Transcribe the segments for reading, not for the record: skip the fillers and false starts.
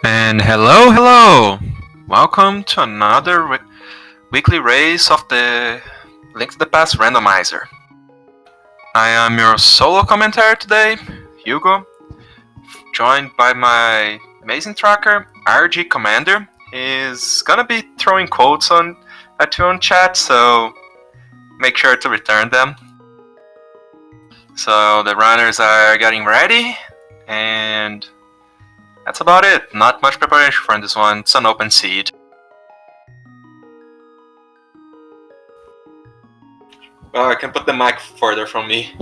And hello! Welcome to another weekly race of the Link to the Past Randomizer. I am your solo commentator today, Hugo, joined by my amazing tracker, RG Commander. He's gonna be throwing quotes at you on chat, so make sure to return them. So the runners are getting ready, and that's about it. Not much preparation for this one. It's an open seed. Oh, I can put the mic further from me.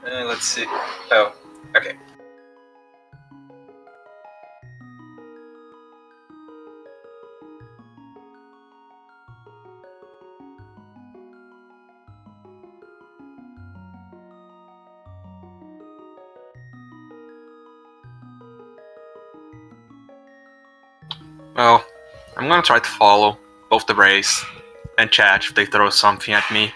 Let's see. Oh, okay. Well, I'm gonna try to follow both the race and chat if they throw something at me.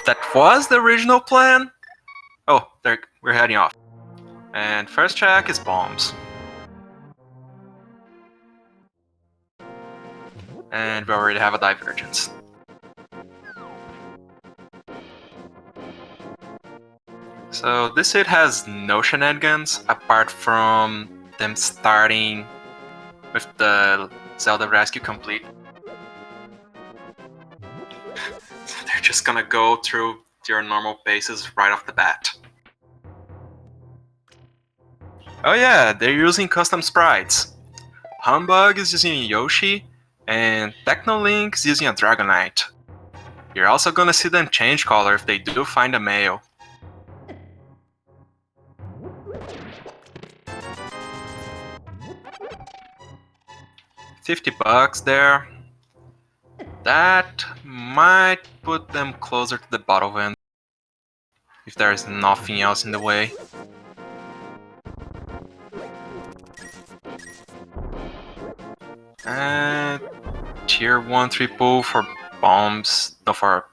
That was the original plan? Oh, there, we're heading off. And first check is bombs. And we already have a divergence. So this hit has no shenanigans apart from them starting with the Zelda Rescue complete. So they're just gonna go through your normal paces right off the bat. Oh yeah, they're using custom sprites. Humbug is using Yoshi, and Technolink is using a Dragonite. You're also gonna see them change color if they do find a male. $50 there. That might put them closer to the bottle end if there is nothing else in the way. And tier 1 3 for bombs, no, for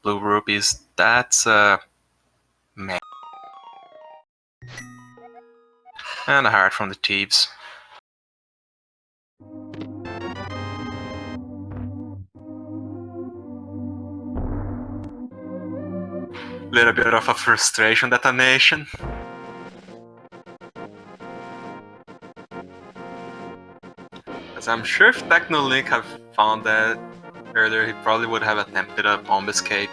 blue rupees. That's meh. And a heart from the thieves. Little bit of a frustration detonation. As I'm sure if Technolink had found that earlier, he probably would have attempted a bomb escape.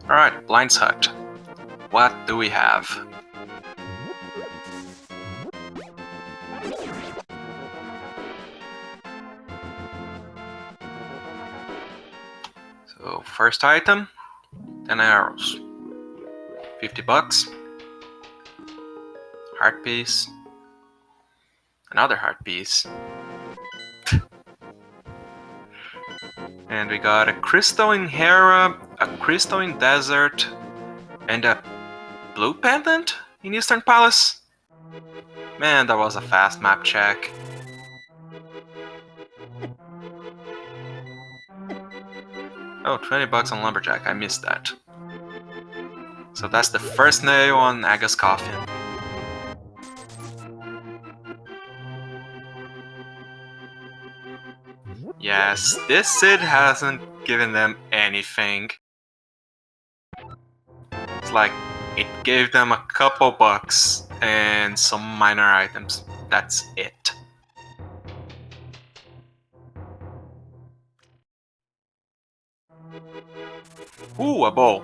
Alright, Blind's Hut. What do we have? So, first item, 10 arrows. $50. Heart piece. Another heart piece. And we got a crystal in Hera, a crystal in Desert, and a blue pendant in Eastern Palace. Man, that was a fast map check. Oh, $20 on Lumberjack, I missed that. So that's the first nail on Aga's coffin. Yes, this Sid hasn't given them anything. It's like it gave them a couple bucks and some minor items. That's it. Ooh, a bowl.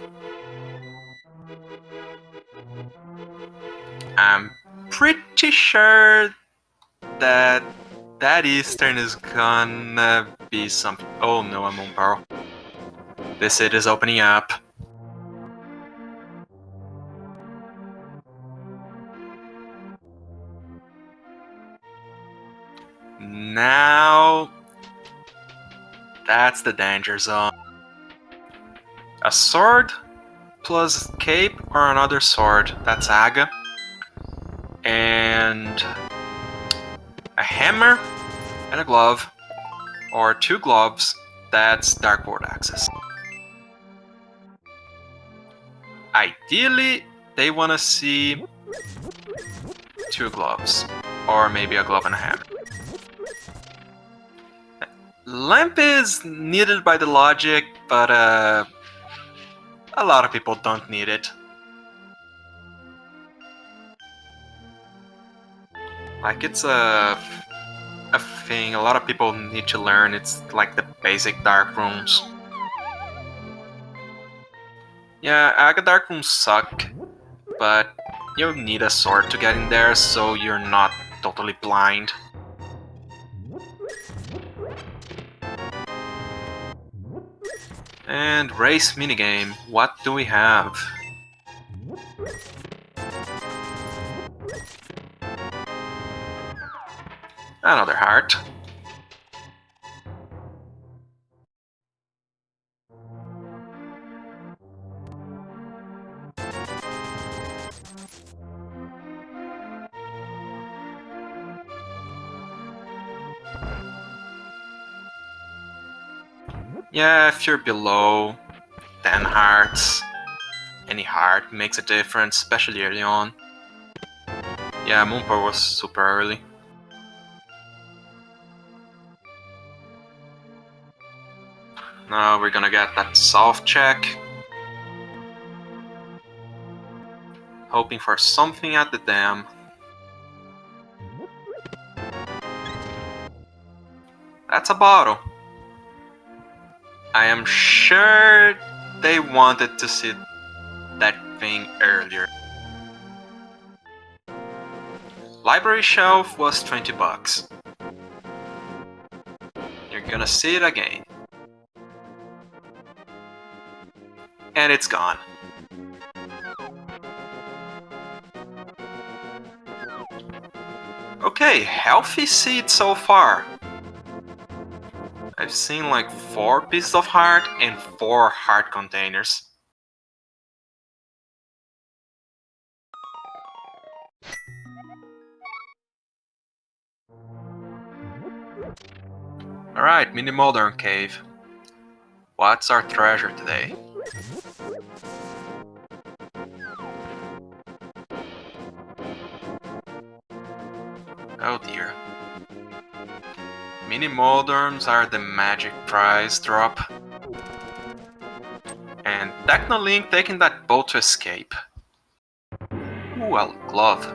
I'm pretty sure that Eastern is gonna be something. Oh no, I'm on barrel. This Sid is opening up. Now, that's the danger zone. A sword plus cape or another sword, that's Aga. And a hammer and a glove, or two gloves, that's Dark World Access. Ideally, they want to see two gloves, or maybe a glove and a hammer. Lamp is needed by the logic, but a lot of people don't need it. Like, it's a thing a lot of people need to learn. It's like the basic dark rooms. Yeah, Aga dark rooms suck, but you need a sword to get in there so you're not totally blind. And race minigame, what do we have? Another heart. Yeah, if you're below 10 hearts, any heart makes a difference, especially early on. Yeah, Moonpour was super early. Now we're gonna get that soft check. Hoping for something at the dam. That's a bottle. I am sure they wanted to see that thing earlier. Library shelf was 20 bucks. You're gonna see it again. And it's gone. Okay, healthy seed so far. I've seen like 4 pieces of heart and 4 heart containers. Alright, Mini Modern Cave. What's our treasure today? Oh dear. Mini Moderns are the magic prize drop. And Technolink taking that boat to escape. Ooh, a glove.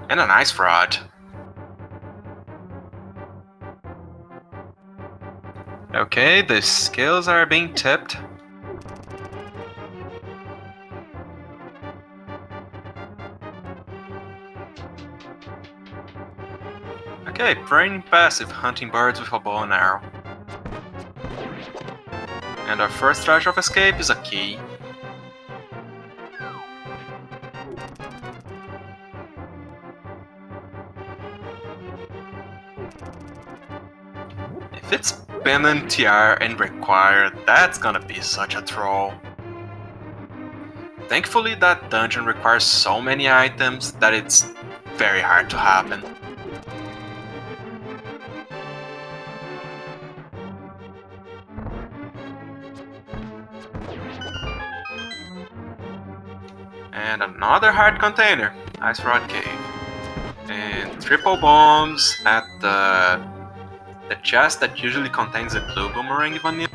And an ice rod. Okay, the scales are being tipped. Okay, pretty passive hunting birds with a bow and arrow. And our first treasure of escape is a key. If it's Pendant, TR, and Required, that's gonna be such a troll. Thankfully, that dungeon requires so many items that it's very hard to happen. And another hard container, Ice Rod Cave. And triple bombs at the chest that usually contains a blue boomerang vanilla.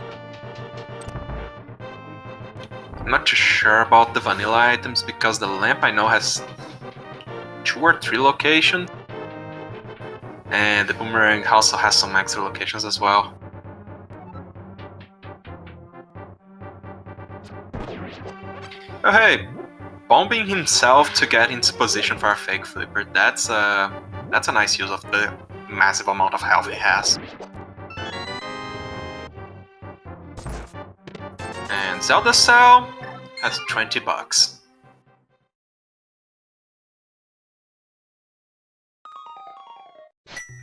I'm not too sure about the vanilla items because the lamp I know has 2 or 3 locations. And the boomerang also has some extra locations as well. Oh hey, bombing himself to get into position for a fake flipper, that's a nice use of the massive amount of health he has. And Zelda Cell has 20 bucks.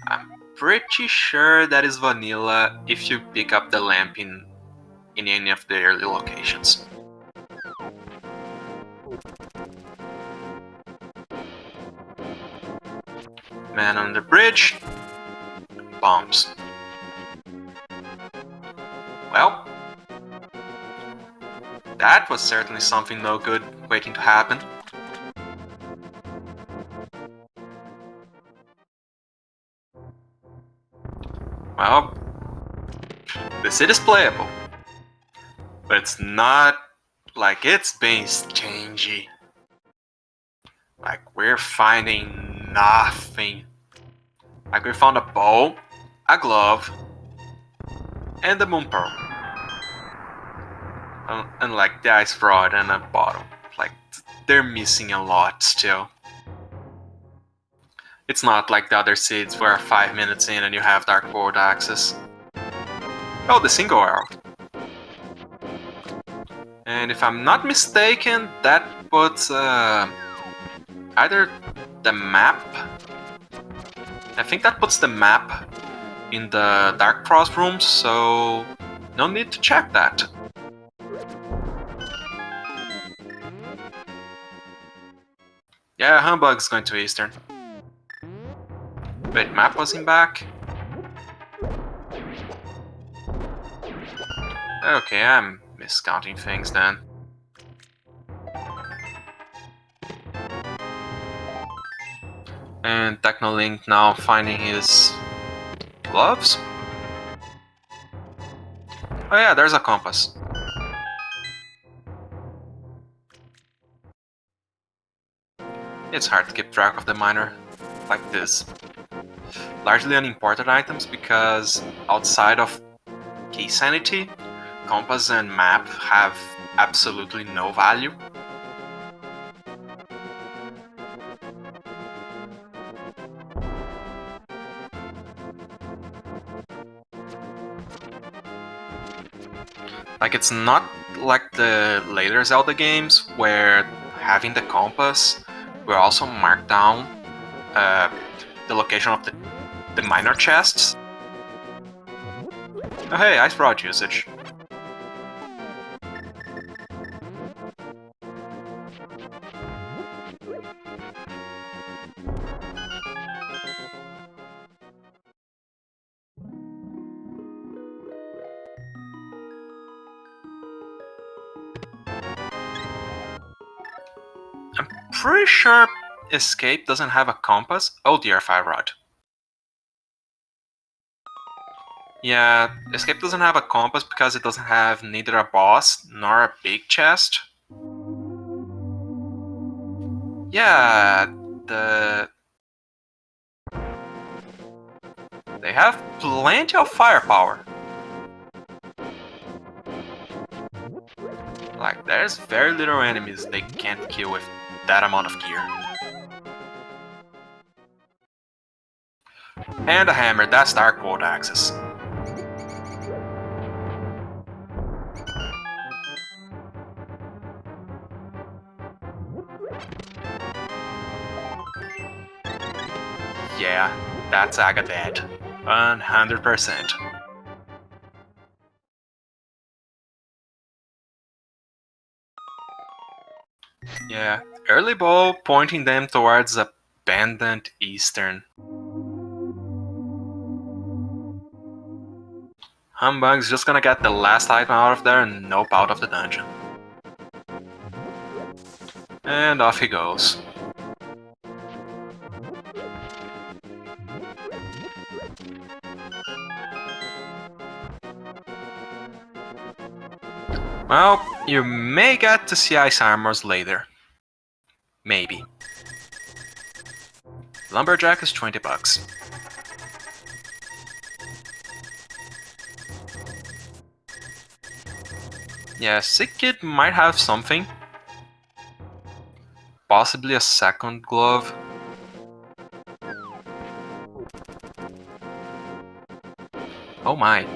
I'm pretty sure that is vanilla if you pick up the lamp in any of the early locations. Man on the bridge. Bombs. Well, that was certainly something no good waiting to happen. Well, the city's playable, but it's not like it's being stingy. Like, we're finding nothing. Like, we found a bow, a glove, and the moon pearl. And like the ice rod and a bottle. Like, they're missing a lot still. It's not like the other seeds where 5 minutes in and you have Dark World access. Oh, the single arrow. And if I'm not mistaken, that puts either the map. I think that puts the map in the Dark Frost room, so no need to check that. Yeah, Humbug's going to Eastern. Wait, map wasn't back? Okay, I'm miscounting things then. And Technolink now finding his gloves? Oh yeah, there's a compass. It's hard to keep track of the miner like this. Largely unimportant items because outside of key sanity, compass and map have absolutely no value. Like, it's not like the later Zelda games where having the compass will also mark down the location of the minor chests. Oh hey, ice rod usage. I'm pretty sure Escape doesn't have a compass. Oh dear, fire rod. Yeah, Escape doesn't have a compass because it doesn't have neither a boss nor a big chest. Yeah, they have plenty of firepower. Like, there's very little enemies they can't kill with that amount of gear. And a hammer, that's Dark World access. Yeah, that's Aga dead. 100%. Yeah, early bow pointing them towards abandoned Eastern. Humbug's just gonna get the last item out of there and nope out of the dungeon. And off he goes. Well, you may get to see ice armors later. Maybe. Lumberjack is 20 bucks. Yeah, Sick Kid might have something. Possibly a second glove. Oh my.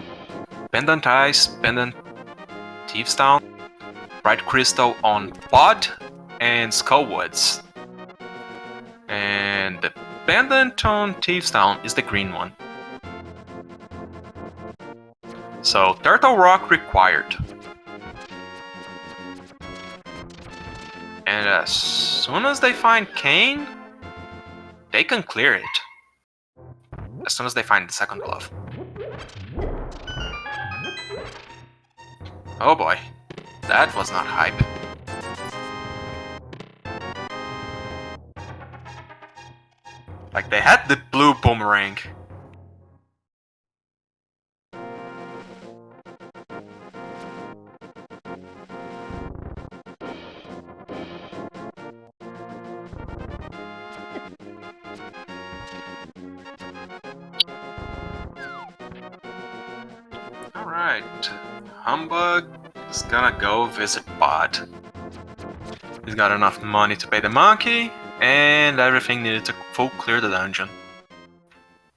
Pendant Ice, Pendant Thieves Town, Bright Crystal on Pod, and Skullwoods. And the pendant on Thieves Town is the green one. So Turtle Rock required. And as soon as they find Kane, they can clear it. As soon as they find the second glove. Oh boy, that was not hype. Like they had the blue boomerang. Alright, Humbug is gonna go visit Bod. He's got enough money to pay the monkey, and everything needed to full clear the dungeon.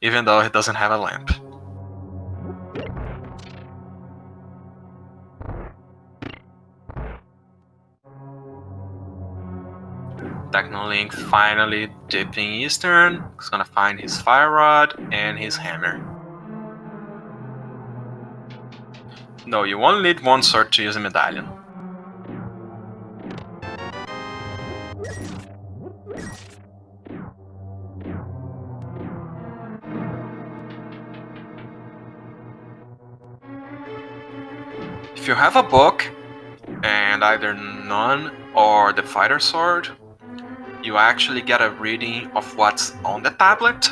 Even though he doesn't have a lamp. Technolink finally dipping eastern. He's gonna find his fire rod and his hammer. No, you only need one sword to use a medallion. If you have a book, and either none or the fighter sword, you actually get a reading of what's on the tablet.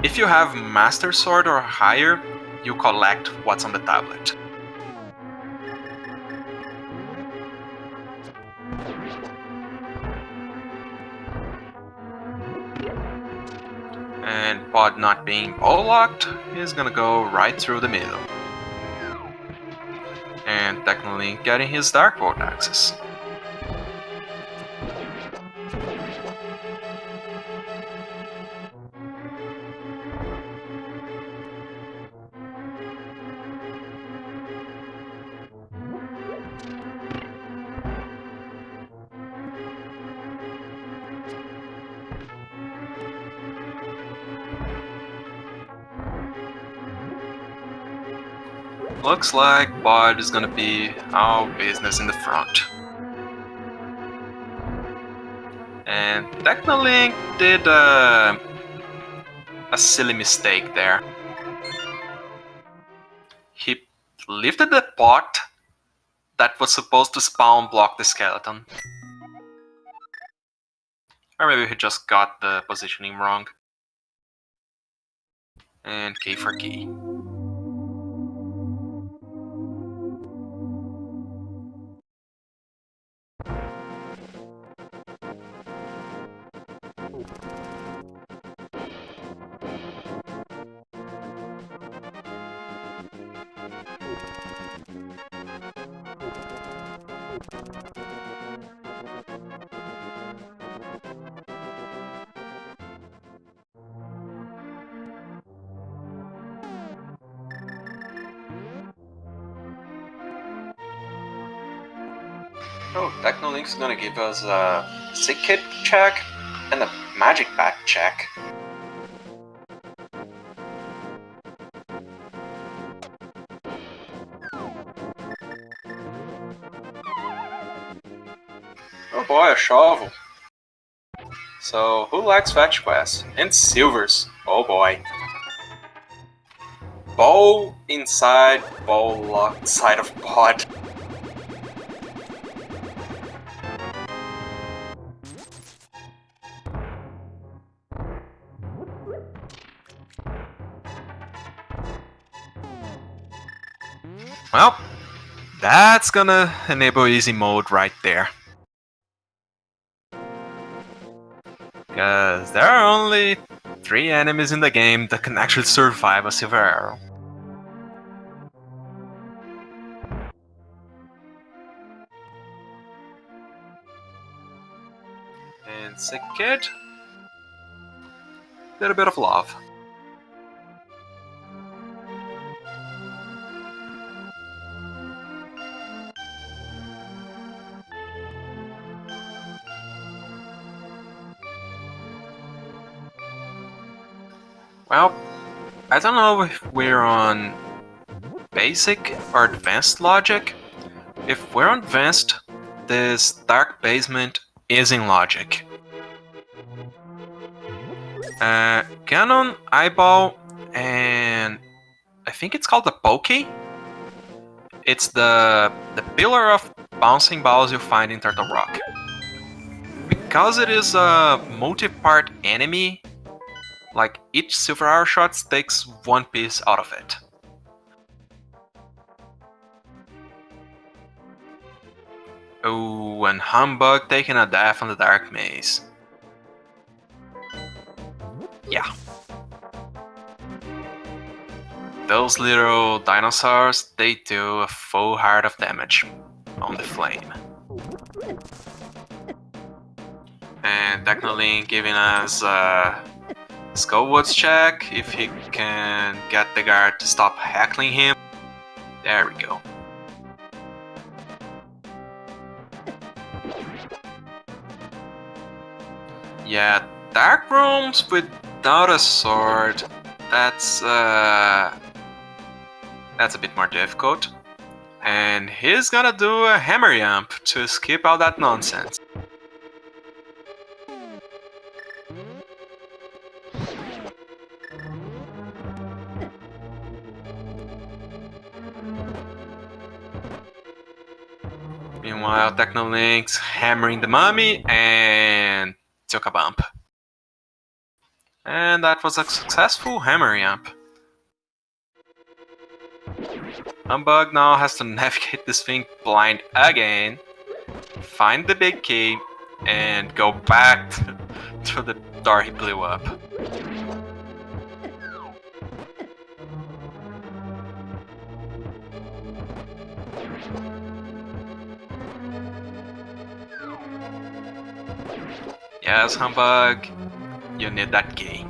If you have master sword or higher, you collect what's on the tablet. And Pod not being bow locked, is gonna go right through the middle. And Technolink getting his Dark Vault access. Looks like Bod is gonna be our business in the front. And Technolink did a silly mistake there. He lifted the pot that was supposed to spawn block the skeleton. Or maybe he just got the positioning wrong. And key for key. Oh, Technolink's gonna give us a Sick Kid check and a Magic Bat check. Oh boy, a shovel. So, who likes fetch quests? And silvers. Oh boy. Bow inside, bow locked side of pod. Well, That's gonna enable easy mode right there. Because there are only 3 enemies in the game that can actually survive a silver arrow. And sick kid. Little bit of love. Well, I don't know if we're on basic or advanced logic. If we're on advanced, this dark basement is in logic. Cannon, eyeball, and I think it's called the pokey. It's the pillar of bouncing balls you find in Turtle Rock. Because it is a multi-part enemy, like each silver arrow shot takes 1 piece out of it. Oh, and Humbug taking a death on the Dark Maze. Yeah. Those little dinosaurs, they do a full heart of damage on the flame. And Technolink giving us a Skullwoods check if he can get the guard to stop heckling him. There we go. Yeah, dark rooms without a sword, that's a bit more difficult. And he's gonna do a hammer jump to skip all that nonsense. Meanwhile, Technolink's hammering the mummy and took a bump. And that was a successful hammer jump. Humbug now has to navigate this thing blind again, find the big key, and go back to the door he blew up. Yes, Humbug, you need that key.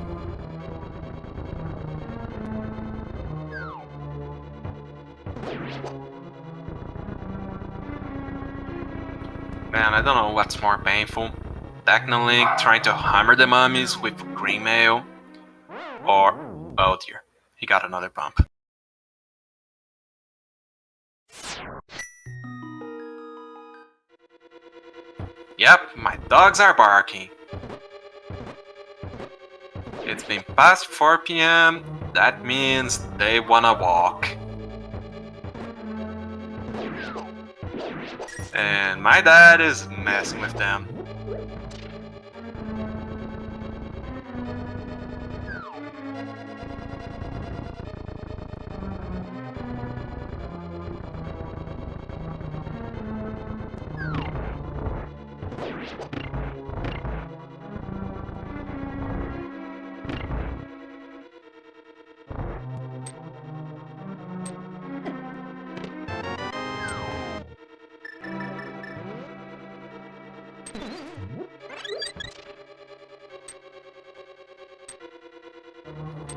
Man, I don't know what's more painful. Technolink trying to hammer the mummies with green mail, or, oh dear, he got another bump. Yep, my dogs are barking. It's been past 4 PM, that means they wanna walk. And my dad is messing with them.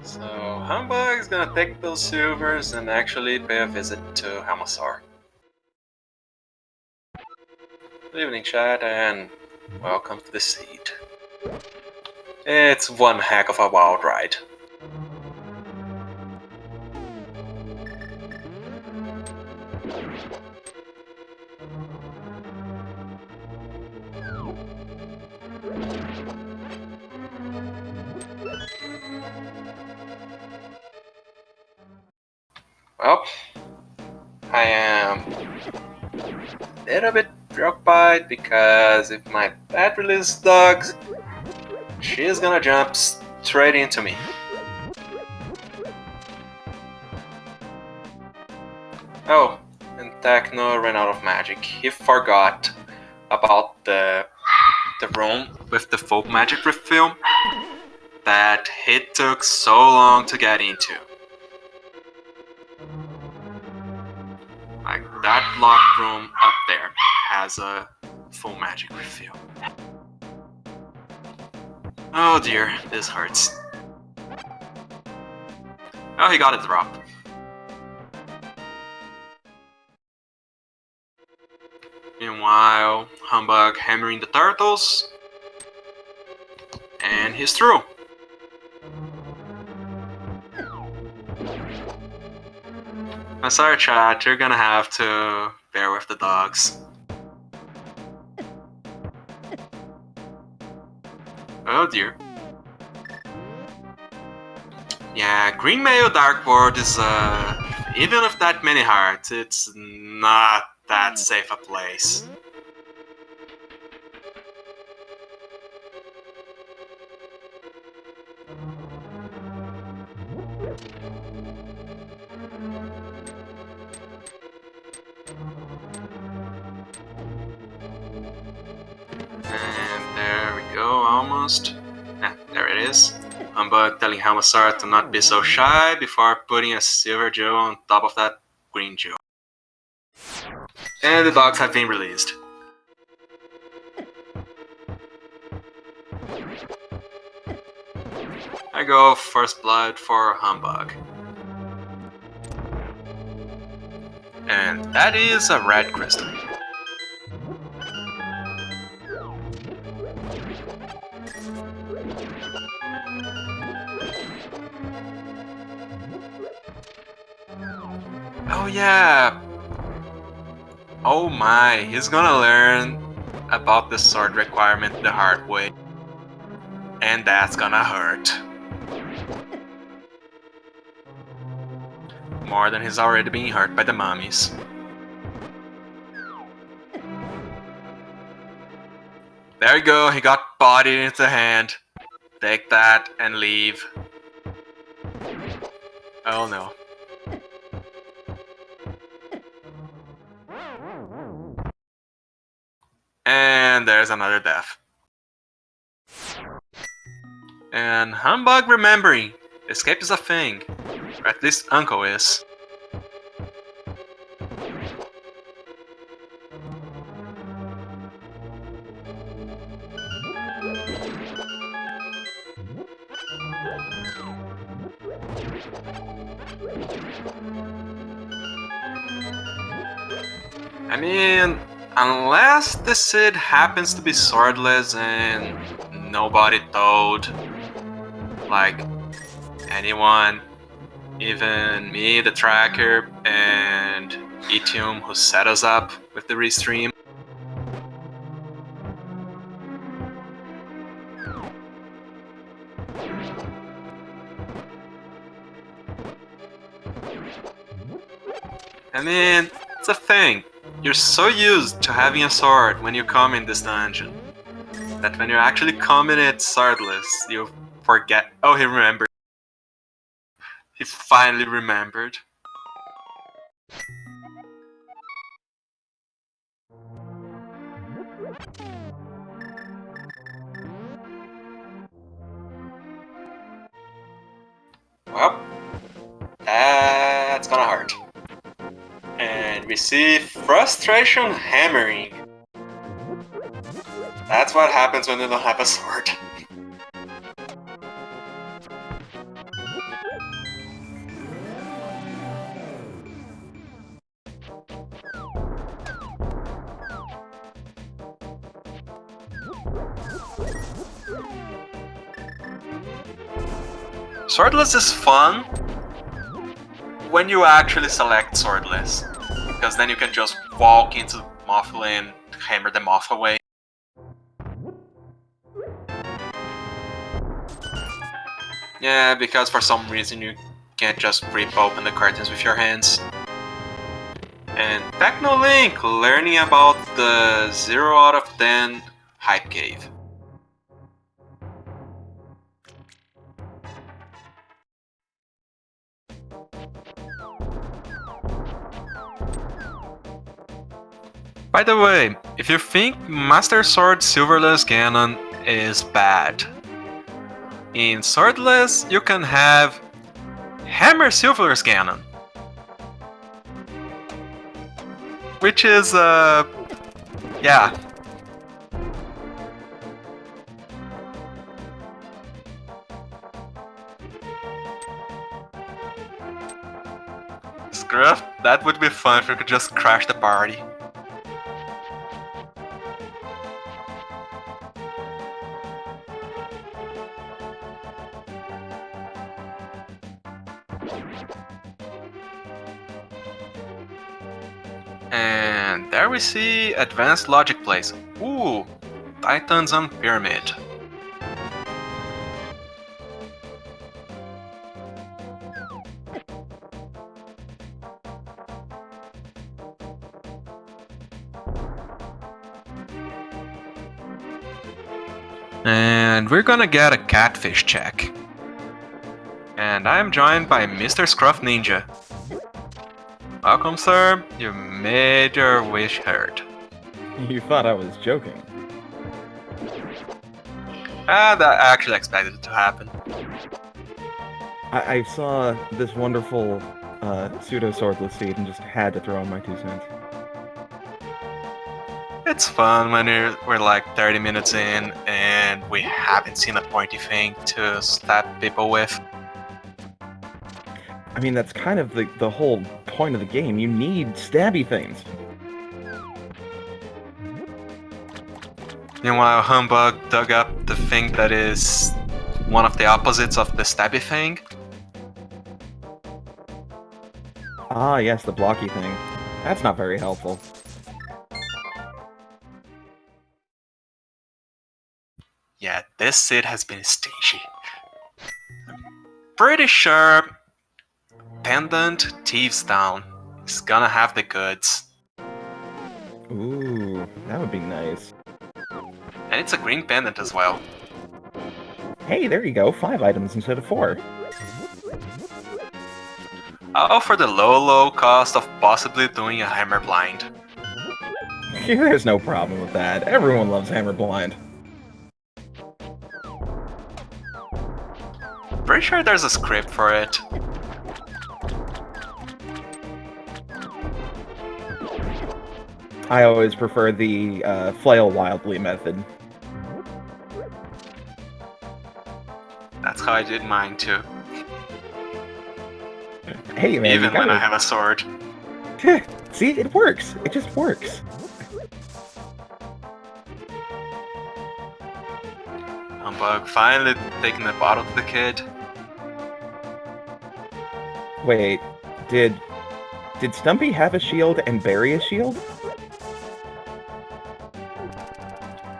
So Humbug is gonna take those silvers and actually pay a visit to Hamasaur. Good evening, chat, and welcome to the seat. It's one heck of a wild ride. Well, I am a little bit preoccupied because if my pet releases dogs, she's gonna jump straight into me. Oh, and Techno ran out of magic. He forgot about the room with the full magic refill that he took so long to get into. Like, that locked room up there has a full magic refill. Oh dear, this hurts. Oh, he got a drop. Meanwhile, Humbug hammering the turtles, and he's through. I'm sorry, chat, you're gonna have to bear with the dogs. Oh dear. Yeah, Green Mail Dark World is, even with that many hearts, it's not that safe a place. And there we go, almost. There it is. Humbug telling Helmasaur to not be so shy before putting a silver jewel on top of that green jewel. And the dogs have been released. I go first blood for Humbug. And that is a red crystal. Oh yeah! Oh my, he's gonna learn about the sword requirement the hard way. And that's gonna hurt. More than he's already being hurt by the mummies. There you go, he got bodied into the hand. Take that and leave. Oh no. And there's another death. And Humbug remembering, escape is a thing. Or at least Uncle is. I mean, unless the Cid happens to be swordless and nobody told, like, anyone, even me, the tracker, and Etium, who set us up with the restream. I mean, it's a thing. You're so used to having a sword when you come in this dungeon that when you actually come in it swordless, you forget. Oh, he remembered. He finally remembered. Well, that's gonna hurt. And we see frustration hammering. That's what happens when you don't have a sword. Swordless is fun when you actually select swordless, because then you can just walk into Mothla and hammer them off away. Yeah, because for some reason you can't just rip open the curtains with your hands. And Technolink learning about the 0 out of 10 hype cave. By the way, if you think Master Sword Silverless Ganon is bad, in Swordless you can have Hammer Silverless Ganon, which is yeah. Scruff, that would be fun if we could just crash the party. And there we see Advanced Logic Place. Ooh, Titans on Pyramid. And we're gonna get a catfish check. And I'm joined by Mr. Scruff Ninja. Welcome, sir. You made your wish heard. You thought I was joking. That I actually expected it to happen. I saw this wonderful pseudo-swordless feat and just had to throw in my 2 cents. It's fun when we're like 30 minutes in and we haven't seen a pointy thing to stab people with. I mean, that's kind of the whole point of the game. You need stabby things. Meanwhile, Humbug dug up the thing that is one of the opposites of the stabby thing. Ah, yes, the blocky thing. That's not very helpful. Yeah, this Sid has been stingy. I'm pretty sure Pendant Thieves Down is gonna have the goods. Ooh, that would be nice. And it's a green pendant as well. Hey, there you go, 5 items instead of 4. All for the low cost of possibly doing a Hammer Blind. There's no problem with that. Everyone loves Hammer Blind. Pretty sure there's a script for it. I always prefer the flail wildly method. That's how I did mine too. Hey man, even when I have a sword. See, it works. It just works. Humbug finally taking the bottle to the kid. Wait, did Stumpy have a shield and Barry a shield?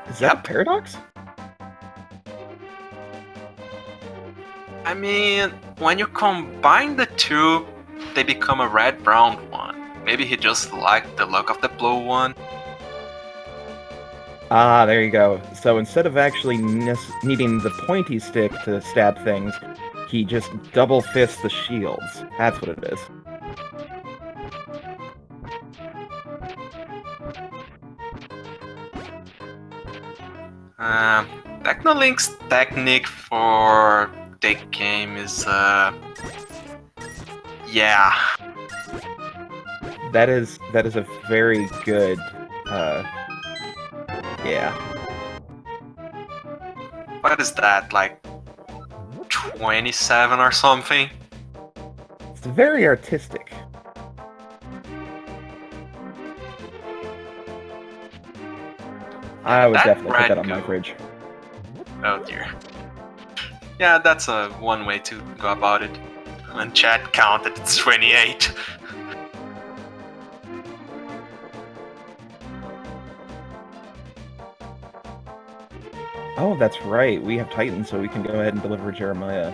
Is that a paradox? I mean, when you combine the two, they become a red-brown one. Maybe he just liked the look of the blue one. Ah, there you go. So instead of actually needing the pointy stick to stab things, he just double fists the shields. That's what it is. Technolink's technique for the game is, yeah. That is a very good, yeah. What is that, like 27 or something? It's very artistic. I would definitely put that on my fridge. Oh dear. Yeah, that's one way to go about it. And chat counted, it's 28. Oh, that's right. We have Titans, so we can go ahead and deliver Jeremiah.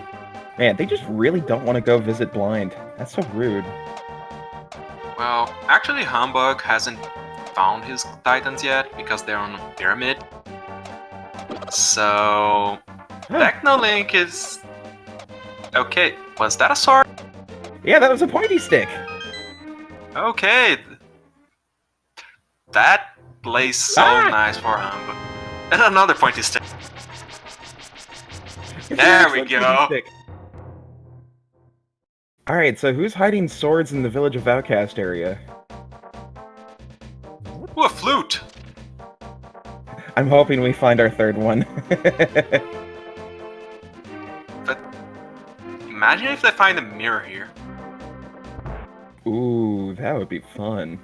Man, they just really don't want to go visit Blind. That's so rude. Well, actually Humbug hasn't found his Titans yet, because they're on a pyramid. So... Technolink is... Okay, was that a sword? Yeah, that was a pointy stick! Okay. That plays so nice for Humble. And another pointy stick. There we go. Alright, so who's hiding swords in the Village of Outcast area? Ooh, a flute! I'm hoping we find our third one. But imagine if they find a mirror here. Ooh, that would be fun.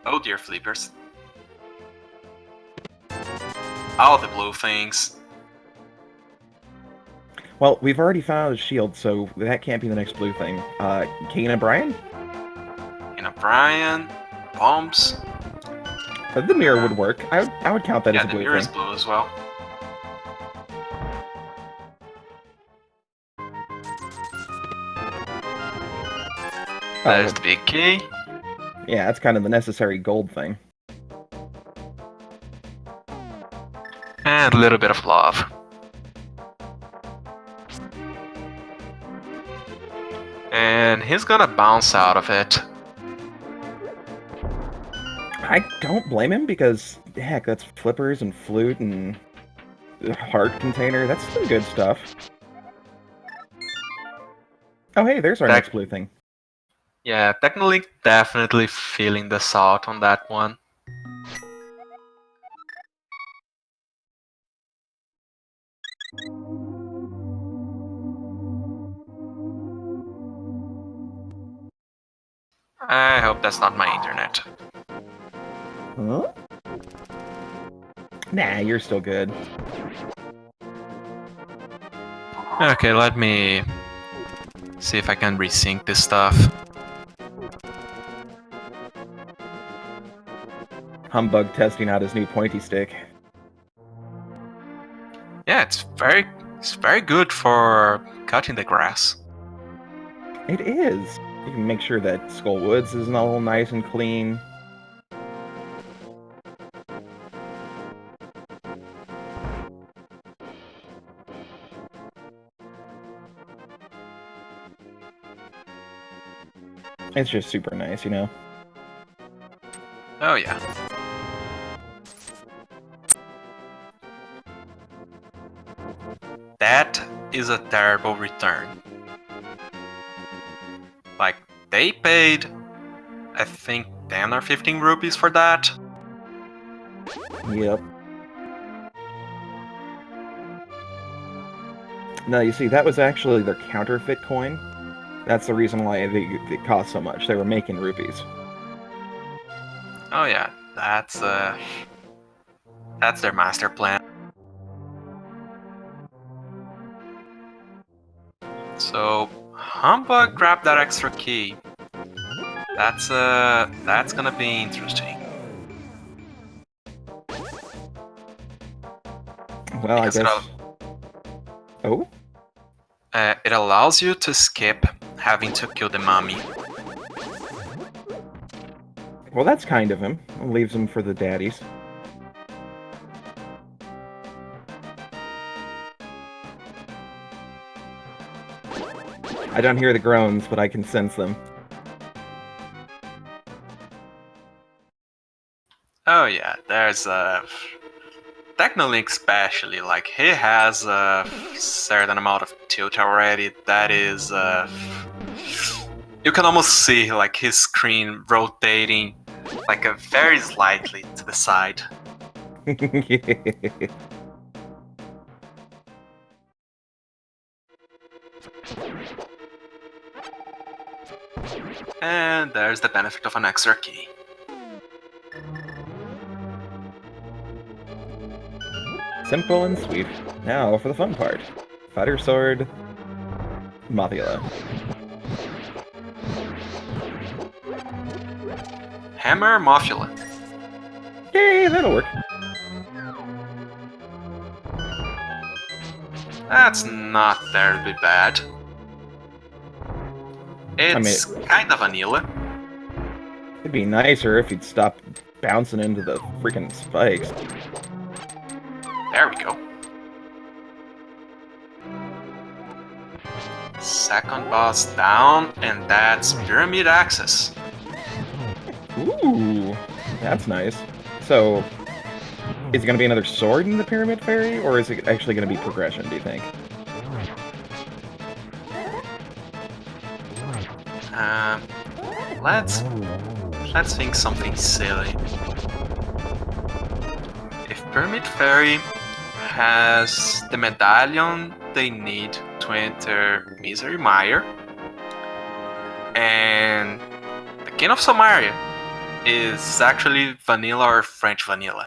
Oh dear, flippers. All the blue things. Well, we've already found a shield, so that can't be the next blue thing. Kane O'Brien? Kane O'Brien, bombs. The mirror would work. I would count that as a blue thing. Yeah, the mirror is blue as well. There's the big key. Yeah, that's kind of the necessary gold thing. And a little bit of love. And he's gonna bounce out of it. I don't blame him because, heck, that's flippers and flute and heart container. That's some good stuff. Oh, hey, there's our next blue thing. Yeah, technically, definitely feeling the salt on that one. I hope that's not my internet. Huh? Nah, you're still good. Okay, let me see if I can resync this stuff. Humbug testing out his new pointy stick. Yeah, it's very good for cutting the grass. It is. You can make sure that Skull Woods is all nice and clean. It's just super nice, you know? Oh yeah. That is a terrible return. Like, they paid, I think, 10 or 15 rupees for that. Yep. No, you see, that was actually their counterfeit coin. That's the reason why it cost so much. They were making rupees. Oh yeah, that's their master plan. So Humbug grabbed that extra key. That's gonna be interesting. Well, Because I guess. Oh? It allows you to skip having to kill the mummy. Well, that's kind of him. Leaves him for the daddies. I don't hear the groans, but I can sense them. Oh yeah, there's Technolink especially, like, he has a certain amount of tilt already that is you can almost see like his screen rotating like very slightly to the side. And there's the benefit of an extra key. Simple and sweet. Now for the fun part. Fighter Sword, Mothula. Hammer Mothula. Yay, that'll work. That's not terribly bad. It's kind of vanilla. It'd be nicer if he'd stop bouncing into the freaking spikes. There we go. Second boss down, and that's Pyramid Access. Ooh, that's nice. So, Is it going to be another sword in the Pyramid Fairy, or is it actually going to be progression, do you think? Um, let's think something silly. If Pyramid Fairy has the medallion they need to enter Misery Mire, and the King of Samaria is actually vanilla or French vanilla.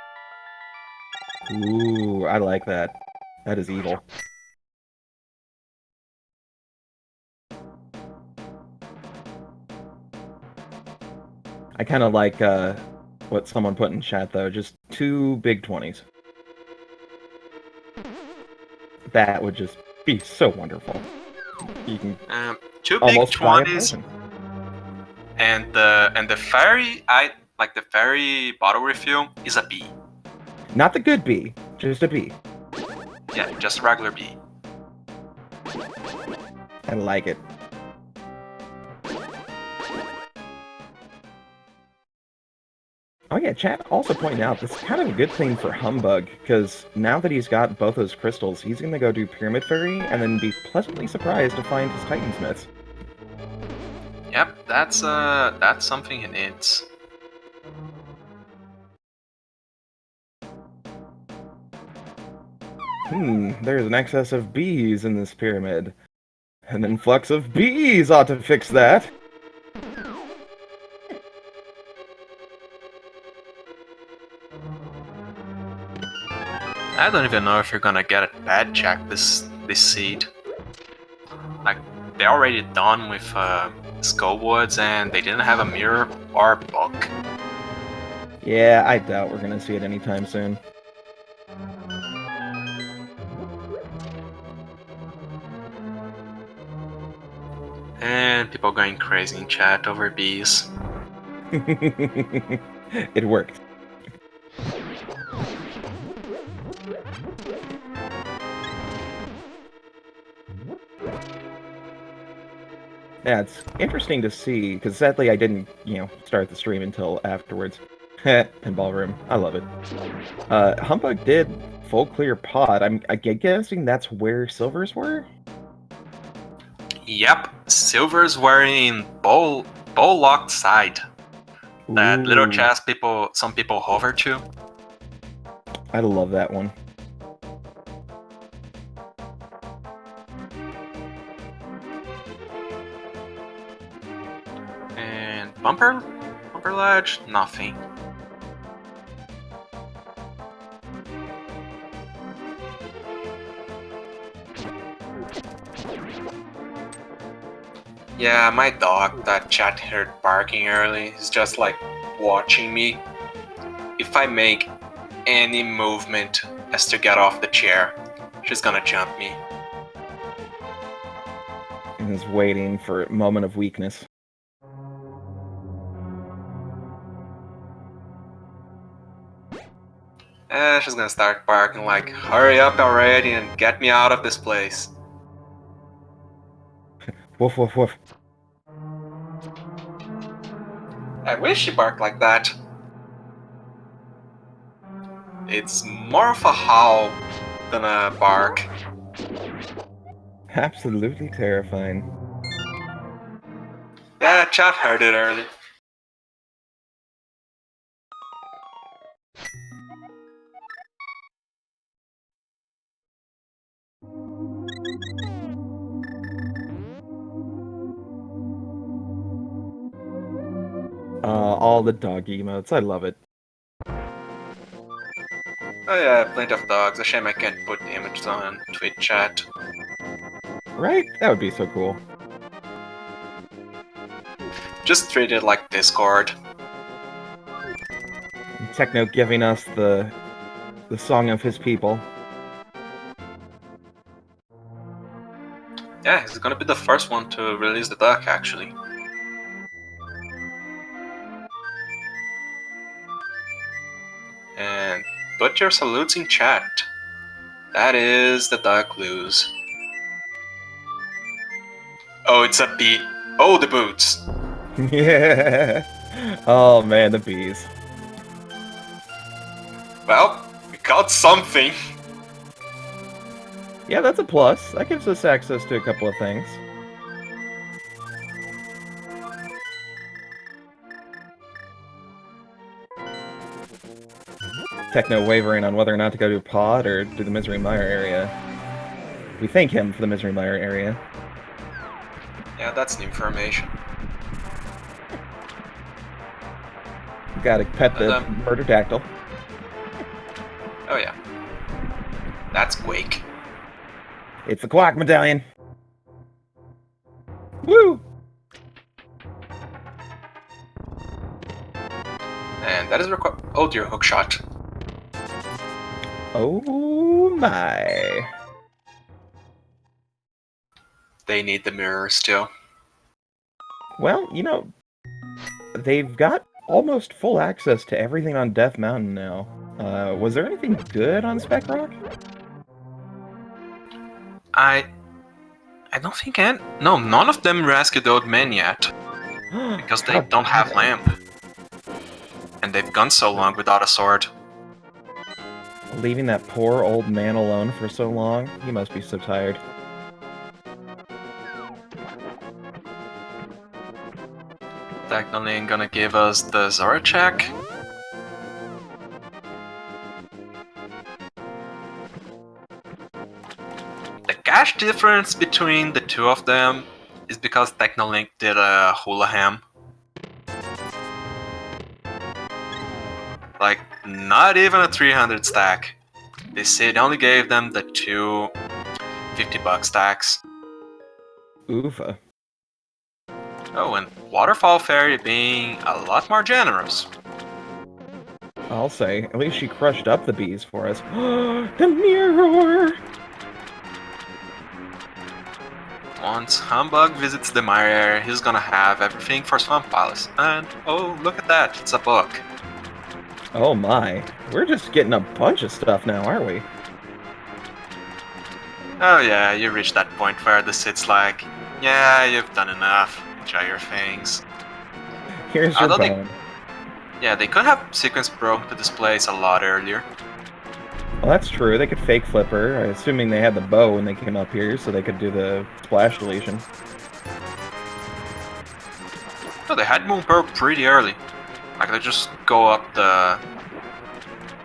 Ooh, I like that. That is evil. I kind of like what someone put in chat, though. Just 2 big 20s. That would just be so wonderful. You can 2 big almost buy a 20s, potion. and the fairy, like the fairy bottle refill is a B. Not the good B, just a B. Yeah, just a regular B. I like it. Oh yeah, chat also pointing out this is kind of a good thing for Humbug, because now that he's got both those crystals, he's gonna go do Pyramid Fairy and then be pleasantly surprised to find his Titansmiths. Yep, that's something he needs. There's an excess of bees in this pyramid. An influx of bees ought to fix that. I don't even know if you're gonna get a bad check this seed. Like, they're already done with Skullwoods, and they didn't have a mirror or book. Yeah, I doubt we're gonna see it anytime soon. And people going crazy in chat over bees. It worked. Yeah, it's interesting to see, because sadly I didn't, start the stream until afterwards. Pinball room. I love it. Humbug did full clear pod. I'm guessing that's where silvers were? Yep, silvers were in bowl locked side. That little Ooh, chest some people hover to. I love that one. And bumper ledge, nothing. Yeah, my dog that chat heard barking early is just like watching me. If I make any movement as to get off the chair, she's gonna jump me. And is waiting for a moment of weakness. She's gonna start barking like, hurry up already and get me out of this place. Woof, woof, woof. I wish she barked like that. It's more of a howl than a bark. Absolutely terrifying. Yeah, chat heard it early. All the dog emotes. I love it. Oh yeah, plenty of dogs. A shame I can't put images on Twitch chat. Right? That would be so cool. Just treat it like Discord. Techno giving us the song of his people. Yeah, he's gonna be the first one to release the duck, actually. And put your salutes in chat. That is the duck lose. Oh, it's a bee. Oh, the boots. Yeah. Oh man, the bees. Well, we got something. Yeah, that's a plus. That gives us access to a couple of things. Techno wavering on whether or not to go to Pod or to the Misery Mire area. We thank him for the Misery Mire area. Yeah, that's the information. Gotta pet the murder dactyl. Oh yeah. That's Quake. It's the Quack Medallion. Woo! And that is oh dear, hookshot. Oh my. They need the mirrors too. Well, you know, they've got almost full access to everything on Death Mountain now. Was there anything good on Spec Rock? I don't think no, none of them rescued the old man yet. Because they don't have lamp. And they've gone so long without a sword. Leaving that poor old man alone for so long? He must be so tired. Technically gonna give us the Zora check. The cash difference between the two of them is because Technolink did a hula ham. Like, not even a 300 stack. They said only gave them the two $50 stacks. Oofa. Oh, and Waterfall Fairy being a lot more generous. I'll say. At least she crushed up the bees for us. The mirror! Once Humbug visits the Mire area, he's gonna have everything for Swamp Palace. And, oh, look at that, it's a book. Oh my. We're just getting a bunch of stuff now, aren't we? Oh yeah, you reach that point where the Sid's like, yeah, you've done enough, enjoy your things. Here's your bone. Yeah, they could have sequence broke the displays a lot earlier. Well, that's true. They could fake flipper, assuming they had the bow when they came up here, so they could do the splash deletion. No, they had Moon Pearl pretty early. Like, they just go up the...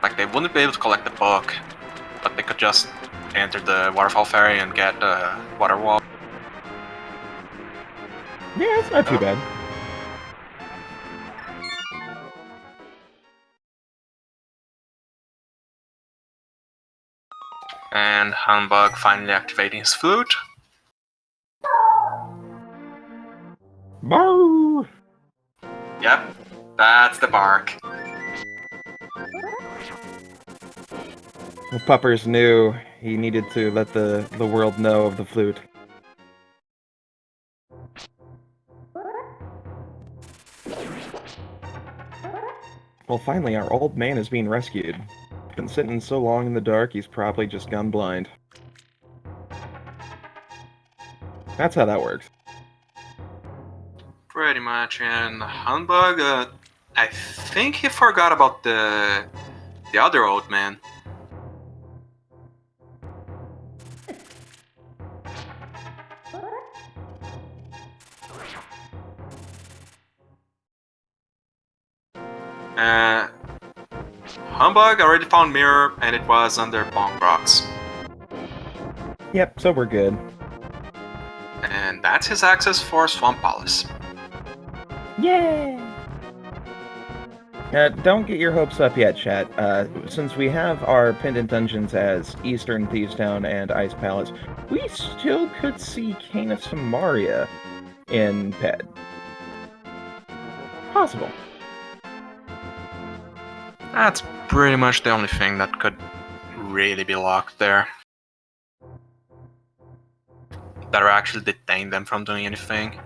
Like, they wouldn't be able to collect the book, but they could just enter the Waterfall Ferry and get the water wall. Yeah, it's not too bad. And Humbug finally activating his flute. Bark! Yep, that's the bark. Well, Puppers knew he needed to let the world know of the flute. Well, finally, our old man is being rescued. Been sitting so long in the dark, he's probably just gone blind. That's how that works. Pretty much, and Humbug, I think he forgot about the other old man. Humbug already found Mirror, and it was under Bonk Rocks. Yep, so we're good. And that's his access for Swamp Palace. Yay! Don't get your hopes up yet, chat. Since we have our pendant dungeons as Eastern Thieves Town and Ice Palace, we still could see Cane of Samaria in PED. Possible. That's pretty much the only thing that could really be locked there. That'll actually detain them from doing anything.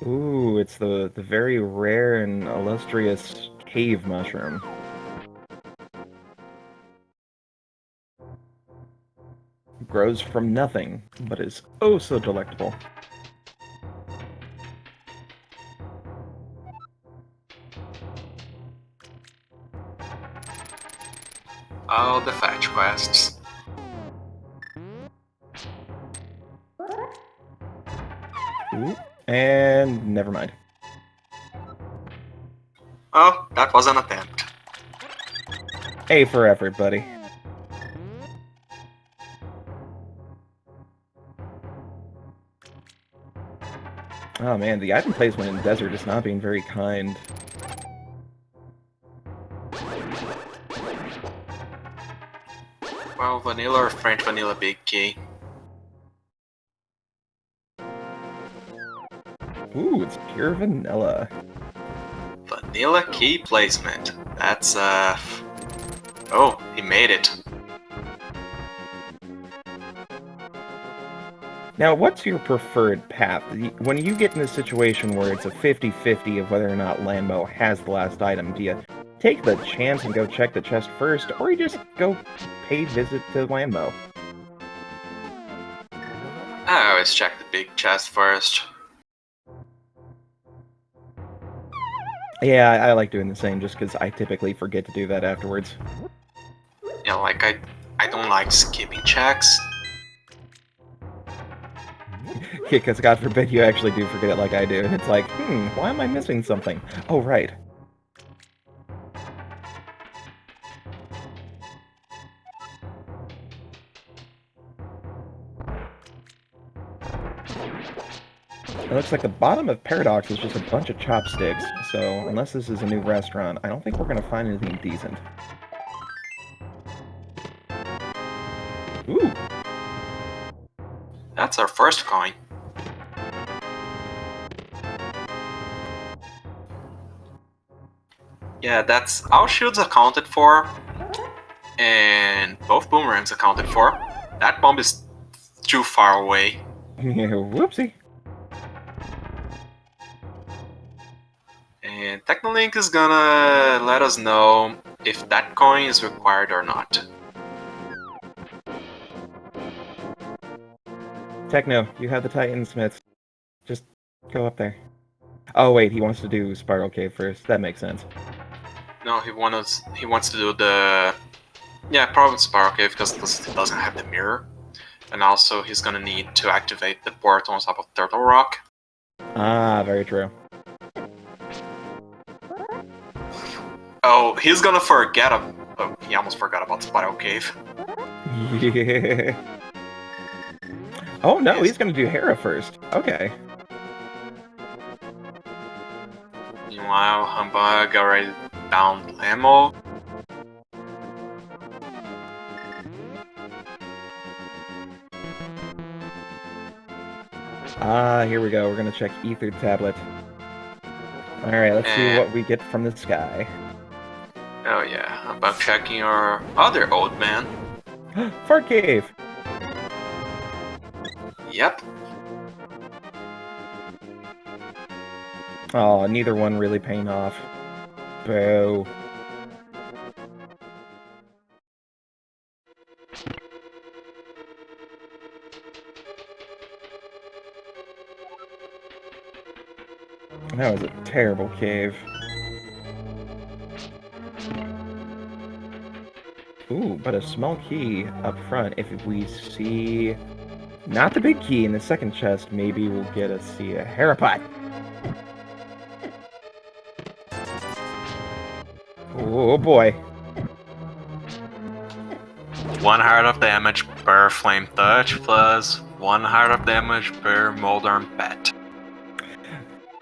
Ooh, it's the very rare and illustrious cave mushroom. Grows from nothing, but is oh so delectable. all the fetch quests. Ooh, and never mind. Oh, that was an attempt. A for effort, buddy. Oh man, the item placement in desert is not being very kind. Well, vanilla or French vanilla big key. Ooh, it's pure vanilla. Vanilla key placement. That's oh, he made it. Now, what's your preferred path? When you get in a situation where it's a 50-50 of whether or not Lambo has the last item, do you take the chance and go check the chest first, or you just go pay visit to Lambo? I always check the big chest first. Yeah, I like doing the same just because I typically forget to do that afterwards. Yeah, like I don't like skipping checks. Because God forbid you actually do forget it like I do, and it's like, why am I missing something? Oh, right. It looks like the bottom of Paradox is just a bunch of chopsticks, so unless this is a new restaurant, I don't think we're going to find anything decent. Ooh! That's our first coin. Yeah, that's all shields accounted for, and both boomerangs accounted for. That bomb is too far away. Whoopsie. And Technolink is gonna let us know if that coin is required or not. Techno, you have the Titan Smiths. Just go up there. Oh wait, he wants to do Spiral Cave first. That makes sense. No, he wants to do the probably Spiral Cave because it doesn't have the mirror, and also he's gonna need to activate the portal on top of Turtle Rock. Ah, very true. Oh, he's gonna forget. Oh, he almost forgot about Spiral Cave. Yeah. Oh no, he's gonna do Hera first. Okay. Meanwhile, Humbug already downed Lamo. Ah, here we go. We're gonna check Ether Tablet. Alright, let's see what we get from the sky. Oh yeah, Humbug checking our other old man. Fart Cave! Yep. Oh, neither one really paying off. Boo. That was a terrible cave. Ooh, but a small key up front. If we see... not the big key in the second chest, maybe we'll get to see a Herapot. Oh boy. 1 heart of damage per flame touch plus 1 heart of damage per Moldorm pet.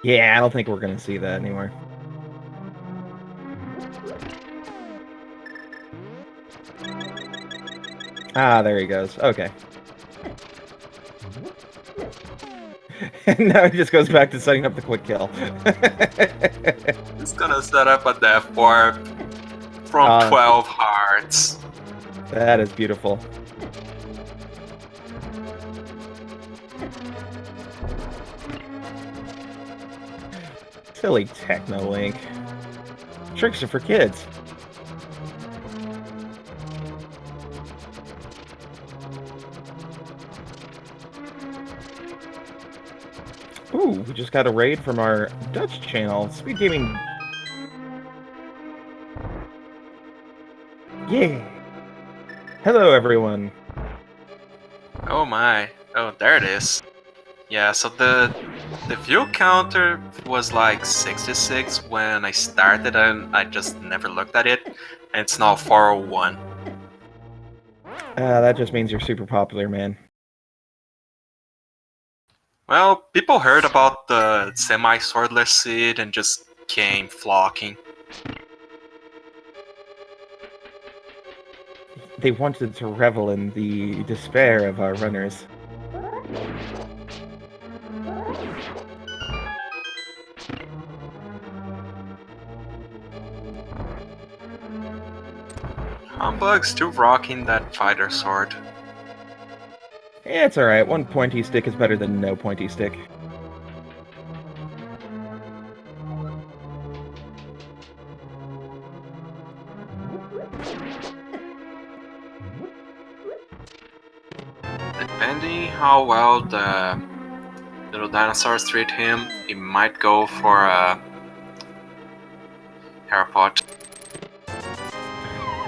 Yeah, I don't think we're gonna see that anymore. Ah, there he goes. Okay. And now he just goes back to setting up the quick kill. It's gonna set up a death warp from 12 hearts. That is beautiful. Silly Technolink. Tricks are for kids. Ooh, we just got a raid from our Dutch channel, Speed Gaming. Yeah. Hello, everyone. Oh my. Oh, there it is. Yeah, so the view counter was like 66 when I started and I just never looked at it. And it's now 401. That just means you're super popular, man. Well, people heard about the semi-swordless seed and just came flocking. They wanted to revel in the despair of our runners. Humbug's still rocking that fighter sword. Yeah, it's alright. One pointy stick is better than no pointy stick. Depending how well the little dinosaurs treat him, he might go for a hair pot.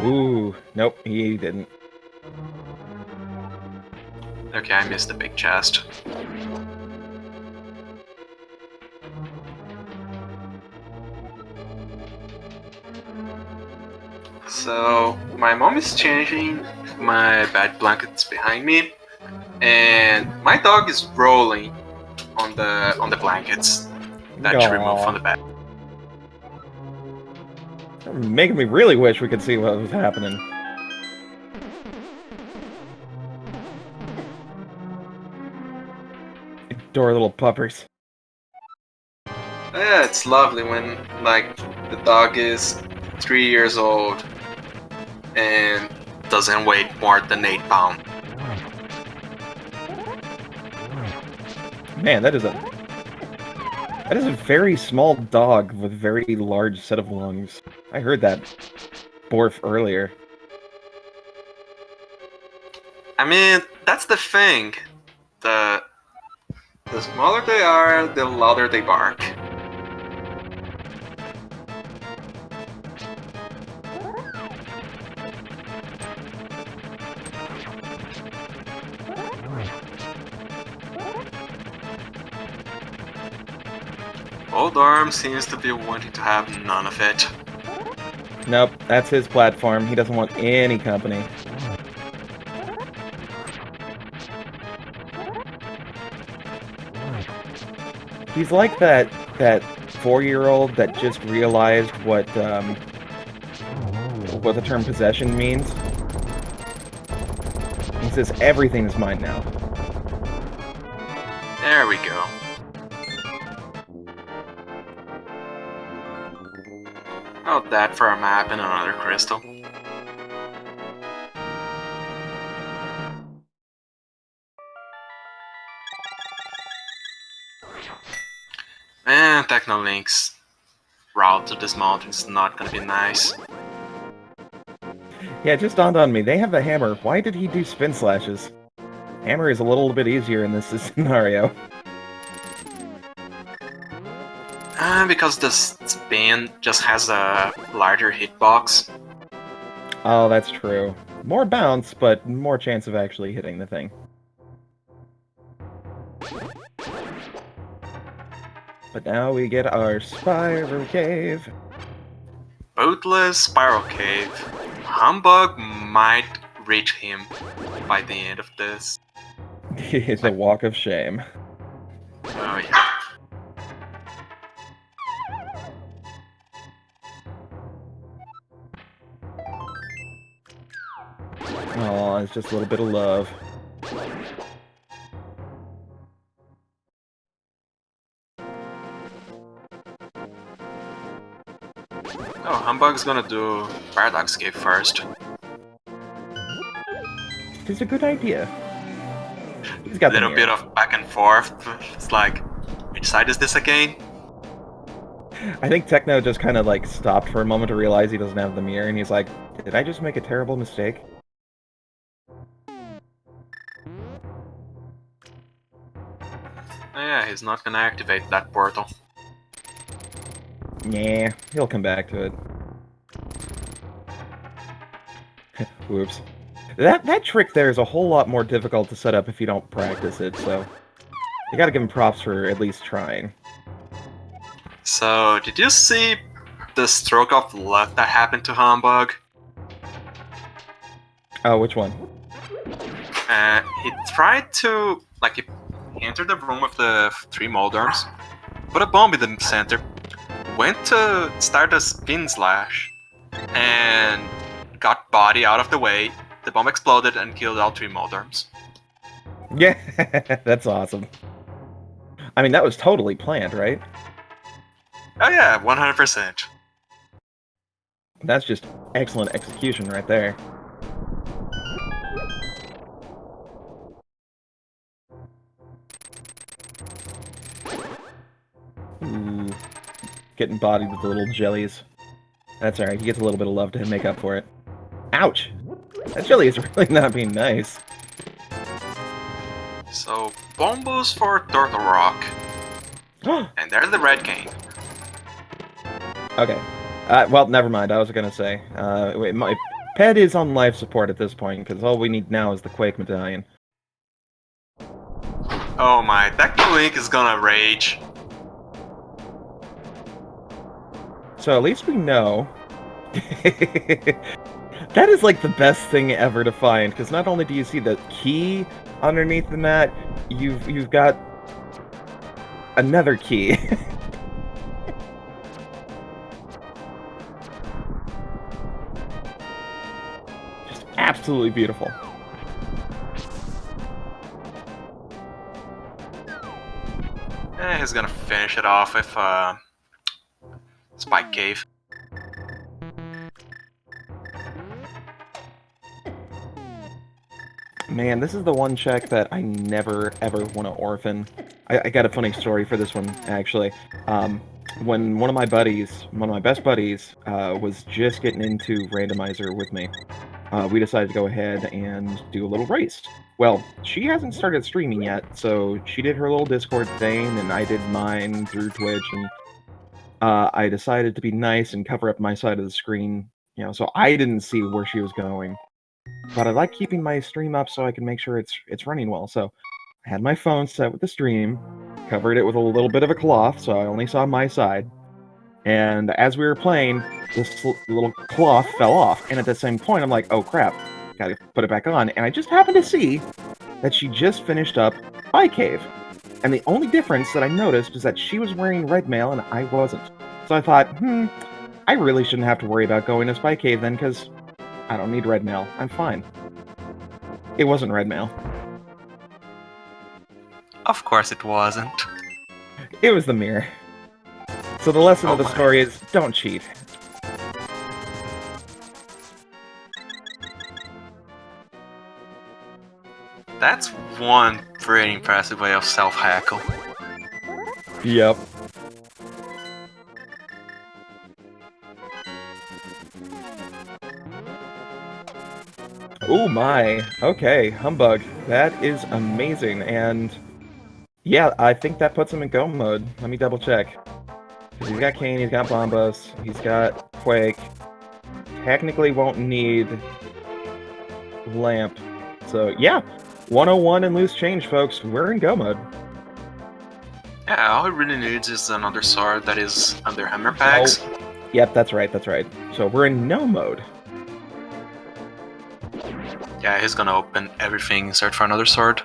Ooh, nope, he didn't. Okay, I missed the big chest. So, my mom is changing my bed blankets behind me, and my dog is rolling on the blankets that she removed from the bed. You're making me really wish we could see what was happening. Adore little puppers. Yeah, it's lovely when, like, the dog is 3 years old and doesn't weigh more than 8 pounds. Man, that is a very small dog with a very large set of lungs. I heard that borf earlier. I mean, that's the thing. The smaller they are, the louder they bark. Old Arm seems to be wanting to have none of it. Nope, that's his platform. He doesn't want any company. He's like that 4-year-old that just realized what the term possession means. He says everything's mine now. There we go. Oh, that for a map and another crystal. And Technolink's route to this mountain is not gonna be nice. Yeah, it just dawned on me. They have the hammer. Why did he do spin slashes? Hammer is a little bit easier in this scenario. Because the spin just has a larger hitbox. Oh, that's true. More bounce, but more chance of actually hitting the thing. But now we get our spiral cave. Bootless Spiral Cave. Humbug might reach him by the end of this. It's a walk of shame. Oh yeah. Oh, it's just a little bit of love. Oh, Humbug's gonna do Paradox Cave first. It's a good idea. He's got A little the bit mirror. of back and forth. It's like, which side is this again? I think Techno just kind of like stopped for a moment to realize he doesn't have the mirror, and he's like, "Did I just make a terrible mistake?" Oh, yeah, he's not gonna activate that portal. Yeah, he'll come back to it. Whoops. That trick there is a whole lot more difficult to set up if you don't practice it, so you gotta give him props for at least trying. So, did you see the stroke of luck that happened to Humbug? Oh, which one? He tried to, like, he entered the room with the 3 Moldorms, put a bomb in the center, went to start a spin slash, and got body out of the way. The bomb exploded and killed all 3 Moldorms. Yeah, that's awesome. I mean, that was totally planned, right? Oh yeah, 100%. That's just excellent execution right there. Ooh, getting bodied with the little jellies. That's alright, he gets a little bit of love to make up for it. Ouch! That jelly is really not being nice. So, bomb boost for Turtle Rock. And there's the red cane. Okay. Well, never mind, I was gonna say. Wait, my pet is on life support at this point, because all we need now is the Quake Medallion. Oh my, Techno Link is gonna rage. So at least we know. That is like the best thing ever to find, because not only do you see the key underneath the mat, you've got another key. Just absolutely beautiful. He's gonna finish it off with Spike Cave. Man, this is the one check that I never ever want to orphan. I got a funny story for this one, actually. When one of my best buddies, was just getting into Randomizer with me, we decided to go ahead and do a little race. Well, she hasn't started streaming yet, so she did her little Discord thing, and I did mine through Twitch, and I decided to be nice and cover up my side of the screen, so I didn't see where she was going. But I like keeping my stream up so I can make sure it's running well. So I had my phone set with the stream, covered it with a little bit of a cloth, so I only saw my side. And as we were playing, this little cloth fell off. And at the same point, I'm like, oh crap, gotta put it back on. And I just happened to see that she just finished up Spy Cave. And the only difference that I noticed was that she was wearing red mail and I wasn't. So I thought, I really shouldn't have to worry about going to Spy Cave then, because I don't need red mail. I'm fine. It wasn't red mail. Of course it wasn't. It was the mirror. So the lesson of the story is, don't cheat. That's one pretty impressive way of self-hackle. Yep. Oh my. Okay, Humbug. That is amazing, and yeah, I think that puts him in go mode. Let me double check. Because he's got Kane, he's got Bombos, he's got Quake. Technically won't need Lamp. So yeah, 101 and loose change, folks. We're in go mode. Yeah, all he really needs is another sword that is under hammer packs. Oh, yep, that's right, that's right. So we're in no mode. Yeah, he's gonna open everything and search for another sword.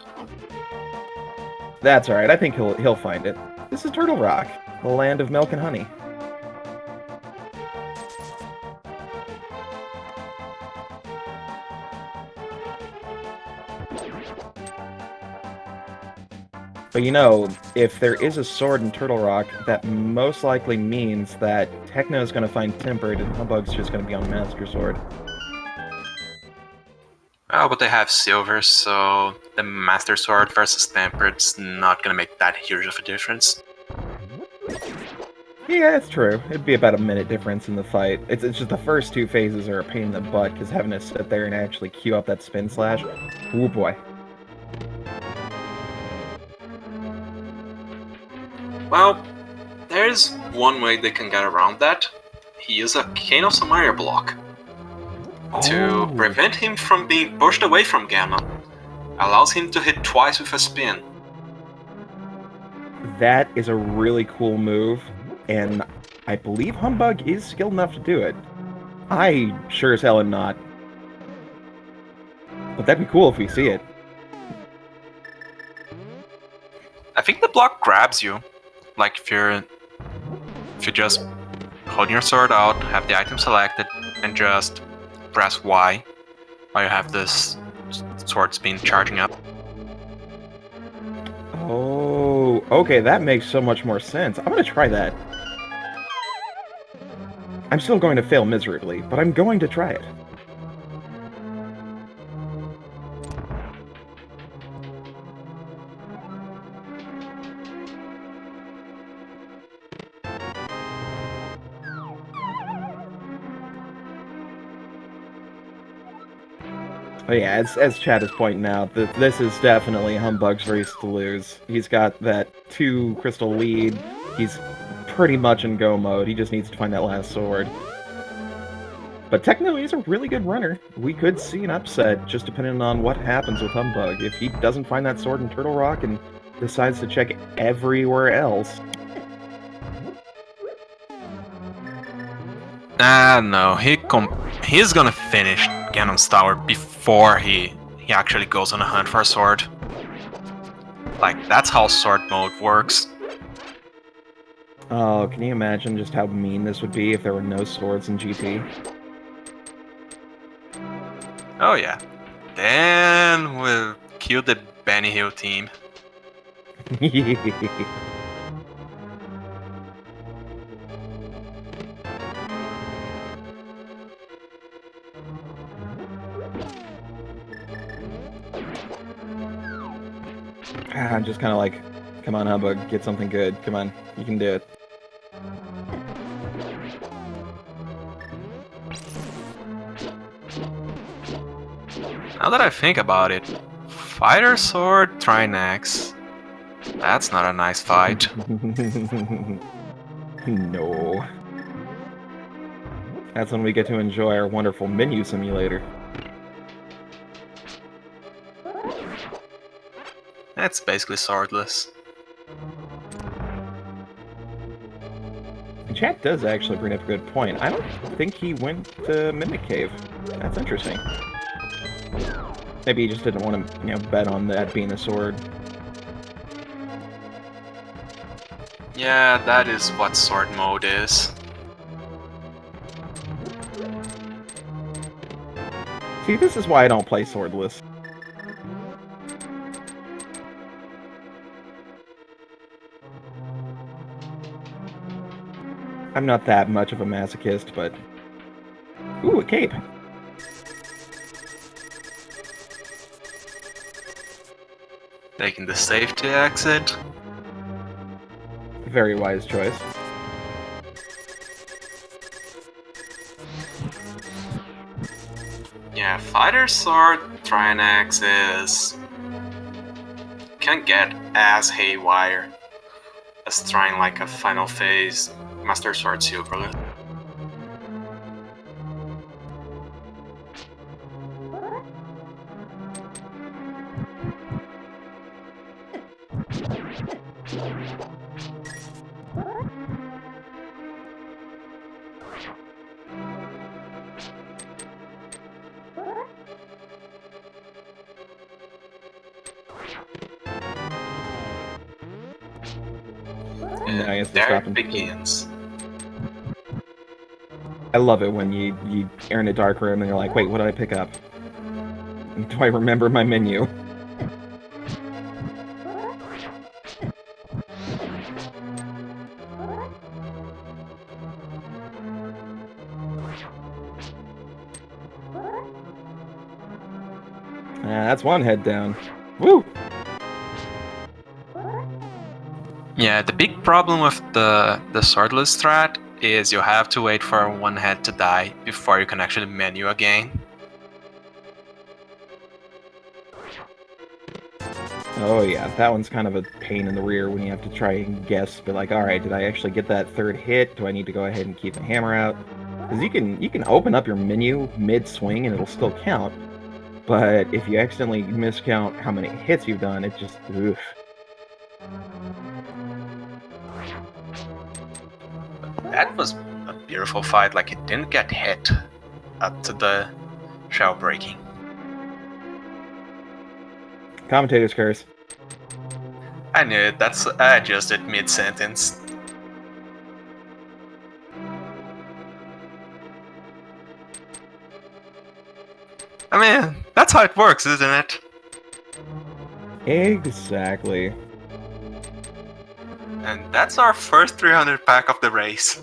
That's alright, I think he'll find it. This is Turtle Rock, the land of milk and honey. But you know, if there is a sword in Turtle Rock, that most likely means that Techno's gonna find Tempered and Humbug's just gonna be on Master Sword. Oh, but they have silver, so the Master Sword versus Tempered's not gonna make that huge of a difference. Yeah, it's true. It'd be about a minute difference in the fight. It's just the first two phases are a pain in the butt, because having to sit there and actually queue up that spin slash, ooh boy. Well, there's one way they can get around that. He uses a Cane of Samaria block. to prevent him from being pushed away from Ganon. Allows him to hit twice with a spin. That is a really cool move, and I believe Humbug is skilled enough to do it. I sure as hell am not. But that'd be cool if we see it. I think the block grabs you. Like if you just hold your sword out, have the item selected, and just press Y while you have this sword spin charging up. Oh, okay, that makes so much more sense. I'm gonna try that. I'm still going to fail miserably, but I'm going to try it. Oh yeah, as Chad is pointing out, this is definitely Humbug's race to lose. He's got that 2 crystal lead. He's pretty much in go mode. He just needs to find that last sword. But technically, he's a really good runner. We could see an upset, just depending on what happens with Humbug. If he doesn't find that sword in Turtle Rock and decides to check everywhere else. No, he's gonna finish Ganon's tower before he actually goes on a hunt for a sword. Like, that's how sword mode works. Oh, can you imagine just how mean this would be if there were no swords in GT? Oh yeah. Then we'll kill the Benny Hill team. I'm just kind of like, come on, Humbug, get something good. Come on, you can do it. Now that I think about it, Fighter Sword Trinax. That's not a nice fight. No. That's when we get to enjoy our wonderful menu simulator. That's basically swordless. Chat does actually bring up a good point. I don't think he went to Mimic Cave. That's interesting. Maybe he just didn't want to, bet on that being a sword. Yeah, that is what sword mode is. See, this is why I don't play swordless. I'm not that much of a masochist, but... Ooh, a cape! Taking the safety exit. Very wise choice. Yeah, Fighter Sword Trinax can get as haywire as trying like a final phase Master Sword Silverlet. And there it begins. I love it when you are in a dark room and you're like, wait, what did I pick up? Do I remember my menu? That's one head down. Woo! Yeah, the big problem with the swordless strat is you have to wait for one head to die before you can actually menu again. Oh yeah, that one's kind of a pain in the rear when you have to try and guess, but like, alright, did I actually get that third hit? Do I need to go ahead and keep the hammer out? Because you can open up your menu mid-swing and it'll still count. But if you accidentally miscount how many hits you've done, it just oof. That was a beautiful fight, like it didn't get hit at the shell breaking. Commentator's curse. I knew it, I adjusted mid-sentence. I mean, that's how it works, isn't it? Exactly. And that's our first 300 pack of the race.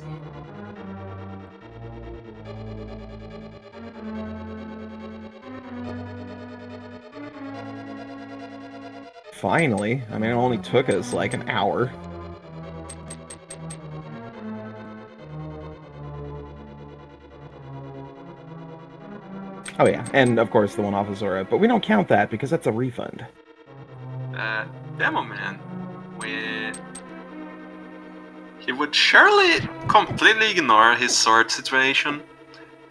Finally. I mean, it only took us like an hour. Oh yeah, and of course the one off of Zora, but we don't count that because that's a refund. Demo Man, he would surely completely ignore his sword situation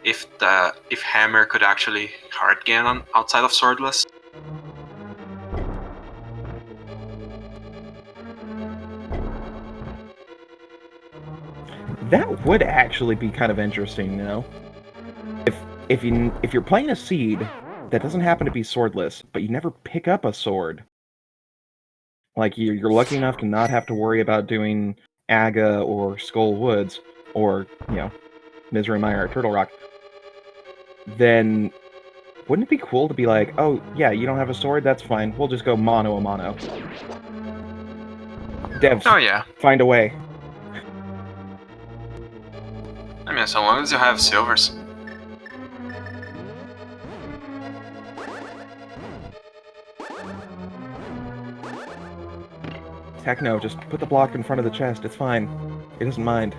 if Hammer could actually hard gain on outside of swordless. That would actually be kind of interesting, you know? If you're playing a seed that doesn't happen to be swordless, but you never pick up a sword, like you're lucky enough to not have to worry about doing Aga or Skull Woods or, you know, Misery Mire or Turtle Rock, then wouldn't it be cool to be like, oh yeah, you don't have a sword, that's fine, we'll just go mono a mono. Devs, Oh yeah. find a way. I mean, so long as you have silvers. Heck no, just put the block in front of the chest, it's fine. It doesn't mind.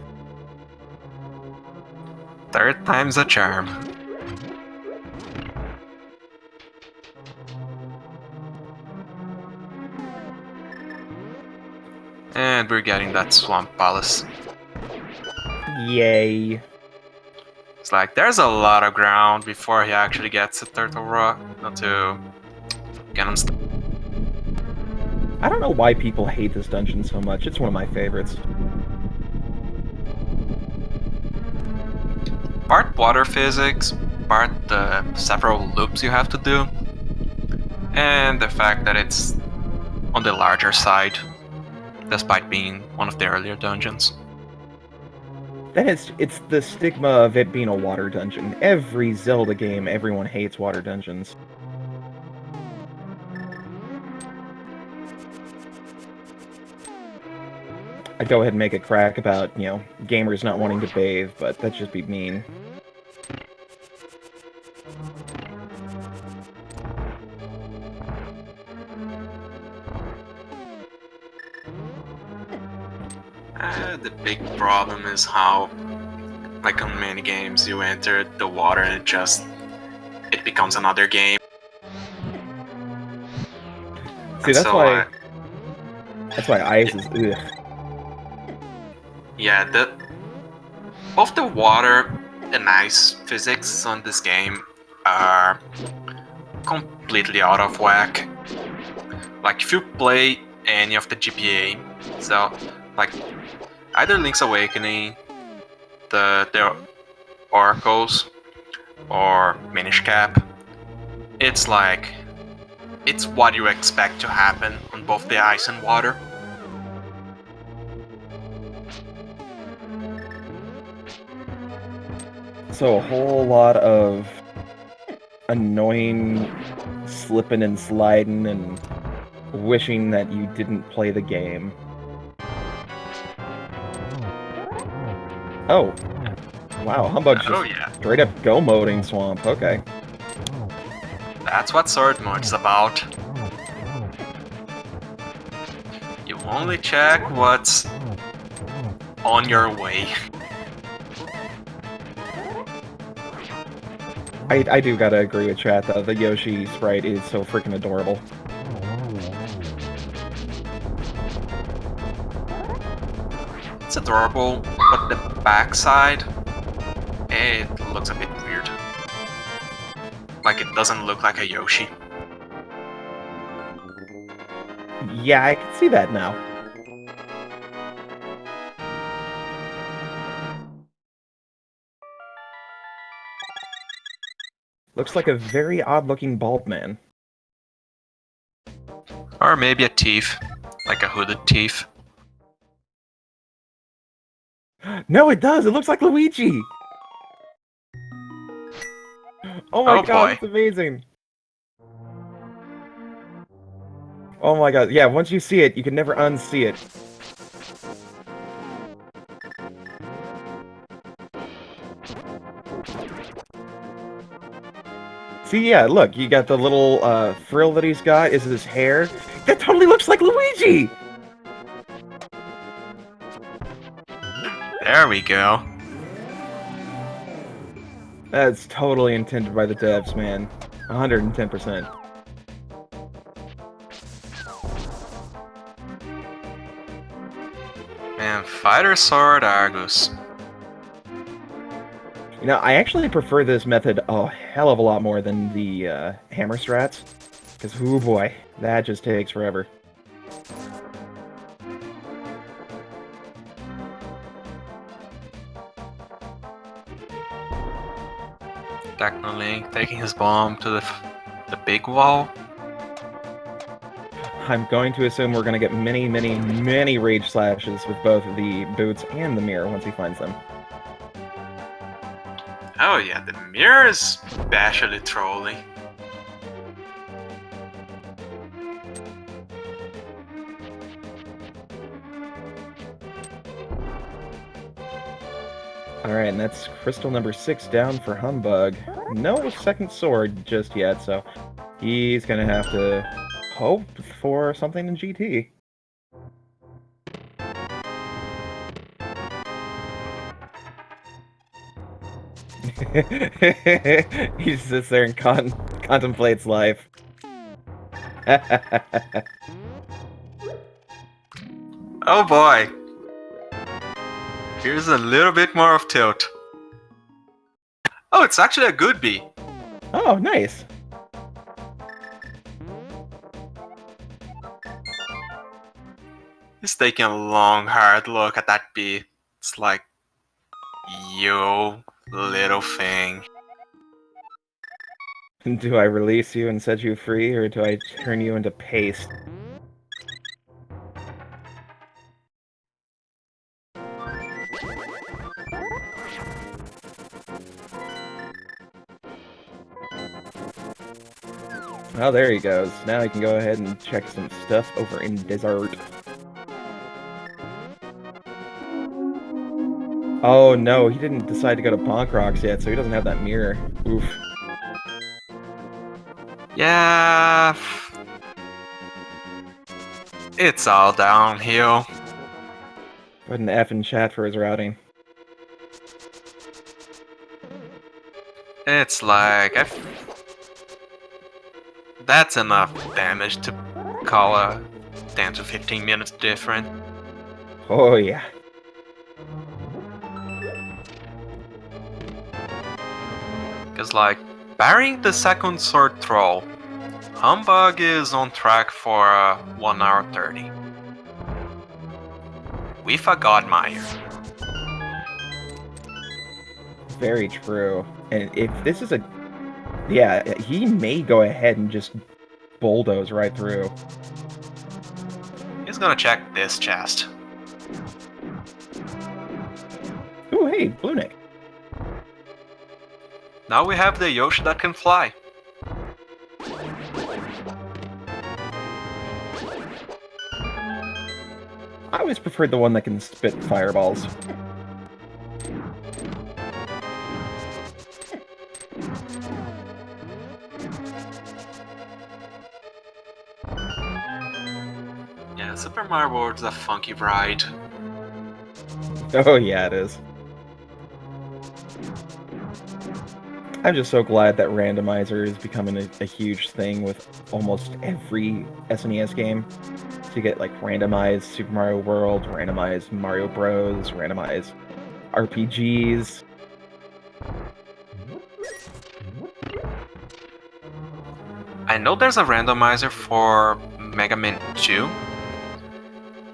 Third time's a charm. And we're getting that Swamp Palace. Yay. It's like, there's a lot of ground before he actually gets to Turtle Rock, not to get him stuck. I don't know why people hate this dungeon so much, it's one of my favorites. Part water physics, part the several loops you have to do, and the fact that it's on the larger side, despite being one of the earlier dungeons. Then it's the stigma of it being a water dungeon. Every Zelda game, everyone hates water dungeons. I'd go ahead and make a crack about, you know, gamers not wanting to bathe, but that'd just be mean. The big problem is how, like on many games, you enter the water and it becomes another game. See, that's why ice is ugh. Yeah, both the water and ice physics on this game are completely out of whack. Like if you play any of the GPA, so like either Link's Awakening, the Oracles, or Minish Cap, it's like it's what you expect to happen on both the ice and water. So a whole lot of annoying slipping and sliding and wishing that you didn't play the game. Oh. Wow, Humbug's just straight up go-moding Swamp, okay. That's what sword mode's about. You only check what's on your way. I do gotta agree with chat though, the Yoshi sprite is so freaking adorable. It's adorable, but the backside, it looks a bit weird. Like it doesn't look like a Yoshi. Yeah, I can see that now. Looks like a very odd-looking bald man. Or maybe a thief. Like a hooded thief. No, it does! It looks like Luigi! Oh my god, boy. it's amazing! Oh my god, yeah, once you see it, you can never unsee it. See, yeah, look, you got the little frill that he's got, is his hair. That totally looks like Luigi! There we go. That's totally intended by the devs, man. 110%. And Fighter Sword Argus. You know, I actually prefer this method a hell of a lot more than the hammer strats. Because, oh boy, that just takes forever. Technolink taking his bomb to the big wall. I'm going to assume we're going to get many, many, many rage slashes with both the boots and the mirror once he finds them. Oh yeah, the mirror is bashfully trolly. Alright, and that's crystal number 6 down for Humbug. No second sword just yet, so he's going to have to hope for something in GT. He just sits there and contemplates life. Oh boy! Here's a little bit more of tilt. Oh, it's actually a good bee. Oh, nice. He's taking a long, hard look at that bee. It's like, you little thing. Do I release you and set you free, or do I turn you into paste? Oh, there he goes. Now I can go ahead and check some stuff over in Desert. Oh no, he didn't decide to go to Bonk Rocks yet, so he doesn't have that mirror. Oof. Yeah... It's all downhill. Put an F in chat for his routing. It's like... That's enough damage to call a 10 to 15 minutes different. Oh yeah. Cause like, barring the second sword throw, Humbug is on track for 1 hour 30. With a Godmire. Very true. And if this is a... Yeah, he may go ahead and just bulldoze right through. He's gonna check this chest. Ooh, hey, Blue Nick. Now we have the Yoshi that can fly. I always preferred the one that can spit fireballs. Yeah, Super Mario World is a funky ride. Oh yeah, it is. I'm just so glad that Randomizer is becoming a huge thing with almost every SNES game. So you get like randomized Super Mario World, randomized Mario Bros, randomized RPGs. I know there's a randomizer for Mega Man 2.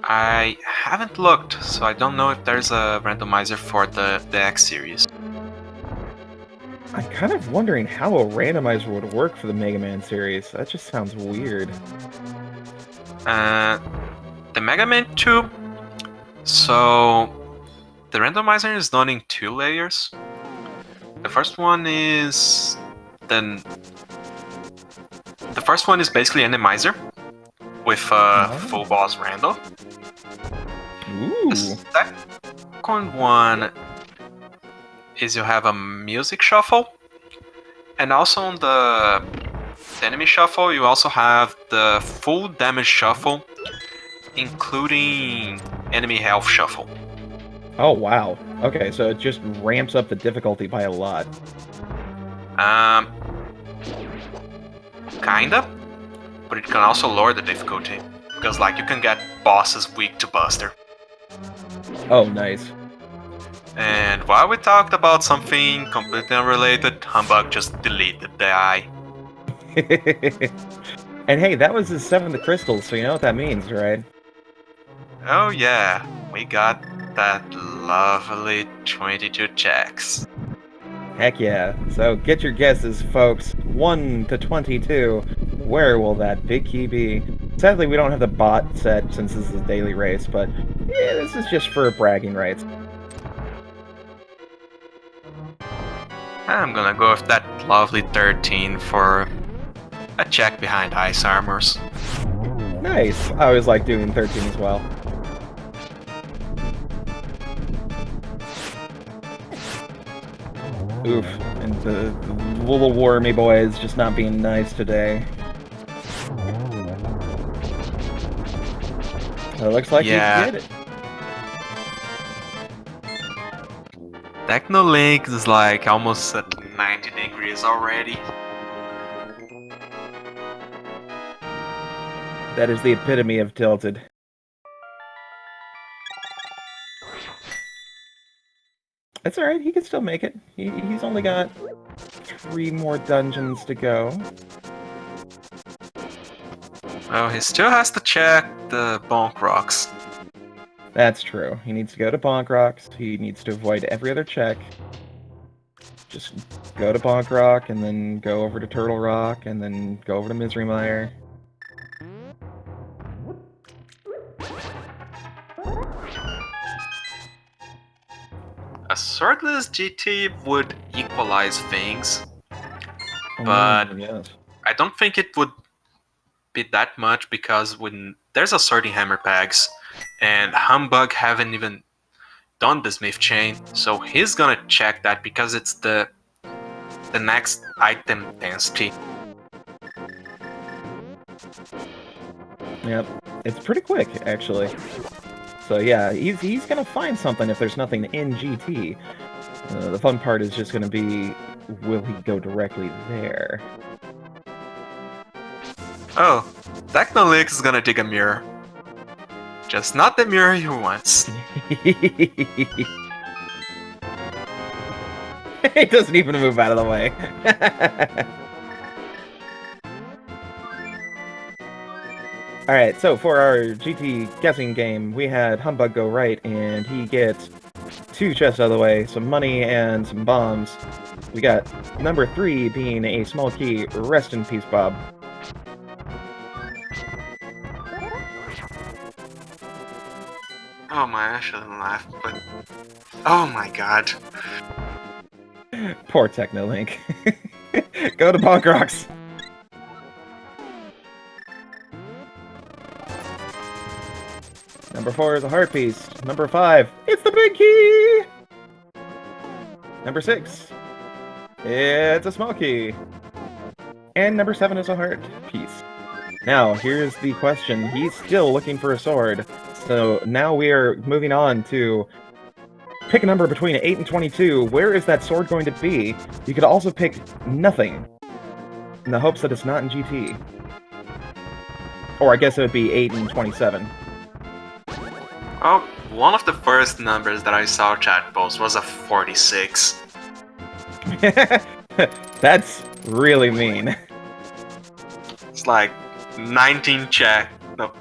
I haven't looked, so I don't know if there's a randomizer for the X series. I'm kind of wondering how a randomizer would work for the Mega Man series. That just sounds weird. The Mega Man 2. So the randomizer is done in 2 layers. The first one is basically randomizer with full boss random. Ooh. The second one is you have a music shuffle, and also on the enemy shuffle you also have the full damage shuffle, including enemy health shuffle. Oh wow. Okay, so it just ramps up the difficulty by a lot. Kinda, but it can also lower the difficulty because, like, you can get bosses weak to Buster. Oh, nice. And while we talked about something completely unrelated, Humbug just deleted the eye. And hey, that was his 7th crystal, so you know what that means, right? Oh yeah, we got that lovely 22 checks. Heck yeah. So get your guesses, folks. 1 to 22. Where will that big key be? Sadly, we don't have the bot set since this is a daily race, but yeah, this is just for bragging rights. I'm gonna go with that lovely 13 for a check behind ice armors. Nice. I always like doing 13 as well. Oof. And the little wormy boy is just not being nice today. So it looks like you did it. Technolink is like almost at 90 degrees already. That is the epitome of tilted. That's alright, he can still make it. He's only got 3 more dungeons to go. Well, he still has to check the bonk rocks. That's true. He needs to go to Bonk Rocks. He needs to avoid every other check. Just go to Bonk Rock, and then go over to Turtle Rock, and then go over to Misery Mire. A swordless GT would equalize things, but yes. I don't think it would be that much because when there's a sorting hammer pegs, and Humbug haven't even done the Smith chain, so he's gonna check that because it's the next item density. Yep, it's pretty quick actually. So yeah, he's gonna find something if there's nothing in GT. The fun part is just gonna be, will he go directly there? Oh, Technolink is gonna dig a mirror. Just not the mirror he wants. He doesn't even move out of the way. Alright, so for our GT guessing game, we had Humbug go right, and he gets 2 chests out of the way, some money, and some bombs. We got number 3 being a small key. Rest in peace, Bob. Oh my, I shouldn't laugh, but... Oh my god. Poor Technolink. Go to Bonk Rocks. Number 4 is a heart piece. Number 5, it's the big key! Number 6, it's a small key. And number 7 is a heart piece. Now, here's the question. He's still looking for a sword. So now we are moving on to pick a number between 8 and 22. Where is that sword going to be? You could also pick nothing, in the hopes that it's not in GT. Or I guess it would be 8 and 27. Oh, one of the first numbers that I saw chat post was a 46. That's really mean. It's like 19 check. No.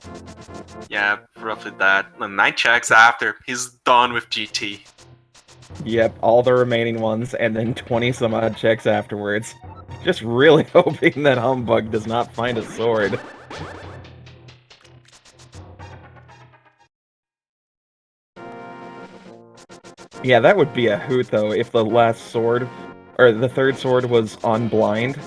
Yeah, roughly that. 9 checks after, he's done with GT. Yep, all the remaining ones, and then 20 some odd checks afterwards. Just really hoping that Humbug does not find a sword. Yeah, that would be a hoot, though, if the last sword, or the third sword was on blind,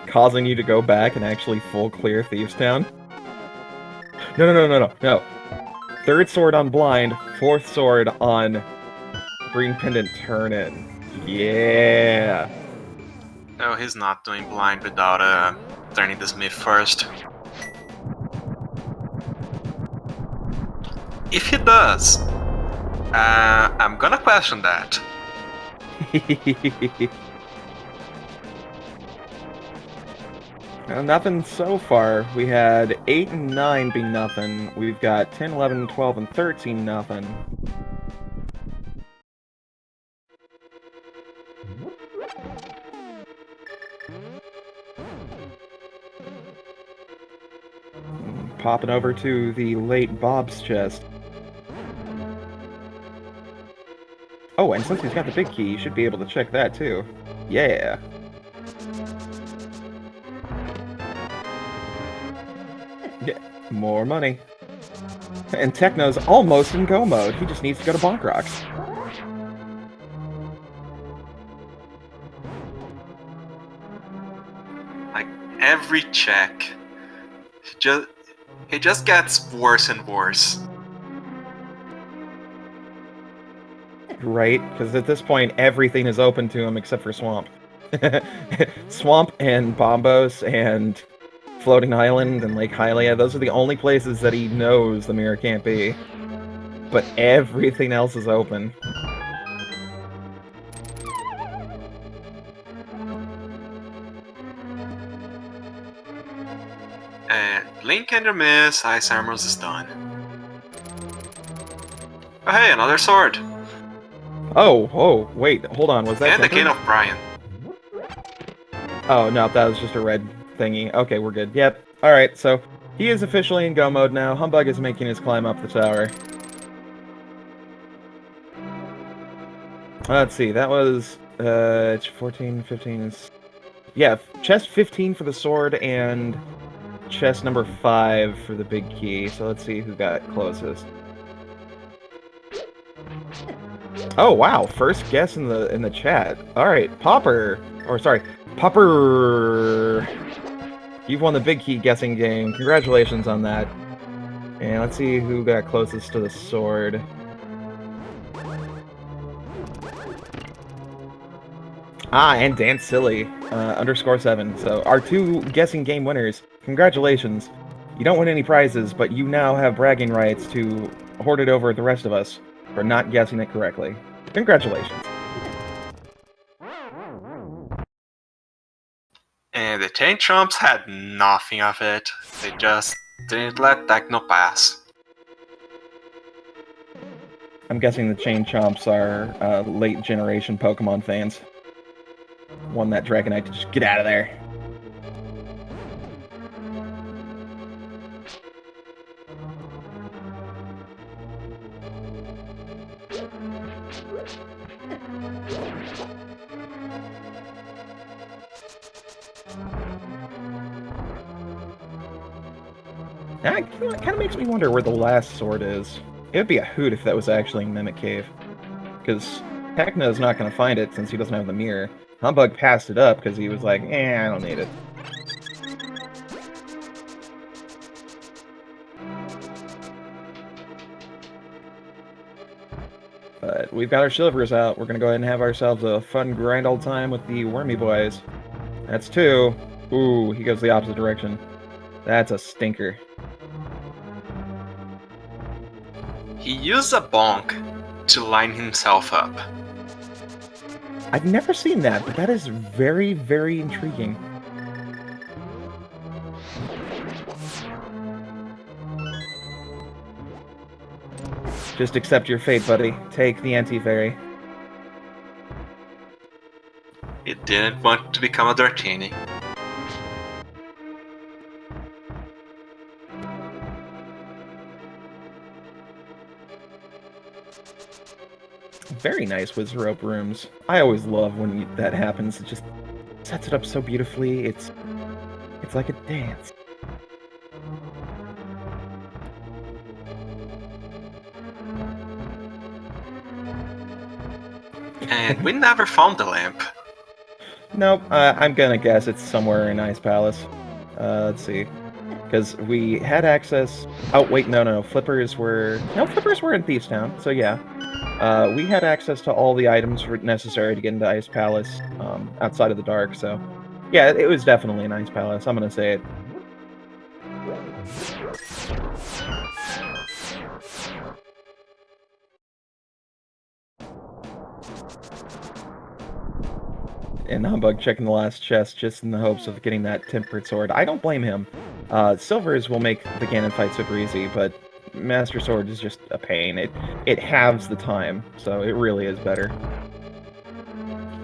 causing you to go back and actually full clear Thieves Town. No. Third sword on blind, fourth sword on Green Pendant Turn-In. Yeah! No, he's not doing blind without turning the Smith first. If he does, I'm gonna question that. Nothing so far. We had 8 and 9 be nothing. We've got 10, 11, 12, and 13 nothing. Popping over to the late Bob's chest. Oh, and since he's got the big key, you should be able to check that too. Yeah. Yeah, more money. And Techno's almost in go mode. He just needs to go to Bonk Rocks. Like every check, he just gets worse and worse. Right? Because at this point, everything is open to him except for Swamp. Swamp and Bombos and Floating Island and Lake Hylia, those are the only places that he knows the mirror can't be. But everything else is open. And Blink and your miss, Ice Armors is done. Oh hey, another sword! Oh, wait, hold on, was that And the tempered? King of Brian. Oh, no, that was just a red thingy. Okay, we're good. Yep. Alright, so he is officially in go mode now. Humbug is making his climb up the tower. Let's see, that was 14, 15... Yeah, chest 15 for the sword and chest number 5 for the big key. So let's see who got closest. Oh wow, first guess in the chat. Alright, Popper. Or sorry, Popper. You've won the big key guessing game. Congratulations on that. And let's see who got closest to the sword. Ah, and Dance Silly, _7. So our 2 guessing game winners. Congratulations. You don't win any prizes, but you now have bragging rights to hoard it over the rest of us for not guessing it correctly. Congratulations. And the Chain Chomps had nothing of it. They just didn't let Techno pass. I'm guessing the Chain Chomps are late generation Pokemon fans. Want that Dragonite to just get out of there. That kind of makes me wonder where the last sword is. It would be a hoot if that was actually Mimic Cave. Because Techno's not going to find it since he doesn't have the mirror. Humbug passed it up because he was like, I don't need it. But we've got our silvers out. We're going to go ahead and have ourselves a fun grand old time with the Wormy Boys. That's 2. Ooh, he goes the opposite direction. That's a stinker. He used a bonk to line himself up. I've never seen that, but that is very, very intriguing. Just accept your fate, buddy. Take the anti-fairy. He didn't want to become a Dratini. Very nice with rope rooms. I always love when that happens. It just sets it up so beautifully. It's like a dance. And we never found the lamp. Nope, I'm gonna guess it's somewhere in Ice Palace. Let's see. Because we had access... Oh, wait, no. Flippers were in Thieves Town, so yeah. We had access to all the items necessary to get into Ice Palace outside of the dark, so... Yeah, it was definitely an Ice Palace, I'm gonna say it. And Humbug checking the last chest just in the hopes of getting that tempered sword. I don't blame him. Silvers will make the Ganon fight super easy, but Master Sword is just a pain. It halves the time, so it really is better.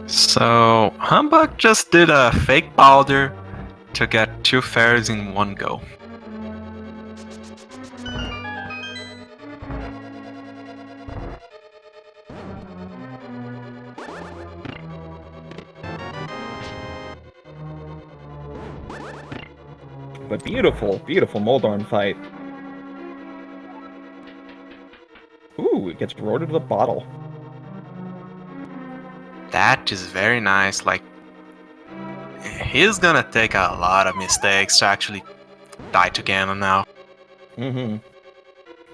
So, Humbug just did a fake powder to get 2 fairies in one go. But beautiful Moldorn fight. Ooh, it gets rolled into the bottle. That is very nice. Like, he's gonna take a lot of mistakes to actually die to Ganon now. Mm-hmm.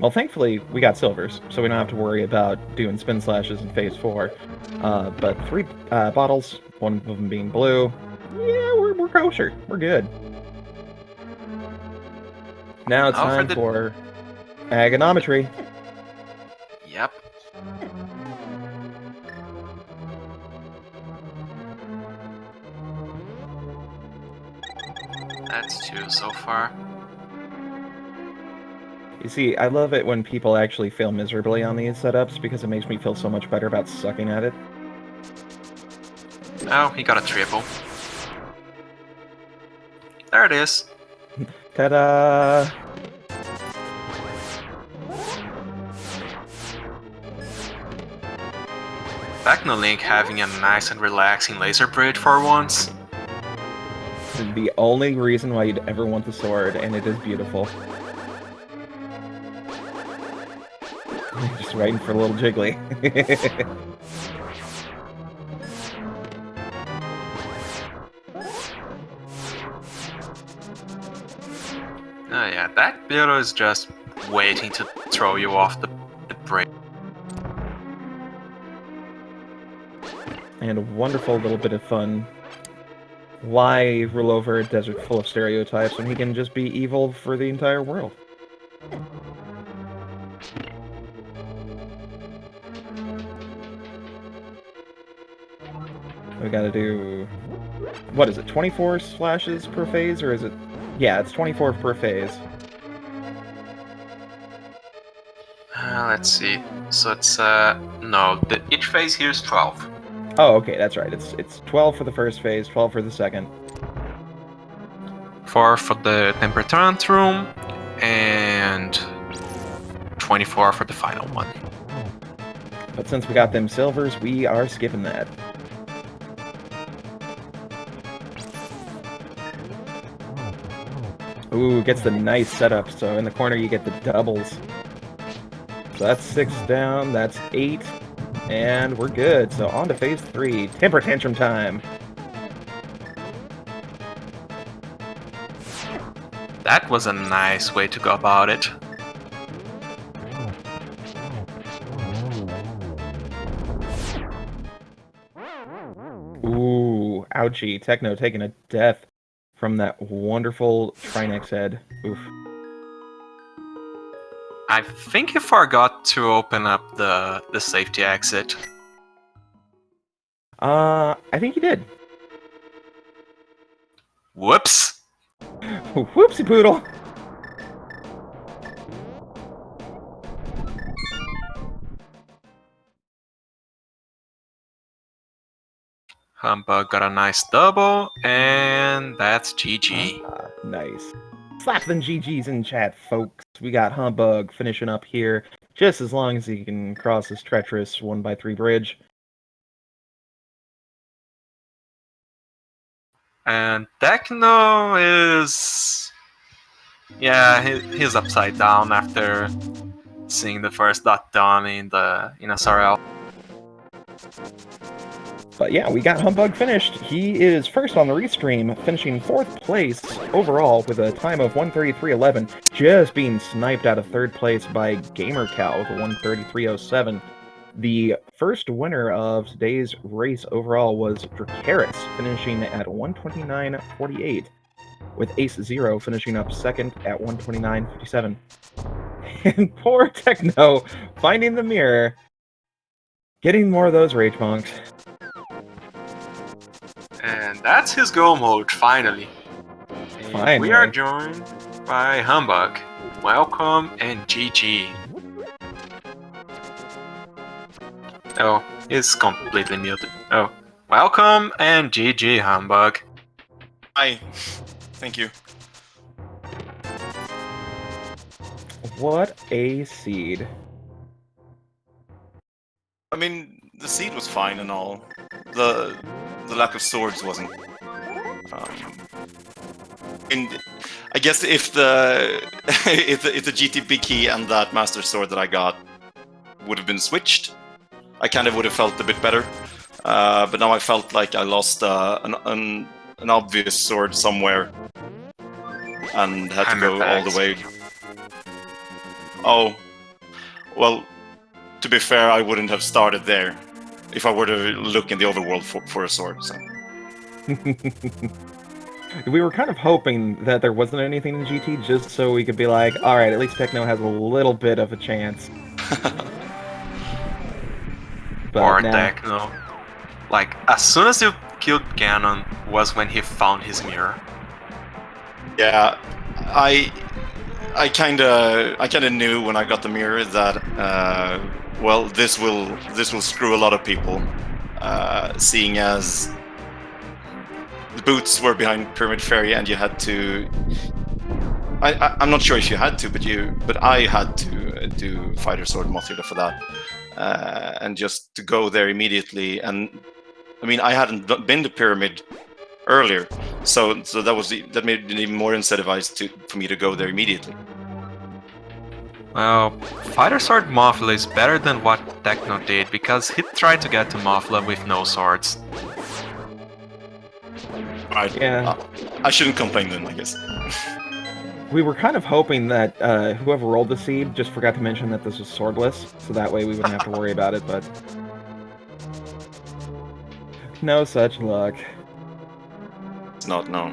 Well, thankfully, we got silvers, so we don't have to worry about doing spin slashes in Phase 4. But 3 bottles, one of them being blue. Yeah, we're kosher. We're good. Now it's time for agonometry. Yep. That's 2 so far. You see, I love it when people actually fail miserably on these setups because it makes me feel so much better about sucking at it. Oh, he got a triple. There it is. Ta-da! Technolink having a nice and relaxing laser bridge for once. The only reason why you'd ever want the sword, and it is beautiful. Just waiting for a little jiggly. Oh yeah, that builder is just waiting to throw you off the bridge. And a wonderful little bit of fun. Why rule over a desert full of stereotypes when he can just be evil for the entire world? We gotta do... What is it, 24 slashes per phase, or is it... Yeah, it's 24 per phase. Let's see. So it's, no, each phase here is 12. Oh, okay, that's right. It's 12 for the first phase, 12 for the second. 4 for the Temperance Room, and 24 for the final one. But since we got them silvers, we are skipping that. Ooh, gets the nice setup, so in the corner you get the doubles. So that's 6 down, that's 8, and we're good. So on to phase 3, Temper Tantrum time. That was a nice way to go about it. Ooh, ouchie. Techno taking a death from that wonderful Trinex head. Oof. I think he forgot to open up the safety exit. I think he did. Whoops! Whoopsie poodle! Humbug got a nice double, and that's GG. Nice. Slap them GGs in chat, folks. We got Humbug finishing up here, just as long as he can cross this treacherous 1x3 bridge. And Techno is... yeah, he's upside down after seeing the first dot done in SRL. But yeah, we got Humbug finished. He is first on the restream, finishing 4th place overall with a time of 1:33.11, just being sniped out of 3rd place by GamerCow with a 1:33.07. The first winner of today's race overall was Dracaris, finishing at 1:29.48, with Ace Zero finishing up second at 1:29.57. And poor Techno, finding the mirror, getting more of those rage bonks. And that's his go mode, finally. And we are joined by Humbug. Welcome and GG. Oh, he's completely muted. Oh, welcome and GG, Humbug. Hi. Thank you. What a seed. I mean, the seed was fine and all. The lack of swords wasn't. And I guess if the if the GTB key and that master sword that I got would have been switched, I kind of would have felt a bit better. But now I felt like I lost an obvious sword somewhere and had to go all the way. Oh, well, to be fair, I wouldn't have started there if I were to look in the overworld for a sword. So. We were kind of hoping that there wasn't anything in GT, just so we could be like, alright, at least Techno has a little bit of a chance. Poor Techno. Like, as soon as you killed Ganon was when he found his mirror. Yeah, I kinda knew when I got the mirror that well, this will screw a lot of people, seeing as the boots were behind Pyramid Fairy and you had to. I'm not sure if you had to, but I had to do Fighter Sword Mothula for that, and just to go there immediately. And I mean, I hadn't been to Pyramid earlier, so that made it even more incentivized for me to go there immediately. Well, Fighter Sword Mothula is better than what Techno did because he tried to get to Mothula with no swords. Right. Yeah. I shouldn't complain then, I guess. We were kind of hoping that whoever rolled the seed just forgot to mention that this was swordless, so that way we wouldn't have to worry about it, but... no such luck. It's not, no.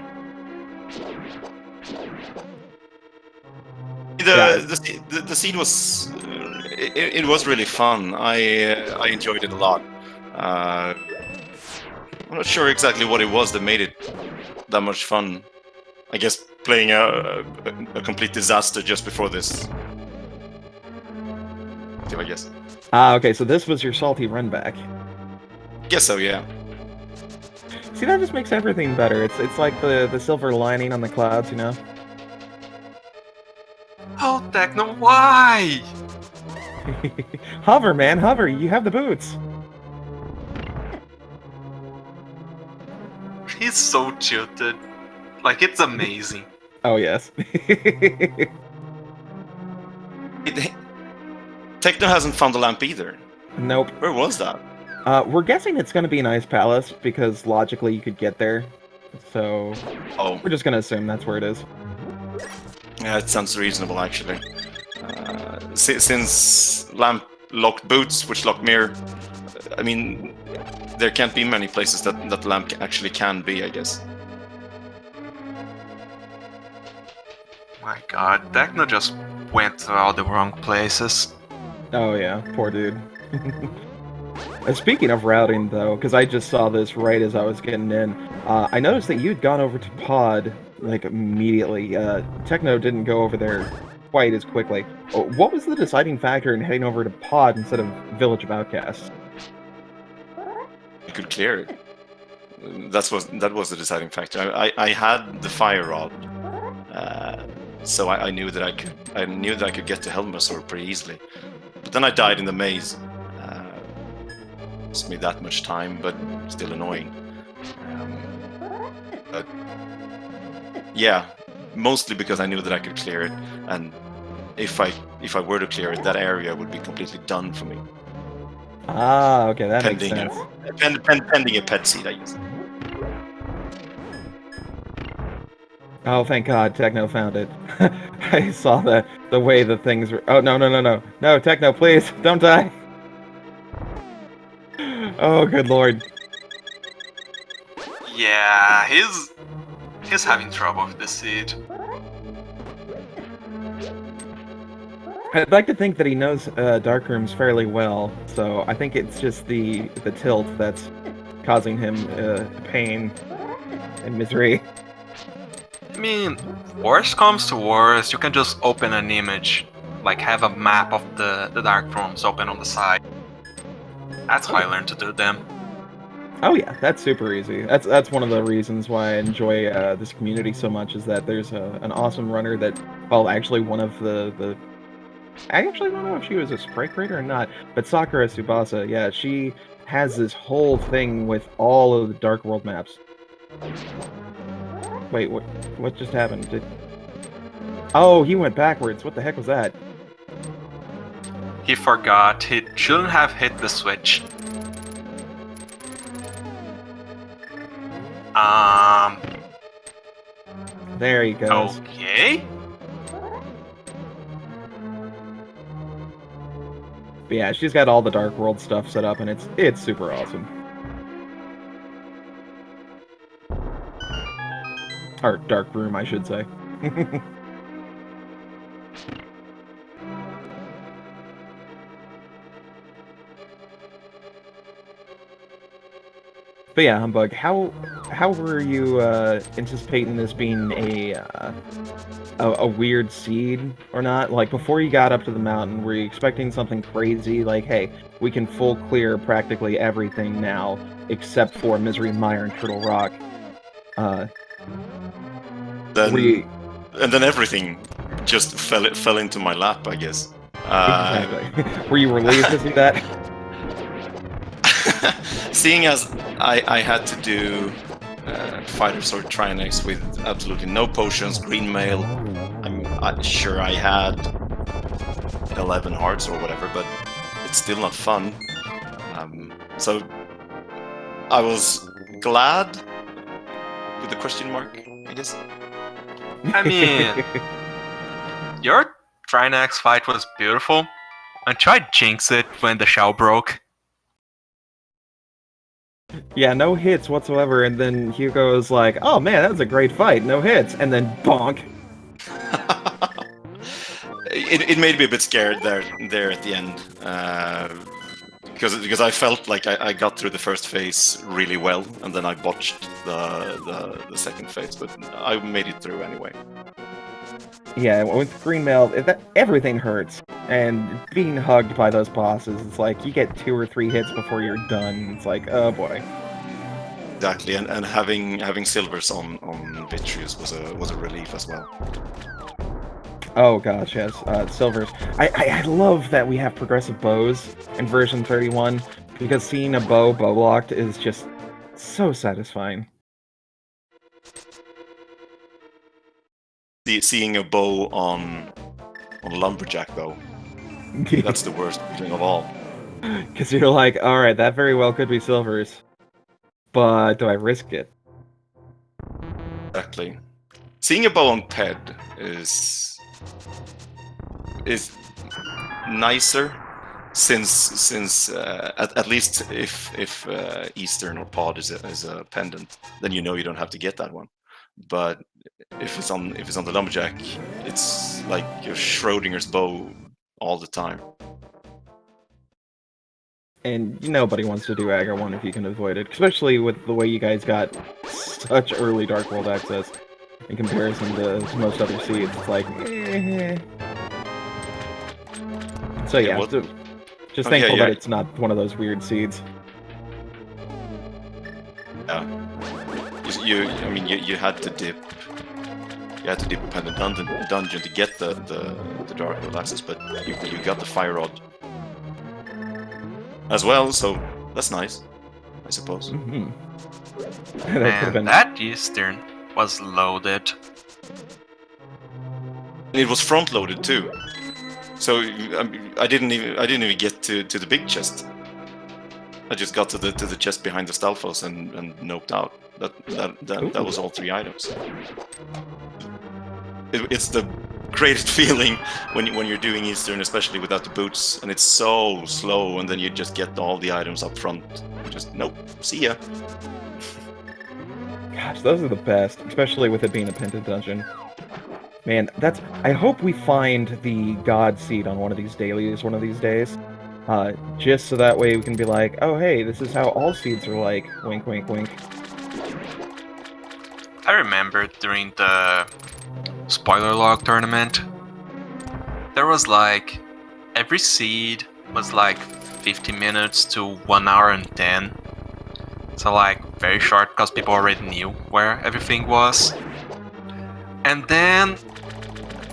The seed was... it was really fun. I enjoyed it a lot. I'm not sure exactly what it was that made it that much fun. I guess playing a complete disaster just before this. I guess. Ah, okay, so this was your salty run back. Guess so, yeah. See, that just makes everything better. It's like the silver lining on the clouds, you know? Oh, Techno, why? Hover, man, hover! You have the boots! He's so tilted. Like, it's amazing. Oh, yes. Techno hasn't found the lamp either. Nope. Where was that? We're guessing it's gonna be an ice palace, because logically you could get there. So... oh. We're just gonna assume that's where it is. Yeah, it sounds reasonable, actually. Since lamp locked boots, which lock mirror, I mean, there can't be many places that lamp actually can be, I guess. My god, Techno just went to all the wrong places. Oh yeah, poor dude. Speaking of routing, though, because I just saw this right as I was getting in, I noticed that you'd gone over to Pod, like, immediately. Techno didn't go over there quite as quickly. What was the deciding factor in heading over to Pod instead of Village of Outcasts? You could clear it. That was the deciding factor. I had the fire rod, so I knew that I could get to Helmasaur pretty easily. But then I died in the maze. Cost me that much time, but still annoying. But yeah, mostly because I knew that I could clear it, and if I were to clear it, that area would be completely done for me. Ah, okay, that makes Pending sense. pending a pet seed, I guess. Oh, thank God, Techno found it. I saw the way the things were. Oh, no, Techno, please, don't die. Oh, good lord. Yeah, he's having trouble with the seed. I'd like to think that he knows dark rooms fairly well, so I think it's just the tilt that's causing him pain and misery. I mean, worst comes to worst, you can just open an image, like have a map of the dark rooms open on the side. That's how I learned to do them. Oh yeah, that's super easy. That's one of the reasons why I enjoy this community so much, is that there's an awesome runner that, well, actually one of the I actually don't know if she was a sprite creator or not, but Sakura Tsubasa, yeah, she has this whole thing with all of the Dark World maps. Wait, what just happened? Oh, he went backwards. What the heck was that? He forgot, he shouldn't have hit the switch. There he goes. Okay. But yeah, she's got all the Dark World stuff set up, and it's super awesome. Or Dark Room, I should say. But yeah, Humbug, how were you anticipating this being a weird seed or not? Like, before you got up to the mountain, were you expecting something crazy? Like, hey, we can full clear practically everything now, except for Misery Mire and Turtle Rock. And then everything just fell into my lap, I guess. Exactly. Were you relieved to see that? Seeing as I had to do Fighter Sword Trinex with absolutely no potions, green mail. I'm sure I had 11 hearts or whatever, but it's still not fun. So I was glad with the question mark, I guess. I mean, your Trinax fight was beautiful. I tried jinx it when the shell broke. Yeah, no hits whatsoever, and then Hugo was like, oh man, that was a great fight, no hits, and then bonk. It made me a bit scared there at the end, because I felt like I got through the first phase really well, and then I botched the second phase, but I made it through anyway. Yeah, with green mail, everything hurts, and being hugged by those bosses, it's like you get 2 or 3 hits before you're done. It's like, oh boy. Exactly, and having silvers on Vitreous was a relief as well. Oh gosh, yes, silvers. I love that we have progressive bows in version 31, because seeing a bow locked is just so satisfying. Seeing a bow on lumberjack though, that's the worst feeling of all. Because you're like, alright, that very well could be silvers, but do I risk it? Exactly. Seeing a bow on Ped is nicer, since at least if Eastern or Pod is a pendant, then you know you don't have to get that one. But if it's on the lumberjack, it's like your Schrodinger's bow all the time. And nobody wants to do Aggro 1 if you can avoid it, especially with the way you guys got such early Dark World access in comparison to most other seeds. It's like, So yeah, just thankful that it's not one of those weird seeds. Yeah. You had to dip you had to depend on the dungeon to get the Dark World access, but you got the Fire Rod as well, so that's nice, I suppose. Mm-hmm. And that Eastern was loaded. And it was front-loaded too, so I didn't even get to the big chest. I just got to the chest behind the Stalfos and noped out. That was all 3 items. It's the greatest feeling when you're doing Eastern, especially without the boots, and it's so slow, and then you just get all the items up front. Just nope, see ya. Gosh, those are the best, especially with it being a Penta dungeon. Man, I hope we find the God Seed on one of these dailies one of these days. Just so that way we can be like, oh hey, this is how all seeds are like. Wink, wink, wink. I remember during the spoiler log tournament, there was like every seed was like 50 minutes to 1 hour and 10. So like very short because people already knew where everything was. And then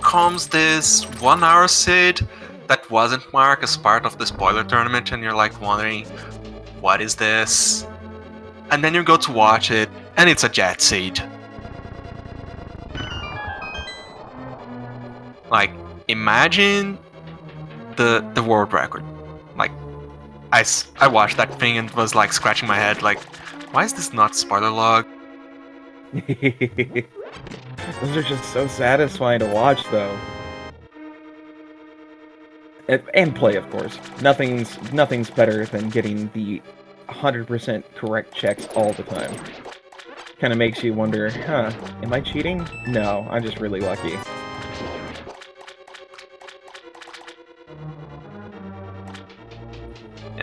comes this 1 hour seed that wasn't marked as part of the spoiler tournament, and you're like wondering, what is this? And then you go to watch it, and it's a jet seed. Like, imagine the world record. Like, I watched that thing and was like scratching my head, like, why is this not spoiler log? Those are just so satisfying to watch, though. And play, of course. Nothing's better than getting the 100% correct checks all the time. Kind of makes you wonder, huh, am I cheating? No, I'm just really lucky.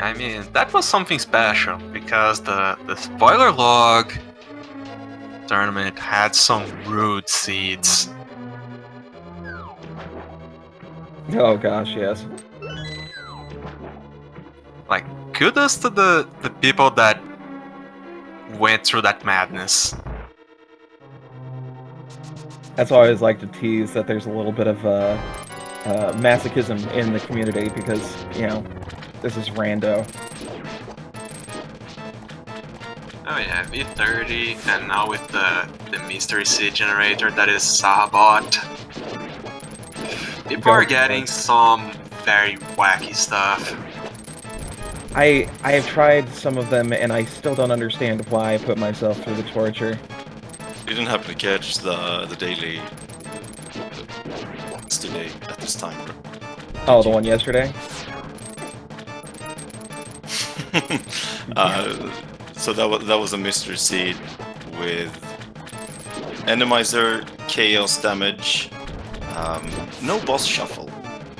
I mean, that was something special, because the spoiler log tournament had some rude seeds. Oh gosh, yes. Like, kudos to the people that went through that madness. That's why I always like to tease that there's a little bit of masochism in the community, because, you know, this is rando. Oh yeah, V30, and now with the mystery seed generator that is Sahabot. People are getting some very wacky stuff. I have tried some of them, and I still don't understand why I put myself through the torture. You didn't happen to catch the daily today at this time, bro? Oh, the one yesterday? So that was a mystery seed with Randomizer, chaos damage, no boss shuffle,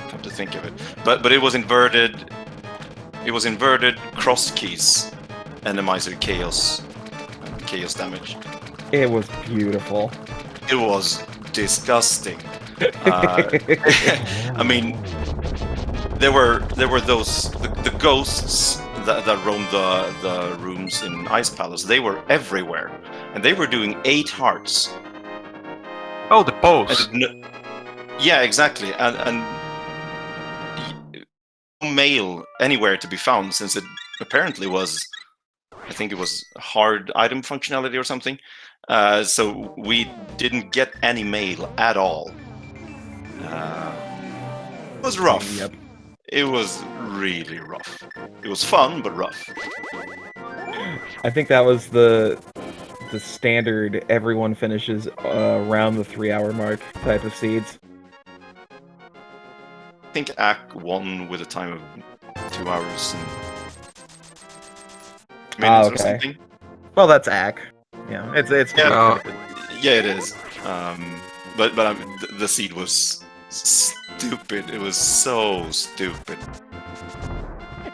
come to think of it. But it was inverted. It was inverted cross keys, Randomizer, chaos damage. It was beautiful. It was disgusting. I mean, there were those the ghosts that roamed the rooms in Ice Palace. They were everywhere, and they were doing 8 hearts. Oh, the pose. Yeah, exactly, and no mail anywhere to be found, since it apparently was, I think it was hard item functionality or something. So we didn't get any mail at all. It was rough. Yep. It was really rough. It was fun, but rough. I think that was the standard everyone finishes around the 3-hour mark type of seeds. I think Act 1 with a time of 2 hours and minutes or something. Well, that's Ack. Yeah, it's yeah, yeah, it is. But the seed was stupid. It was so stupid.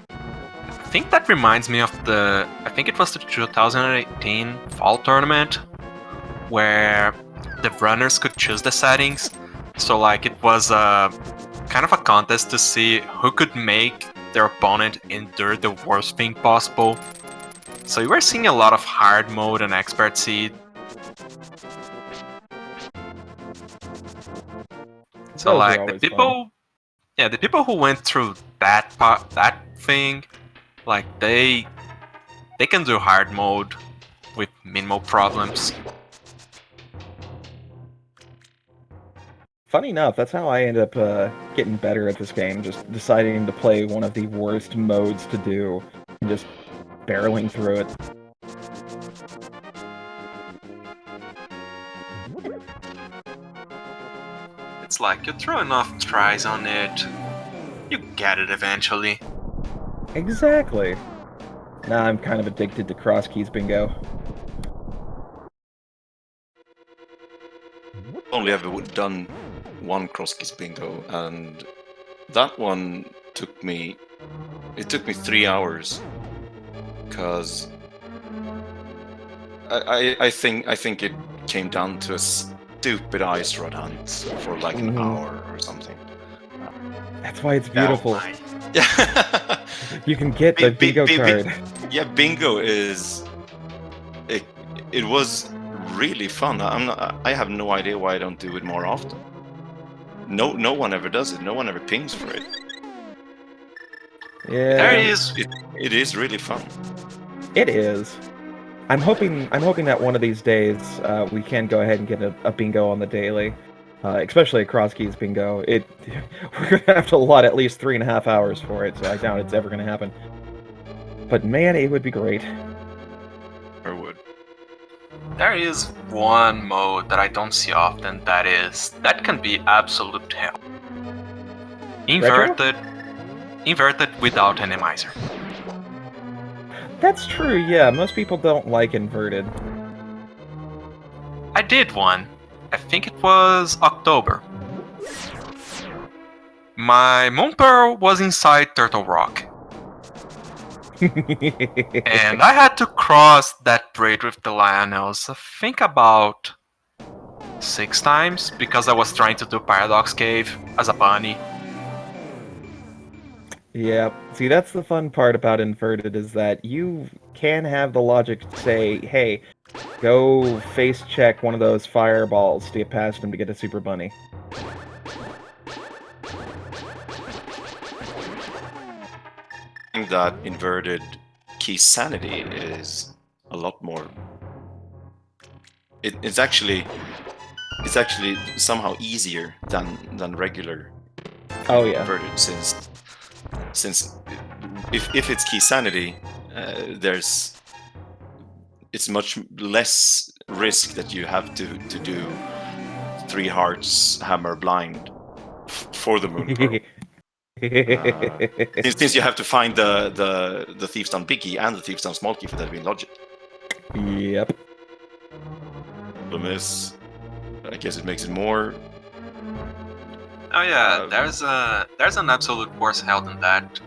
I think that reminds me of I think it was the 2018 fall tournament, where the runners could choose the settings. So like it was kind of a contest to see who could make their opponent endure the worst thing possible. So you were seeing a lot of hard mode and expert seed. So Those are like the always people, yeah, the people who went through that thing, like they can do hard mode with minimal problems. Funny enough, that's how I end up getting better at this game, just deciding to play one of the worst modes to do, and just barreling through it. It's like you throw enough tries on it, you get it eventually. Exactly. Now I'm kind of addicted to cross keys bingo. Only ever done one cross keys bingo, and that one took me 3 hours, because I think it came down to a stupid ice rod hunt for like an hour or something. That's why it's beautiful. Yeah. You can get the bingo card. Yeah, bingo is it was really fun. I have no idea why I don't do it more often. No one ever does it. No one ever pings for it. Yeah. There is. It is really fun. It is. I'm hoping that one of these days we can go ahead and get a bingo on the daily, especially a cross keys bingo. We're gonna have to allot at least 3.5 hours for it, so I doubt it's ever gonna happen. But man, it would be great. Or would. There is one mode that I don't see often that can be absolute hell. Inverted without randomizer. That's true, yeah. Most people don't like inverted. I did one. I think it was October. My Moon Pearl was inside Turtle Rock. And I had to cross that bridge with the Lionels, I think about 6 times, because I was trying to do Paradox Cave as a bunny. Yeah, see, that's the fun part about inverted, is that you can have the logic to say, hey, go face check one of those fireballs to get past them to get a super bunny. I think that inverted key sanity is a lot more. It's actually somehow easier than regular Oh yeah. inverted, since if it's key sanity, it's much less risk that you have to do 3 hearts hammer blind for the Moon Pearl. Since you have to find the Thief's Down big key and the Thief's Down small key for that to be logic. Yep. Problem is, I guess it makes it more. Oh yeah, there's an absolute worse hell than that.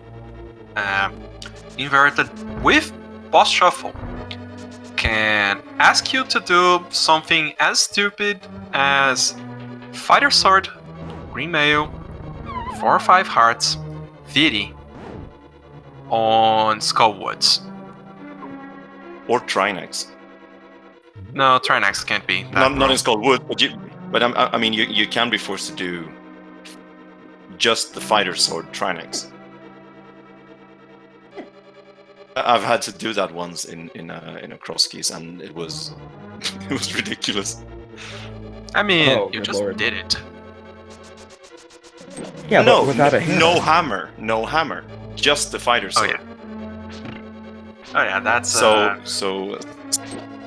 Inverted with boss shuffle can ask you to do something as stupid as Fighter Sword, Green Mail, 4 or 5 hearts, Viri on Skullwoods. Or Trinex. No, Trinex can't be. Not in Skullwood, but I mean you can be forced to do just the Fighter Sword Trinex. I've had to do that once in a cross keys, and it was it was ridiculous. I mean, Oh, you good just lord. did it. Yeah, No, but without a hammer. no hammer, just the Fighter Oh Sword. yeah. Oh yeah, that's So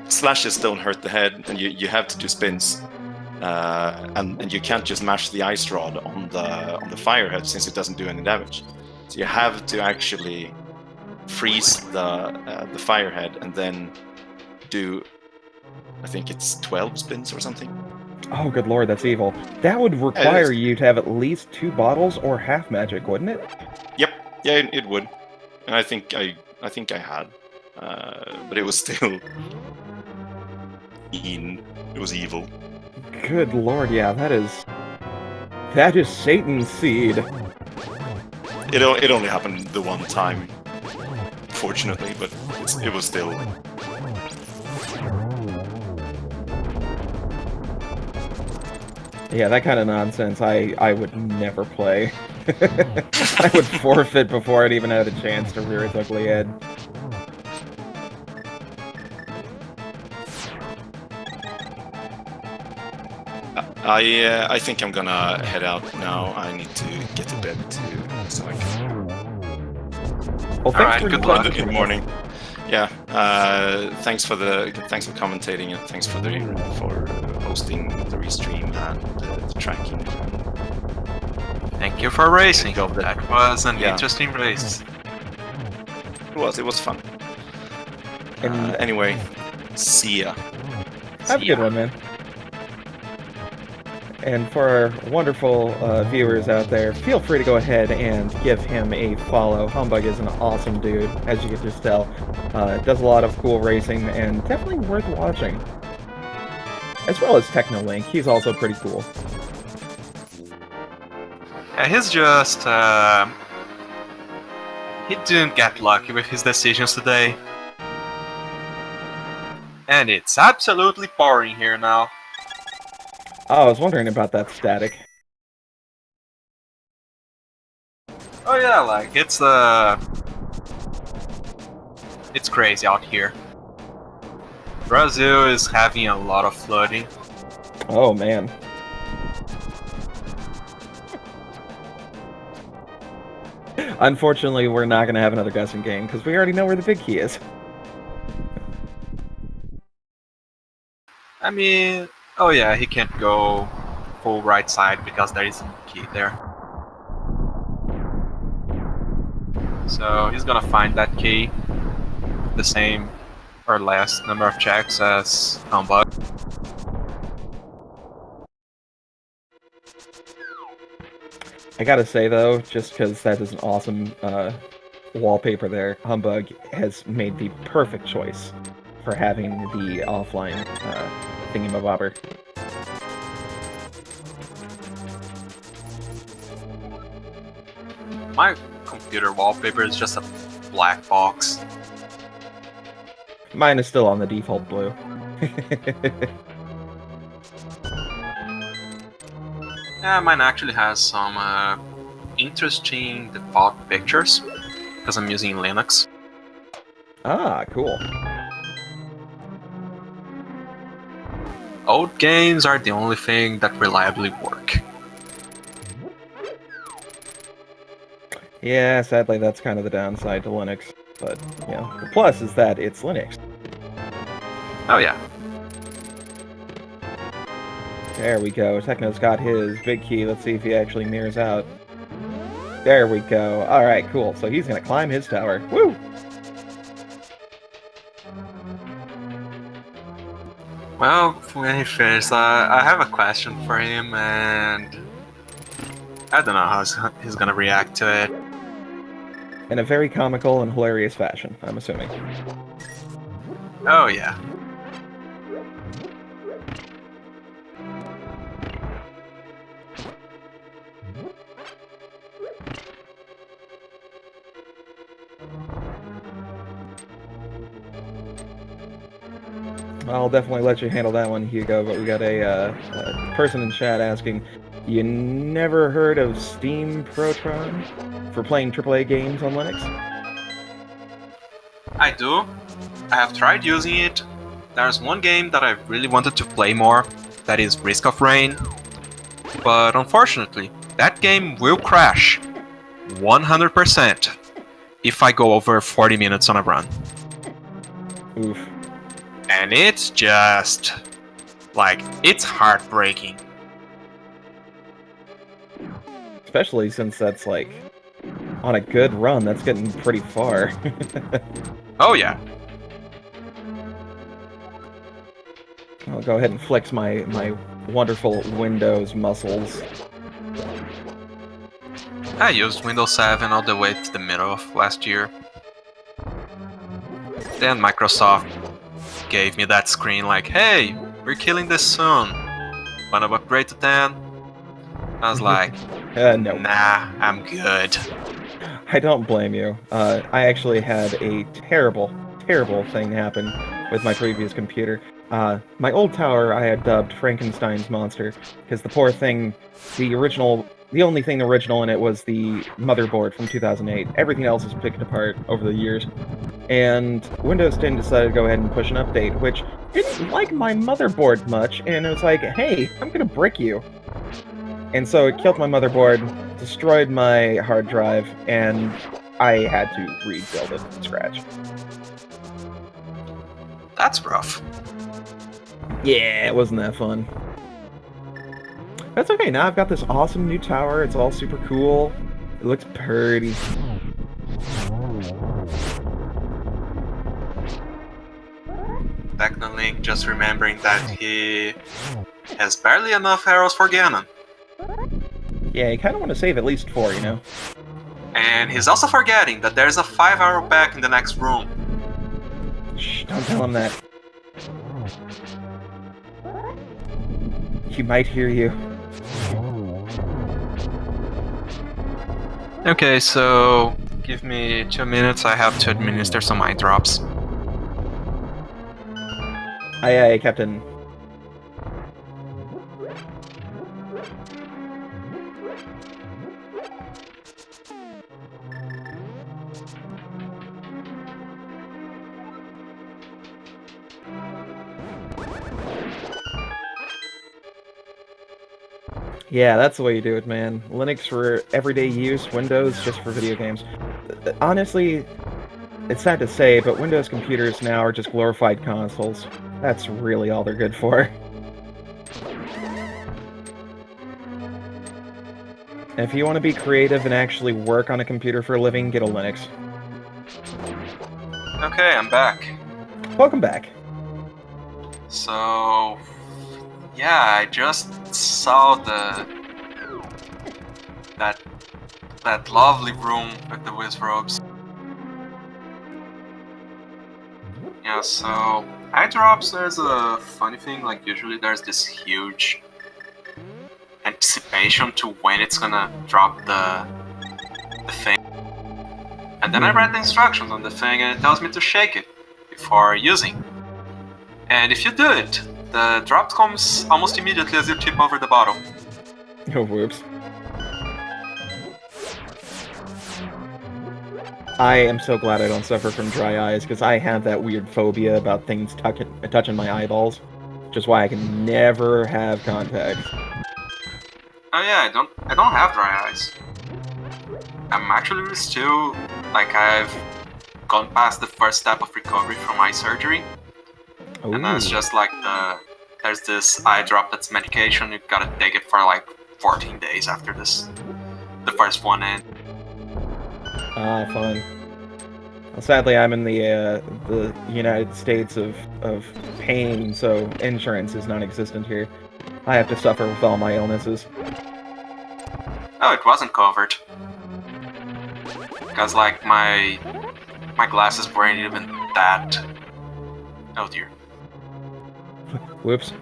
slashes don't hurt the head, and you have to do spins, and you can't just mash the ice rod on the firehead since it doesn't do any damage. So you have to actually freeze the firehead and then do, I think it's 12 spins or something. Oh, good lord, that's evil. That would require you to have at least 2 bottles or half magic, wouldn't it? Yep, yeah, it would, and I think I had, but it was still mean. It was evil. Good lord, yeah, that is Satan's seed. It only happened the one time, fortunately, but it was still. Yeah, that kind of nonsense I would never play. I would forfeit before I'd even had a chance to rear its ugly head. I think I'm gonna head out now. I need to get to bed too, so I can. Well, thanks Alright, for good joining luck. us. In the morning. Yeah. Thanks for commentating, and thanks for hosting the restream and the tracking. Thank you for racing. Job there. That was an Yeah. interesting race. It was fun. And Anyway, see ya. have a good one, man. And for our wonderful viewers out there, feel free to go ahead and give him a follow. Humbug is an awesome dude, as you can just tell. Does a lot of cool racing, and definitely worth watching. As well as Technolink, he's also pretty cool. Yeah, he's just he didn't get lucky with his decisions today. And it's absolutely pouring here now. Oh, I was wondering about that static. Oh yeah, like it's crazy out here. Brazil is having a lot of flooding. Oh, man. Unfortunately, we're not going to have another guessing game, because we already know where the big key is. I mean, oh yeah, he can't go full right side because there isn't a key there. So he's gonna find that key, the same or less number of checks as Humbug. I gotta say, though, just because that is an awesome wallpaper there, Humbug has made the perfect choice for having the offline thingamabobber. My computer wallpaper is just a black box. Mine is still on the default blue. Yeah, mine actually has some interesting default pictures because I'm using Linux. Ah, cool. Old games are the only thing that reliably work. Yeah, sadly, that's kind of the downside to Linux. But, you know, the plus is that it's Linux. Oh yeah. There we go. Techno's got his big key. Let's see if he actually mirrors out. There we go. Alright, cool. So he's gonna climb his tower. Woo! Well, when he finishes, I have a question for him, and I don't know how he's gonna react to it. In a very comical and hilarious fashion, I'm assuming. Oh yeah. I'll definitely let you handle that one, Hugo, but we got a person in chat asking, you never heard of Steam Protron for playing AAA games on Linux? I do. I have tried using it. There's one game that I really wanted to play more, that is Risk of Rain. But unfortunately, that game will crash 100% if I go over 40 minutes on a run. Oof. And it's just, like, it's heartbreaking. Especially since that's, like, on a good run, that's getting pretty far. Oh yeah. I'll go ahead and flex my wonderful Windows muscles. I used Windows 7 all the way to the middle of last year. Then Microsoft gave me that screen like, hey, we're killing this soon. Wanna upgrade to 10? I was like, No. nah, I'm good. I don't blame you. I actually had a terrible thing happen with my previous computer. My old tower I had dubbed Frankenstein's monster, because the poor thing, the only thing original in it was the motherboard from 2008. Everything else is picked apart over the years. And Windows 10 decided to go ahead and push an update, which didn't like my motherboard much, and it was like, hey, I'm gonna brick you. And so it killed my motherboard, destroyed my hard drive, and I had to rebuild it from scratch. That's rough. Yeah, it wasn't that fun. That's okay, now I've got this awesome new tower, it's all super cool. It looks pretty. Technolink just remembering that he has barely enough arrows for Ganon. Yeah, you kind of want to save at least 4, you know? And he's also forgetting that there's a 5-arrow pack in the next room. Shh, don't tell him that. He might hear you. Okay, so give me 2 minutes, I have to administer some eye drops. Aye, aye, Captain. Yeah, that's the way you do it, man. Linux for everyday use, Windows just for video games. Honestly, it's sad to say, but Windows computers now are just glorified consoles. That's really all they're good for. And if you want to be creative and actually work on a computer for a living, get a Linux. Okay, I'm back. Welcome back. So, yeah, I just saw that lovely room with the wizrobes. Yeah, so eye drops, there's a funny thing, like usually there's this huge anticipation to when it's gonna drop the thing. And then I read the instructions on the thing and it tells me to shake it before using. And if you do it, the drop comes almost immediately as you tip over the bottle. Oh, whoops. I am so glad I don't suffer from dry eyes, because I have that weird phobia about things touching my eyeballs. Which is why I can never have contacts. Oh yeah, I don't have dry eyes. I'm actually still, like, I've gone past the first step of recovery from eye surgery. Ooh. And then it's just like there's this eye drop that's medication, you gotta take it for like 14 days after the first one in. Ah, fun. Well, sadly, I'm in the United States of pain, so insurance is non-existent here. I have to suffer with all my illnesses. Oh, it wasn't covered. Because, like, my glasses weren't even that... Oh dear. Whoops.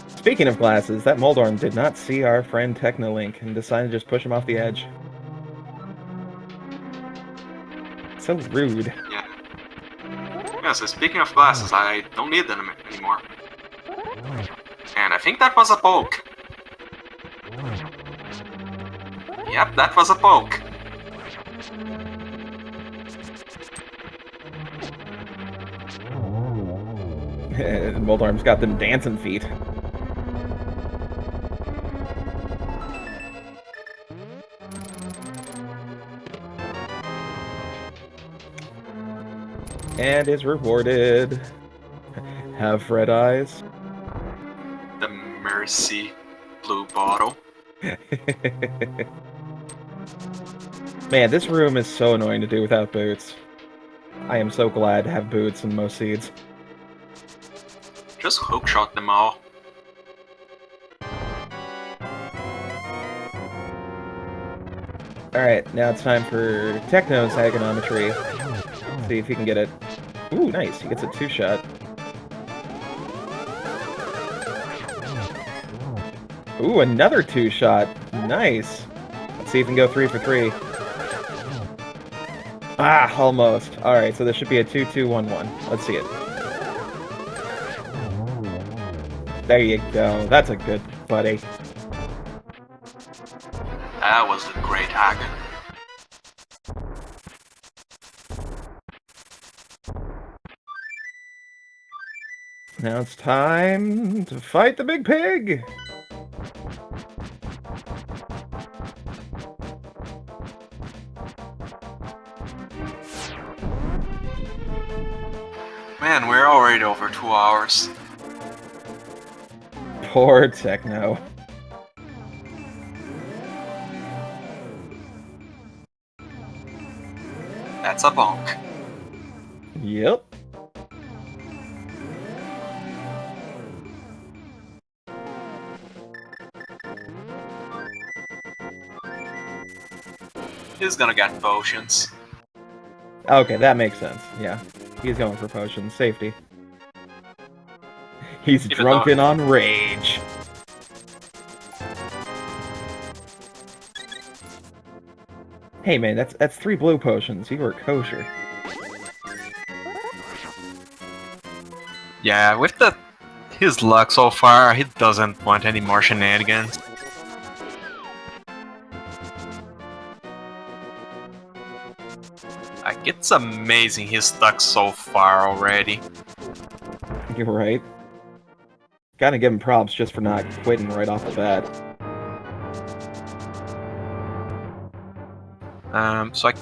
Speaking of glasses, that Moldorm did not see our friend Technolink and decided to just push him off the edge. So rude. Yeah. Yeah, so speaking of glasses, I don't need them anymore. And I think that was a poke. Yep, that was a poke. Moldorm's got them dancing feet. And is rewarded. Have red eyes. The Mercy blue bottle. Man, this room is so annoying to do without boots. I am so glad to have boots and most seeds. Just hookshot them all. Alright, now it's time for Techno's Agonometry. See if he can get it. Ooh, nice. He gets a 2-shot. Ooh, another 2-shot. Nice. Let's see if he can go 3 for 3. Ah, almost. Alright, so this should be a 2-2-1-1. Let's see it. There you go. That's a good buddy. That was a great hack. Now it's time to fight the big pig! Man, we're already over 2 hours. Poor Techno. That's a bonk. Yep. He's gonna get potions. Okay, that makes sense. Yeah. He's going for potions. Safety. He's Even drunken though- on rage. Hey man, that's 3 blue potions. You were kosher. Yeah, with his luck so far, he doesn't want any more shenanigans. Like, it's amazing he's stuck so far already. You're right. Gotta give him props just for not quitting right off the bat. So I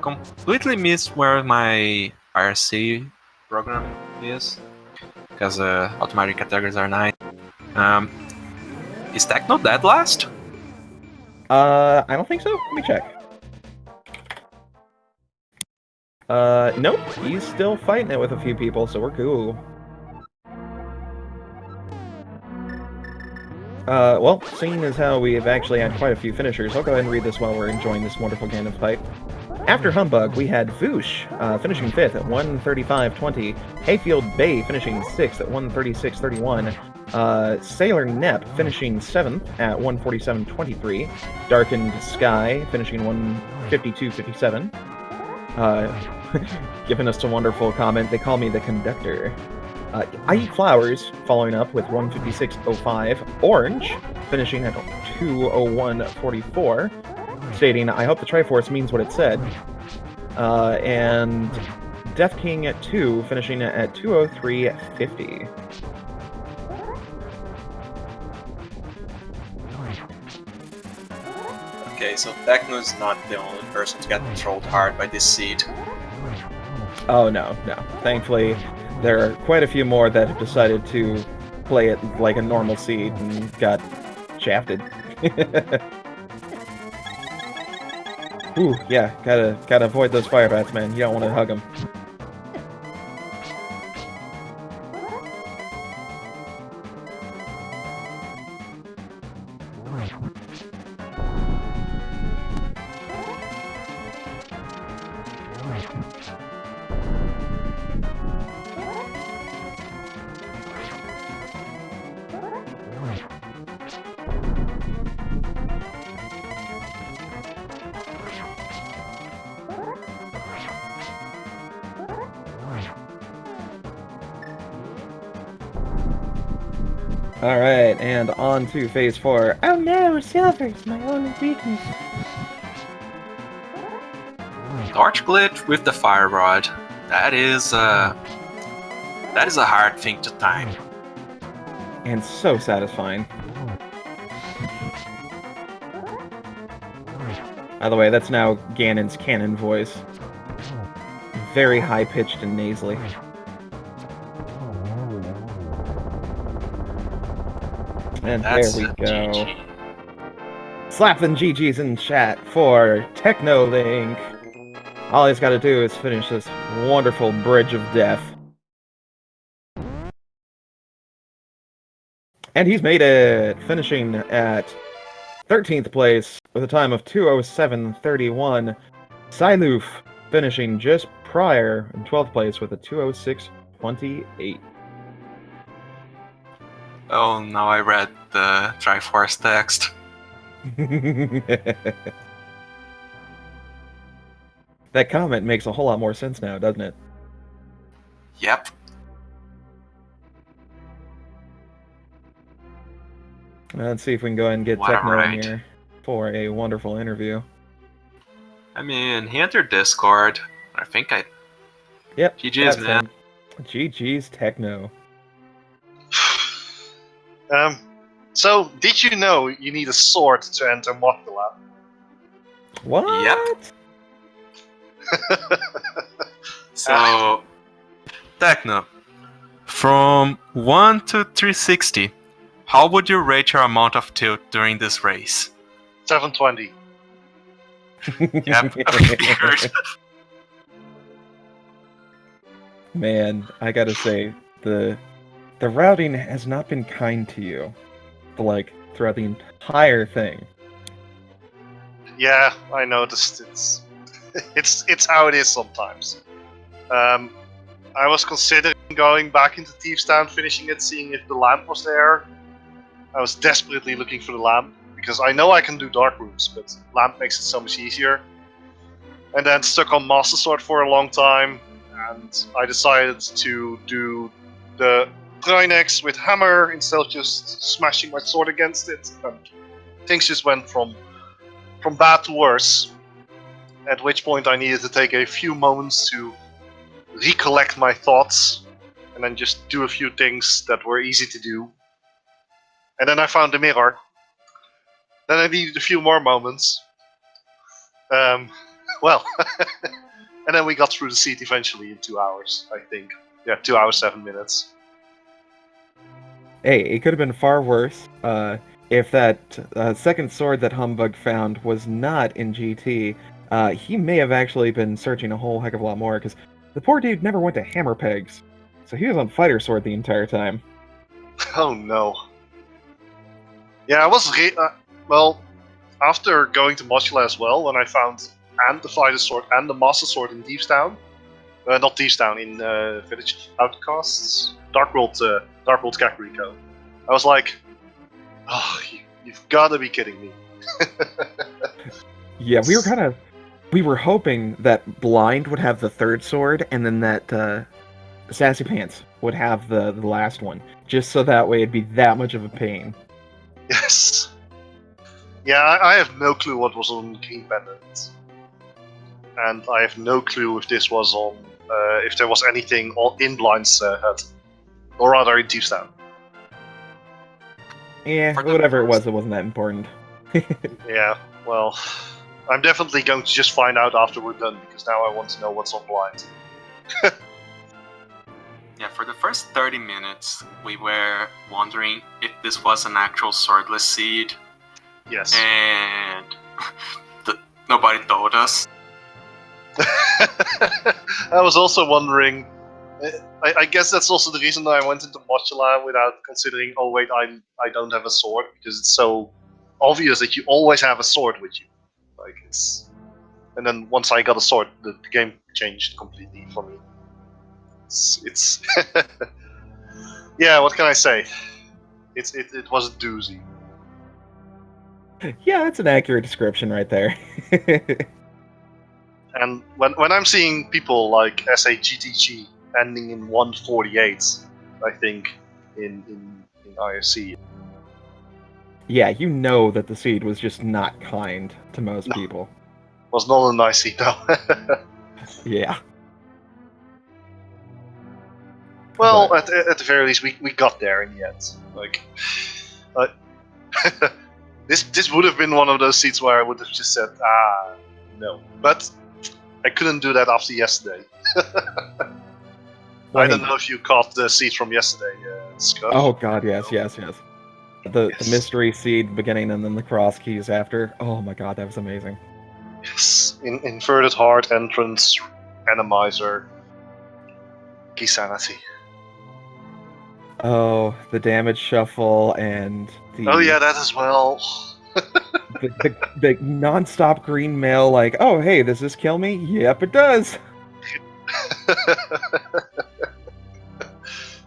completely missed where my RC program is, because automatic categories are 9. Is Techno dead last? I don't think so. Let me check. Nope. He's still fighting it with a few people, so we're cool. Well, seeing as how we have actually had quite a few finishers, I'll go ahead and read this while we're enjoying this wonderful Gandalf fight. After Humbug, we had Voosh finishing 5th at 135.20, Hayfield Bay finishing 6th at 136.31, Sailor Nep finishing 7th at 147.23, Darkened Sky finishing 152.57, giving us a wonderful comment, they call me the conductor. I Eat Flowers following up with 156.05, Orange finishing at 201.44, stating, I hope the Triforce means what it said. And Death King at 2, finishing at 203.50. Okay, so Techno's not the only person to get trolled hard by this seed. Oh, no. Thankfully, there are quite a few more that have decided to play it like a normal seed and got shafted. Ooh, yeah, gotta avoid those fire bats, man. You don't want to hug them. Alright, and on to phase 4. Oh no, Silver's my only weakness. Torch glitch with the fire rod. That is a hard thing to time. And so satisfying. By the way, that's now Ganon's canon voice. Very high-pitched and nasally. And That's there we a go. GG. Slap them GG's in chat for Technolink. All he's got to do is finish this wonderful bridge of death. And he's made it, finishing at 13th place with a time of 2:07.31. Siloof finishing just prior in 12th place with a 2:06.28. Oh, now I read the Triforce text. That comment makes a whole lot more sense now, doesn't it? Yep. Let's see if we can go ahead and get What a Techno in ride. here for a wonderful interview. I mean, he entered Discord. I think I. Yep, GG's, that's man. him. GG's Techno. So, did you know you need a sword to enter Mothula? What? So, Techno, from 1 to 360, how would you rate your amount of tilt during this race? 720. Yep, I figured. Man, I gotta say, the routing has not been kind to you, like, throughout the entire thing. Yeah, I noticed. It's how it is sometimes. I was considering going back into Thieves Town, finishing it, seeing if the lamp was there. I was desperately looking for the lamp because I know I can do dark rooms, but lamp makes it so much easier. And then stuck on Master Sword for a long time, and I decided to do the Trinex with hammer instead of just smashing my sword against it. And things just went from bad to worse. At which point I needed to take a few moments to recollect my thoughts and then just do a few things that were easy to do. And then I found the mirror. Then I needed a few more moments. Well, and then we got through the seat eventually in 2 hours, I think. Yeah, 2 hours, 7 minutes. Hey, it could have been far worse if that second sword that Humbug found was not in GT. He may have actually been searching a whole heck of a lot more, because the poor dude never went to hammer pegs. So he was on Fighter Sword the entire time. Oh no. Yeah, I was well, after going to Moshula as well, when I found and the Fighter Sword and the Master Sword in Thieves Town, not Thieves Town, in Village Outcasts, Dark World Kakariko, I was like, oh, you've got to be kidding me. Yeah, we were hoping that Blind would have the third sword, and then that Sassy Pants would have the last one, just so that way it'd be that much of a pain. Yes. Yeah, I have no clue what was on King Pendant. And I have no clue if this was on, if there was anything in Blind's hut. Or rather, in Thieves Town. Yeah, For the whatever it was, first- it wasn't that important. Yeah, well, I'm definitely going to just find out after we're done, because now I want to know what's on Blind. Yeah, for the first 30 minutes, we were wondering if this was an actual swordless seed, Yes. and nobody told us. I was also wondering. I guess that's also the reason that I went into Mochila without considering. Oh wait, I don't have a sword, because it's so obvious that you always have a sword with you. Like it's. And then once I got a sword, the game changed completely for me. It's yeah. What can I say? It was a doozy. Yeah, that's an accurate description right there. And when I'm seeing people like SAGTG ending in 148, I think in ISC. Yeah, you know that the seed was just not kind to most No. people. Was not a nice seat though. Yeah. Well, But- at the very least, we got there in the end. Like, this would have been one of those seats where I would have just said, no. But I couldn't do that after yesterday. I don't know if you caught the seat from yesterday, Scott. Oh god, yes. The mystery seed beginning and then the cross keys after. Oh my god, that was amazing. Yes. Inverted heart entrance, randomizer, key sanity. Oh, the damage shuffle and the Oh yeah, that as well. the non-stop green mail, like, oh hey, does this kill me? Yep, it does.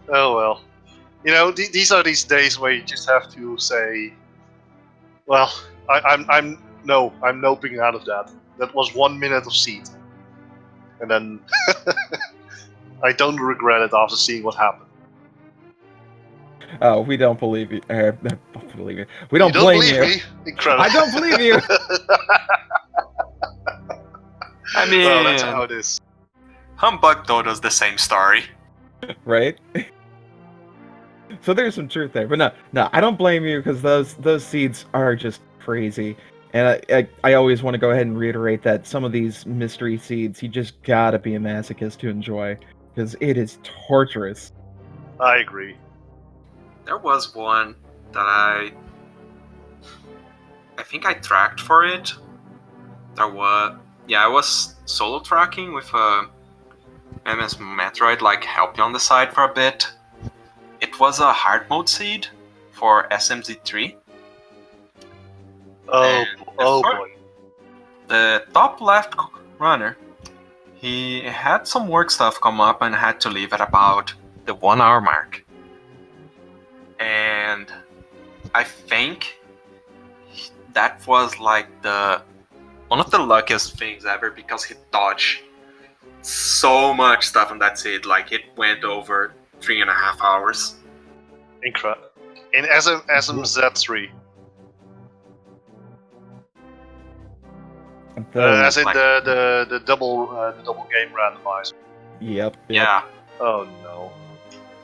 Oh well. You know, these are these days where you just have to say, well, I'm noping out of that. That was 1 minute of seed, and then I don't regret it after seeing what happened. Oh, we don't believe you. Don't believe you. We You don't don't blame believe you. me? Incredible. I don't believe you. I mean, Well, that's how it is. Humbug told us the same story. Right? So there's some truth there, but no, I don't blame you because those seeds are just crazy, and I always want to go ahead and reiterate that some of these mystery seeds you just gotta be a masochist to enjoy because it is torturous. I agree. There was one that I think I tracked for it. I was solo tracking with a MS Metroid, like helping on the side for a bit. It was a hard mode seed for SMZ3. Oh, And boy. the top left runner, he had some work stuff come up and had to leave at about the 1 hour mark. And I think that was like one of the luckiest things ever because he dodged so much stuff on that seed. Like it went over 3.5 hours. Incredible. In SMZ3. As in Like- the double game randomizer. Yep. Yeah, Oh no.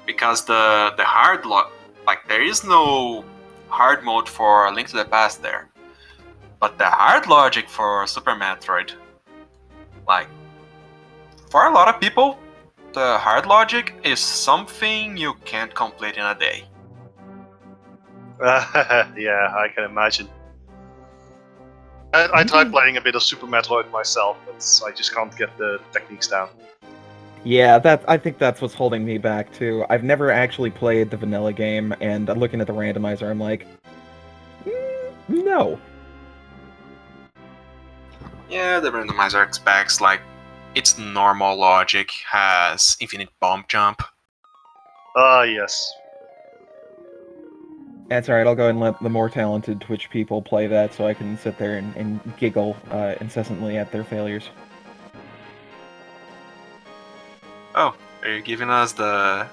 because the hard like there is no hard mode for Link to the Past there, but the hard logic for Super Metroid, like for a lot of people, the hard logic is something you can't complete in a day. Yeah, I can imagine. I tried playing a bit of Super Metroid myself, but I just can't get the techniques down. Yeah, I think that's what's holding me back too. I've never actually played the vanilla game, and looking at the randomizer, I'm like, no. Yeah, the randomizer expects like its normal logic has infinite bump jump. Ah, yes. That's alright, I'll go ahead and let the more talented Twitch people play that so I can sit there and giggle incessantly at their failures. Oh, are you giving us the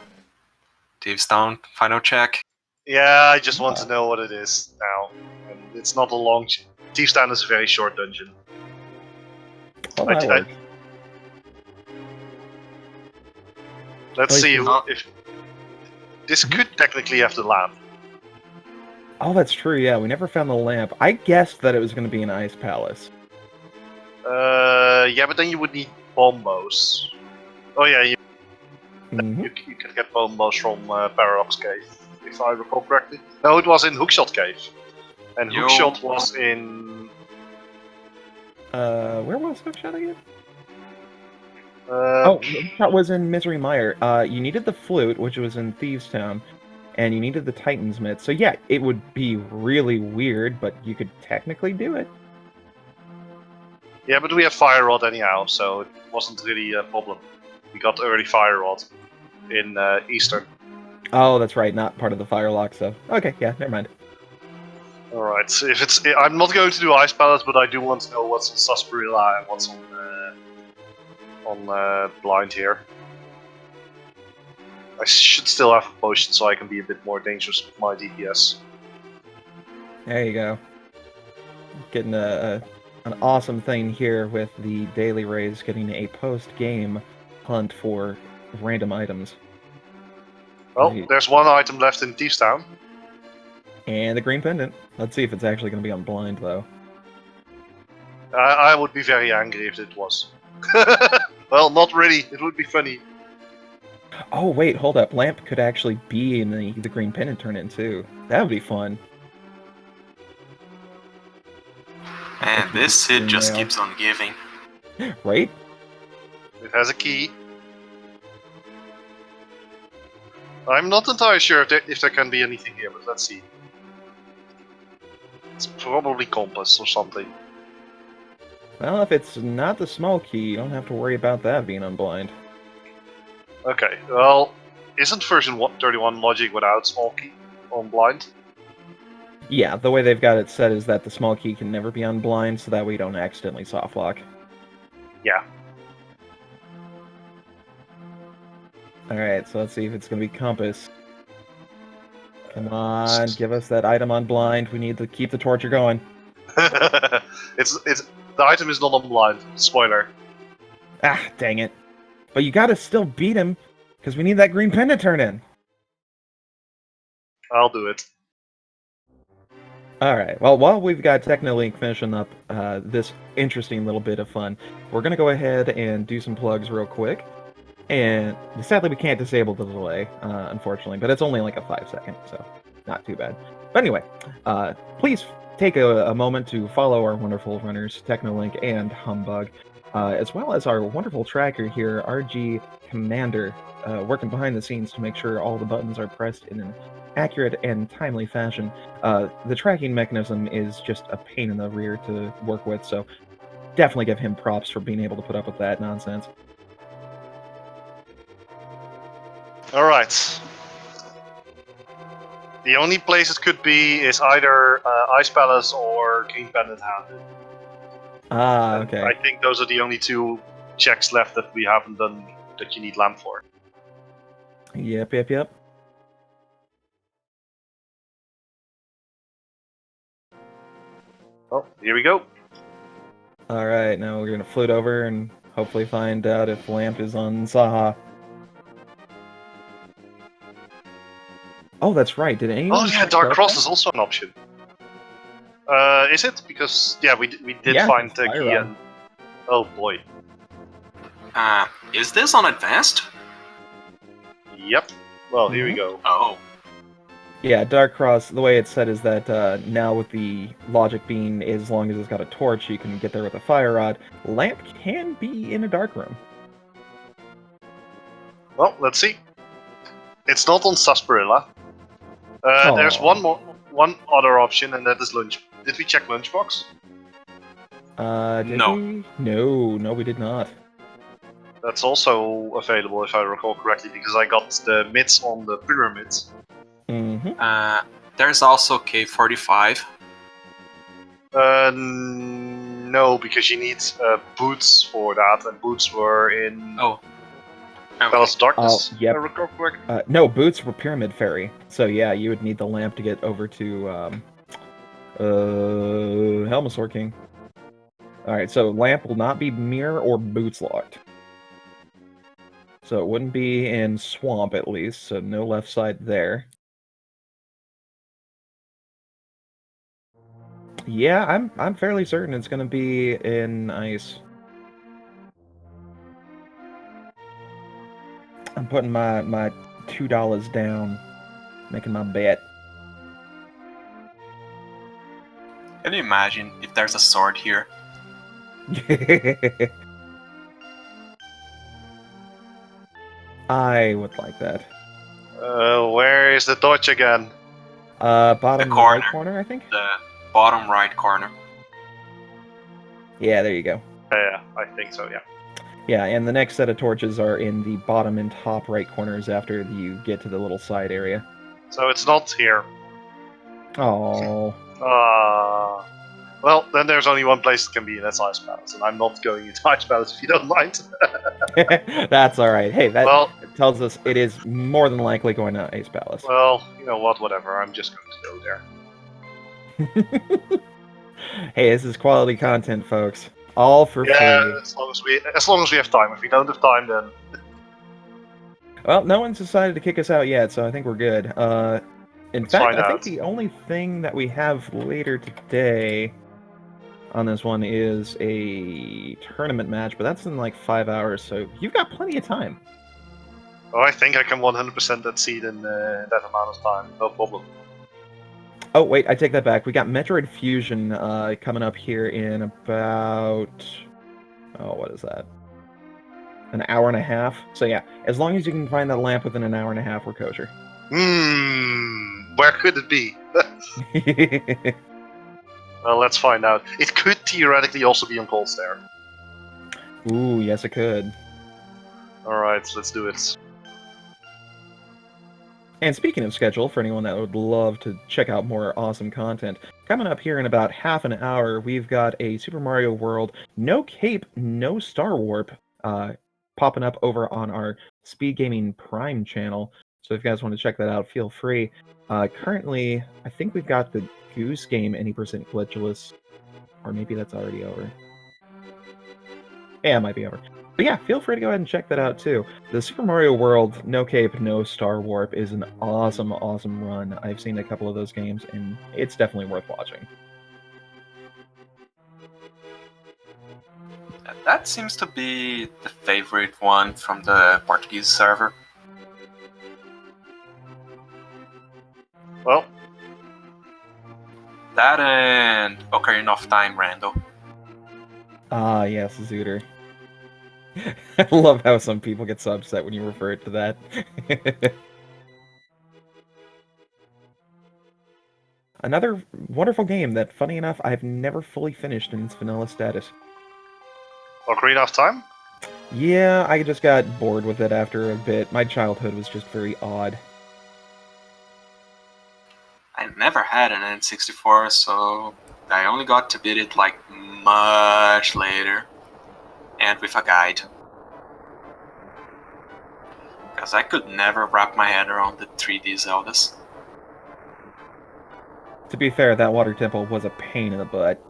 Thieves Town final check? Yeah, I just want to know what it is now. And it's not a long... Thief's Town is a very short dungeon. Well, I that d- works. Let's Wait, see so- if... This could technically have the lamp. Oh, that's true, yeah, we never found the lamp. I guessed that it was going to be an ice palace. Yeah, but then you would need bombos. Oh yeah, you can get bombos from Paradox Cave, if I recall correctly. No, it was in Hookshot Cave. And Yo. Hookshot was in... Where was Hookshot again? Uh, Oh, that was in Misery Mire. You needed the flute, which was in Thieves Town, and you needed the Titan's Mitt. So yeah, it would be really weird, but you could technically do it. Yeah, but we have Fire Rod anyhow, so it wasn't really a problem. We got early Fire Rod in Eastern. Oh, that's right, not part of the Firelock, so... Okay, yeah, never mind. Alright, so if it's... I'm not going to do Ice Palace, but I do want to know what's on Sarsaparilla and what's on Blind here. I should still have a potion so I can be a bit more dangerous with my DPS. There you go. Getting an awesome thing here with the Daily Rays getting a post-game hunt for random items. Well, Right. there's one item left in Thieves Town. And the green pendant. Let's see if it's actually going to be on blind, though. I would be very angry if it was. Well, not really. It would be funny. Oh, wait, hold up. Lamp could actually be in the green pendant turn-in, too. That would be fun. And this Sid just Yeah. keeps on giving. Right? It has a key. I'm not entirely sure if there can be anything here, but let's see. It's probably compass or something. Well, if it's not the small key, you don't have to worry about that being on blind. Okay, well, isn't version 31 logic without small key on blind? Yeah, the way they've got it set is that the small key can never be on blind, so that way you don't accidentally softlock. Yeah. Alright, so let's see if it's going to be compass. Come on, give us that item on blind. We need to keep the torture going. it's the item is not on blind. Spoiler. Ah, dang it. But you gotta still beat him, because we need that green pen to turn in. I'll do it. Alright, well, while we've got Technolink finishing up this interesting little bit of fun, we're going to go ahead and do some plugs real quick. And sadly, we can't disable the delay, unfortunately, but it's only like a 5-second, so not too bad. But anyway, please take a moment to follow our wonderful runners, Technolink and Humbug, as well as our wonderful tracker here, RG Commander, working behind the scenes to make sure all the buttons are pressed in an accurate and timely fashion. The tracking mechanism is just a pain in the rear to work with, so definitely give him props for being able to put up with that nonsense. Alright. The only place it could be is either Ice Palace or King Pendant Handed. Ah, okay. I think those are the only two checks left that we haven't done that you need lamp for. Yep. Oh, here we go. Alright, now we're gonna float over and hopefully find out if Lamp is on Saha. Oh, that's right. Did anyone? Oh yeah, Dark Cross is also an option. Is it? Because yeah, we did find the key and oh boy. Is this on advanced? Yep. Well, here we go. Oh. Yeah, Dark Cross, the way it's said is that now with the logic being as long as it's got a torch, you can get there with a fire rod. Lamp can be in a dark room. Well, let's see. It's not on Sarsaparilla. There's one other option, and that is lunch. Did we check lunchbox? Did No. we? No, we did not. That's also available, if I recall correctly, because I got the mids on the pyramids. Mm-hmm. There's also K45. No, because you need boots for that, and boots were in Oh. Okay. Palace of Darkness. Yep. If I recall correctly. No, boots were Pyramid Ferry. So yeah, you would need the lamp to get over to Helmasaur King. Alright, so lamp will not be mirror or boots locked. So it wouldn't be in swamp at least, so no left side there. Yeah, I'm fairly certain it's gonna be in ice. I'm putting my $2 down, making my bet. Can you imagine if there's a sword here? I would like that. Where is the torch again? Bottom The corner. right corner, I think? The bottom right corner. Yeah, there you go. Yeah, I think so, yeah. Yeah, and the next set of torches are in the bottom and top right corners after you get to the little side area. So it's not here. Oh. Well, then there's only one place it can be, and that's Ice Palace, and I'm not going into Ice Palace if you don't mind. That's alright. Hey, that Well, tells us it is more than likely going to Ice Palace. well, you know what, whatever, I'm just going to go there. Hey, this is quality content, folks. All for free. As long as we have time. If we don't have time, then Well, no one's decided to kick us out yet, so I think we're good. In Let's fact, find I think out. the only thing that we have later today on this one is a tournament match, but that's in like 5 hours, so you've got plenty of time. oh, I think I can 100% that seed in that amount of time. No problem. Oh, wait, I take that back. We got Metroid Fusion coming up here in about... Oh, what is that? An hour and a half? So yeah, as long as you can find that lamp within an hour and a half, we're kosher. Where could it be? Well, let's find out. It could theoretically also be on Cold Stare. Ooh, yes it could. Alright, let's do it. And speaking of schedule, for anyone that would love to check out more awesome content, coming up here in about half an hour, we've got a Super Mario World No Cape, No Star Warp popping up over on our Speed Gaming Prime channel. So if you guys want to check that out, feel free. Currently, I think we've got the Goose Game any percent glitchless, or maybe that's already over. Yeah, it might be over. But yeah, feel free to go ahead and check that out too. The Super Mario World No Cape, No Star Warp is an awesome, awesome run. I've seen a couple of those games, and it's definitely worth watching. That seems to be the favorite one from the Portuguese server. Well, That and Ocarina of Time Randall. Ah, yes, Zooter. I love how some people get so upset when you refer it to that. Another wonderful game that, funny enough, I've never fully finished in its vanilla status. Ocarina of Time? Yeah, I just got bored with it after a bit. My childhood was just very odd. I never had an N64, so I only got to beat it like much later, and with a guide. Because I could never wrap my head around the 3D Zeldas. To be fair, that water temple was a pain in the butt.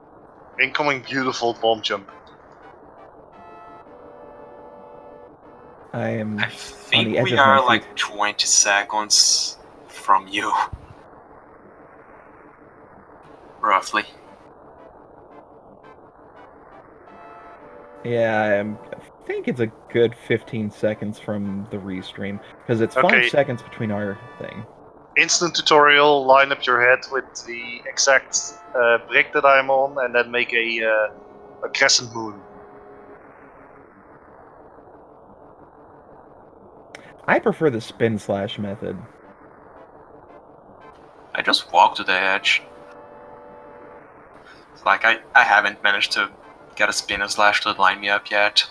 Incoming beautiful bomb jump. I am I on think the edge we of are my like seat. 20 seconds from you. Roughly. Yeah, I think it's a good 15 seconds from the restream, because it's 5 Okay. seconds between our thing. Instant tutorial, line up your head with the exact brick that I'm on, and then make a crescent moon. I prefer the spin slash method. I just walked to the edge. It's like I haven't managed to get a spinner slash to line me up yet.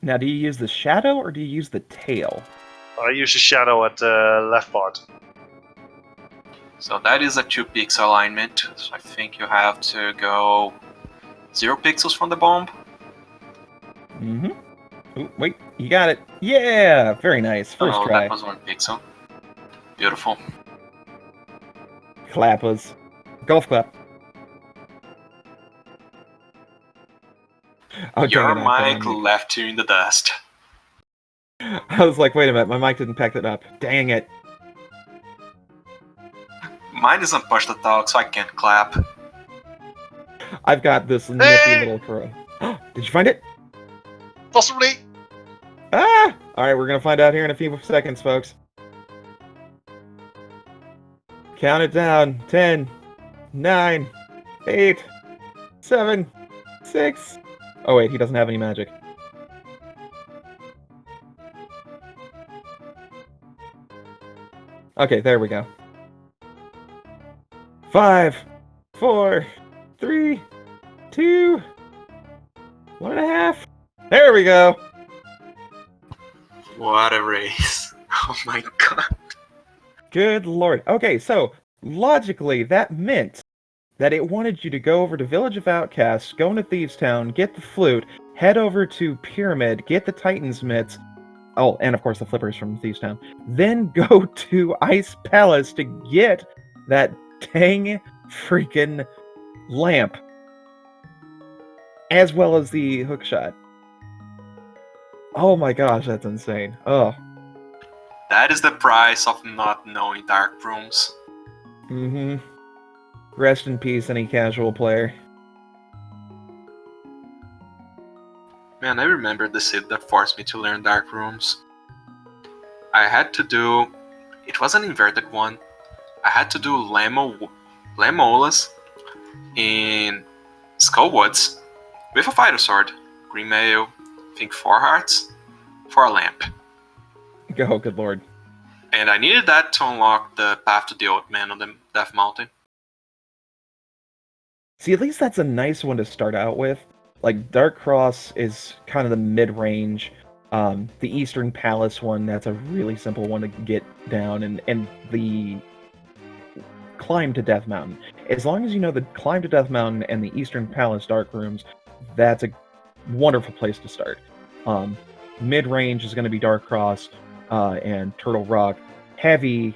Now, do you use the shadow or do you use the tail? I use a shadow at the left part. So that is a 2-pixel alignment. So I think you have to go 0 pixels from the bomb. Mm-hmm. Ooh, wait, you got it. Yeah, very nice. First Oh, try. that was 1 pixel. Beautiful. Clappers. Golf clap. Oh, Your dang it, I mic put it on mute. left you in the dust. I was like, wait a minute, my mic didn't pack that up. Dang it. Mine doesn't push the talk, so I can't clap. I've got this nifty Hey! little crow. Did you find it? Possibly! Ah! Alright, we're gonna find out here in a few seconds, folks. Count it down. 10, 9, 8, 7, 6. Oh wait, he doesn't have any magic. Okay, there we go. 5, 4, 3, 2, 1.5. There we go. What a race. Oh my god. Good lord. Okay, so logically, that meant that it wanted you to go over to Village of Outcasts, go into Thieves Town, get the flute, head over to Pyramid, get the Titan's mitts. Oh, and of course the flippers from Thieves Town. Then go to Ice Palace to get that dang freaking lamp, as well as the hookshot. Oh my gosh, that's insane. Oh. That is the price of not knowing dark rooms. Mm-hmm. Rest in peace, any casual player. Man, I remember the seed that forced me to learn dark rooms. I had to do... It was an inverted one. I had to do Lemolas in Skullwoods with a fighter sword. Green mail, I think 4 hearts, for a lamp. Oh, good lord. And I needed that to unlock the path to the old man on the Death Mountain. See, at least that's a nice one to start out with. Like, Dark Cross is kind of the mid-range. The Eastern Palace one, that's a really simple one to get down. And the Climb to Death Mountain. As long as you know the Climb to Death Mountain and the Eastern Palace Dark Rooms, that's a wonderful place to start. Mid-range is going to be Dark Cross and Turtle Rock. Heavy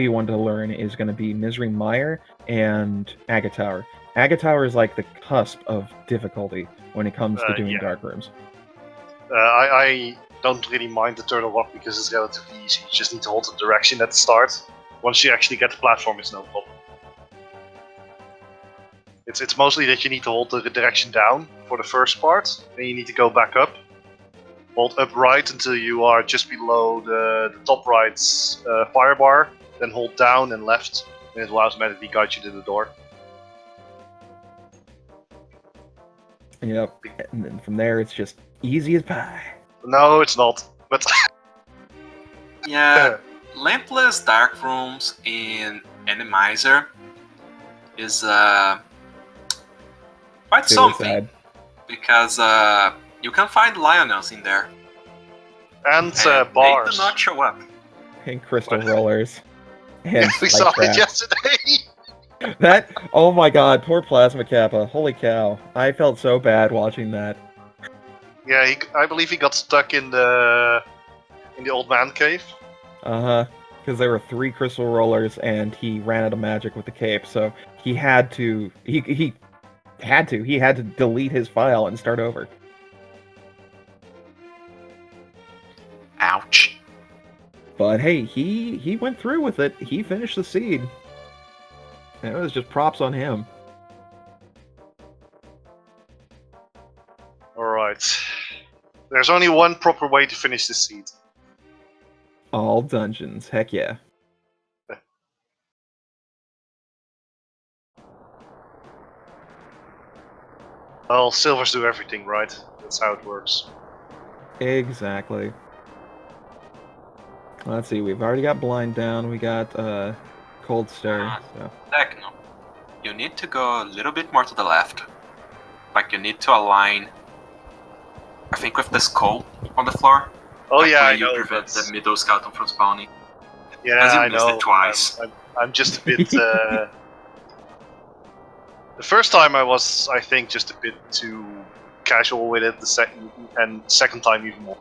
one to learn is going to be Misery Mire and Agate Tower. Agate Tower is like the cusp of difficulty when it comes to doing yeah. dark rooms. I don't really mind the Turtle Rock because it's relatively easy. You just need to hold the direction at the start. Once you actually get the platform, it's no problem. It's mostly that you need to hold the direction down for the first part, then you need to go back up. Hold up right until you are just below the top right's fire bar, then hold down and left, and it will automatically guide you to the door. Yep. And then from there, it's just easy as pie. No, it's not. But Yeah, lampless dark rooms in Randomizer is quite something, Suicide. because you can find Lionels in there, and and bars. they do not show up. And crystal rollers. And we spike saw traps. it yesterday. That, oh my god, poor Plasma Kappa. Holy cow. I felt so bad watching that. Yeah, I believe he got stuck in the old man cave. Uh-huh. Because there were 3 crystal rollers and he ran out of magic with the cape, so he had to he had to delete his file and start over. Ouch. But hey, he went through with it. He finished the seed. It was just props on him. Alright. There's only one proper way to finish this seed. All dungeons. Heck yeah. Well, silvers do everything, right? That's how it works. Exactly. Let's see, we've already got Blind down, we got Cold Stare, so. Techno. You need to go a little bit more to the left. Like, you need to align, I think, with the skull on the floor. Oh That yeah, way I you know. prevent but- the middle skeleton from spawning. Yeah, Because you I missed know. it twice. I'm just a bit. The first time I was, I think, just a bit too casual with it. The second time even more.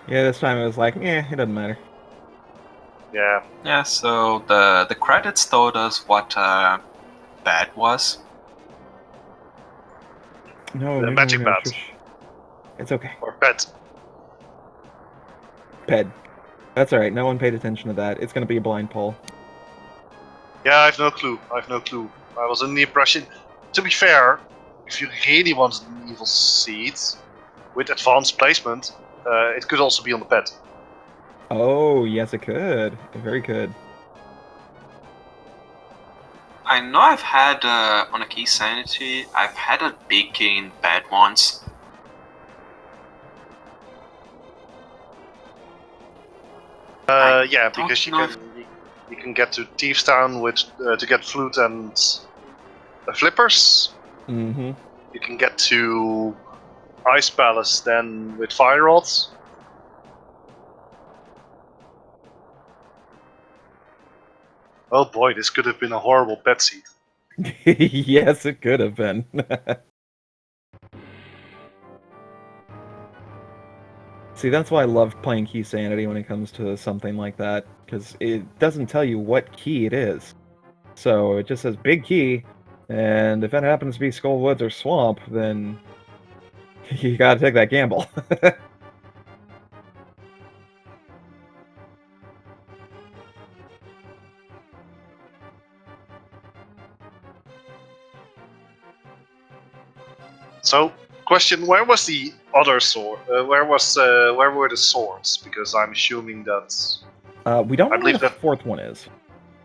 Yeah, this time it was like, it doesn't matter. Yeah. Yeah, so the credits told us what bad was. No, The no, magic no, bat. Trish. It's okay. Or pet. Ped. That's alright, no one paid attention to that. It's gonna be a blind poll. Yeah, I have no clue. I was under the impression. To be fair, if you really wanted an evil seed with advanced placement, it could also be on the pet. Oh, yes it could. It very could. I know I've had, on a key sanity, I've had a big key in bad once. Yeah, because know you can get to Thieves Town with to get flute and flippers. Mm-hmm. You can get to Ice Palace then with fire rods. Oh boy, this could have been a horrible pet seed. Yes, it could have been. See, that's why I love playing Key Sanity when it comes to something like that, because it doesn't tell you what key it is. So it just says big key, and if it happens to be Skull Woods or Swamp, then you gotta take that gamble. So, question: where was the other sword? Where were the swords? Because I'm assuming that We don't I know where believe the that- 4th one is.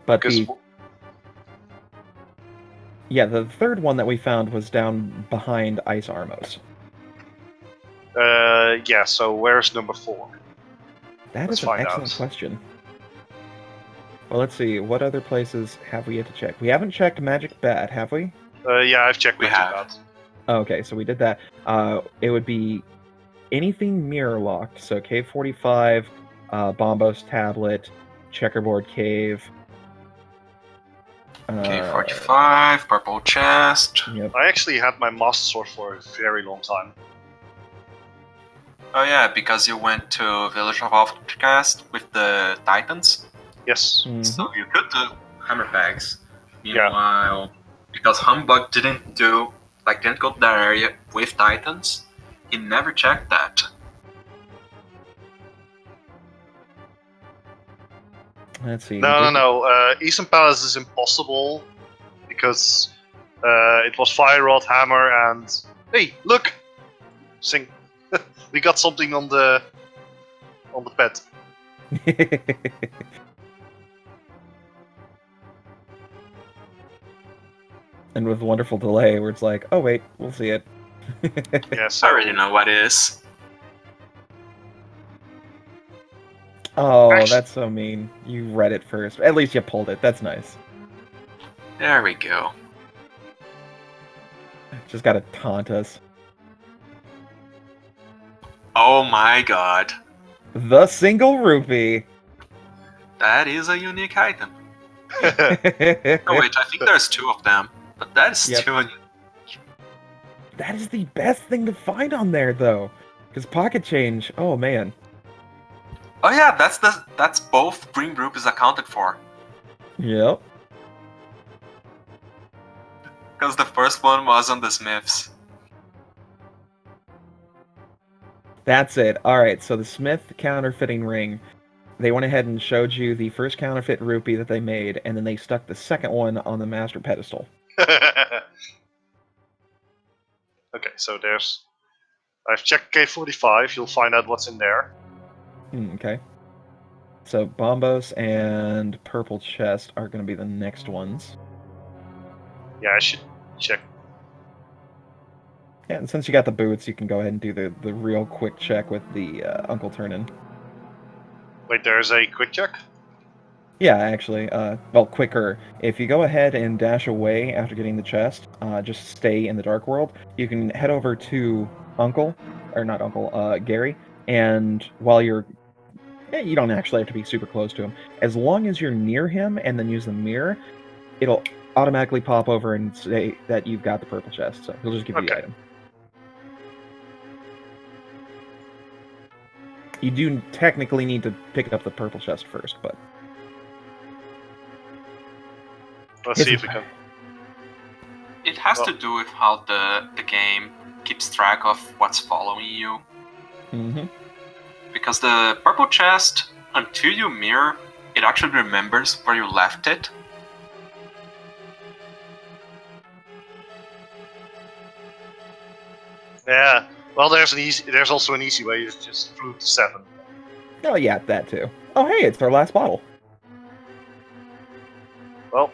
But because the 3rd one that we found was down behind Ice Armos. yeah. So where's number 4? That Let's is an find excellent out. question. Well, let's see. What other places have we yet to check? We haven't checked Magic Bat, have we? Yeah, I've checked We Magic have. Bat. Okay, so we did that. It would be anything mirror locked. So Cave 45, Bombos Tablet, Checkerboard Cave. K45, purple chest. Yep. I actually had my Master Sword for a very long time. Oh yeah, because you went to Village of Outcast with the Titans, Yes. so you could do hammer bags. Yeah. Meanwhile, because Humbug didn't go to that area with Titans, he never checked that. Let's see. No. Eastern Palace is impossible because it was Fire Rod, Hammer, and hey, look, sing. We got something on the pad. And with wonderful delay, where it's like, oh wait, we'll see it. Yeah. I So already know what it is. Oh, Actually- that's so mean. You read it first. At least you pulled it. That's nice. There we go. Just gotta taunt us. Oh my god. The single rupee. That is a unique item. Oh wait, I think there's two of them. But that is Yep. still a... That is the best thing to find on there, though. Because pocket change, oh man. Oh yeah, that's both green rupees accounted for. Yep. Because the first one was on the Smiths. That's it. Alright, so the Smith counterfeiting ring. They went ahead and showed you the first counterfeit rupee that they made, and then they stuck the second one on the master pedestal. Okay, so there's. I've checked K45. You'll find out what's in there. Okay. So Bombos and Purple Chest are going to be the next ones. Yeah, I should check. Yeah, and since you got the boots, you can go ahead and do the real quick check with the Uncle Turnin. Wait, there's a quick check. Yeah, actually, well, quicker. If you go ahead and dash away after getting the chest, just stay in the Dark World, you can head over to Gary, and while you're... you don't actually have to be super close to him. As long as you're near him and then use the mirror, it'll automatically pop over and say that you've got the purple chest, so he'll just give you the Okay. item. You do technically need to pick up the purple chest first, but... Let's see if we can. It has to do with how the game keeps track of what's following you. Mm-hmm. Because the purple chest, until you mirror, it actually remembers where you left it. Yeah. Well, there's also an easy way. You just flew to 7. Oh yeah, that too. Oh hey, it's our last bottle. Well,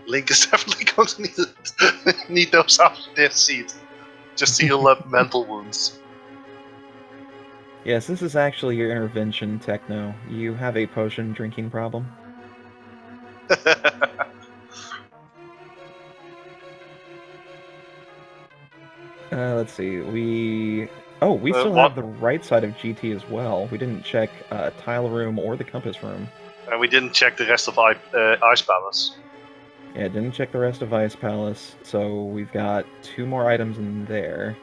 Link is definitely going to need those after this seed, just to heal up mental wounds. Yes, this is actually your intervention, Techno. You have a potion drinking problem. Let's see. We still what? have the right side of GT as well. We didn't check tile room or the compass room. And we didn't check the rest of Ice Palace. Yeah, didn't check the rest of Ice Palace. So we've got 2 more items in there.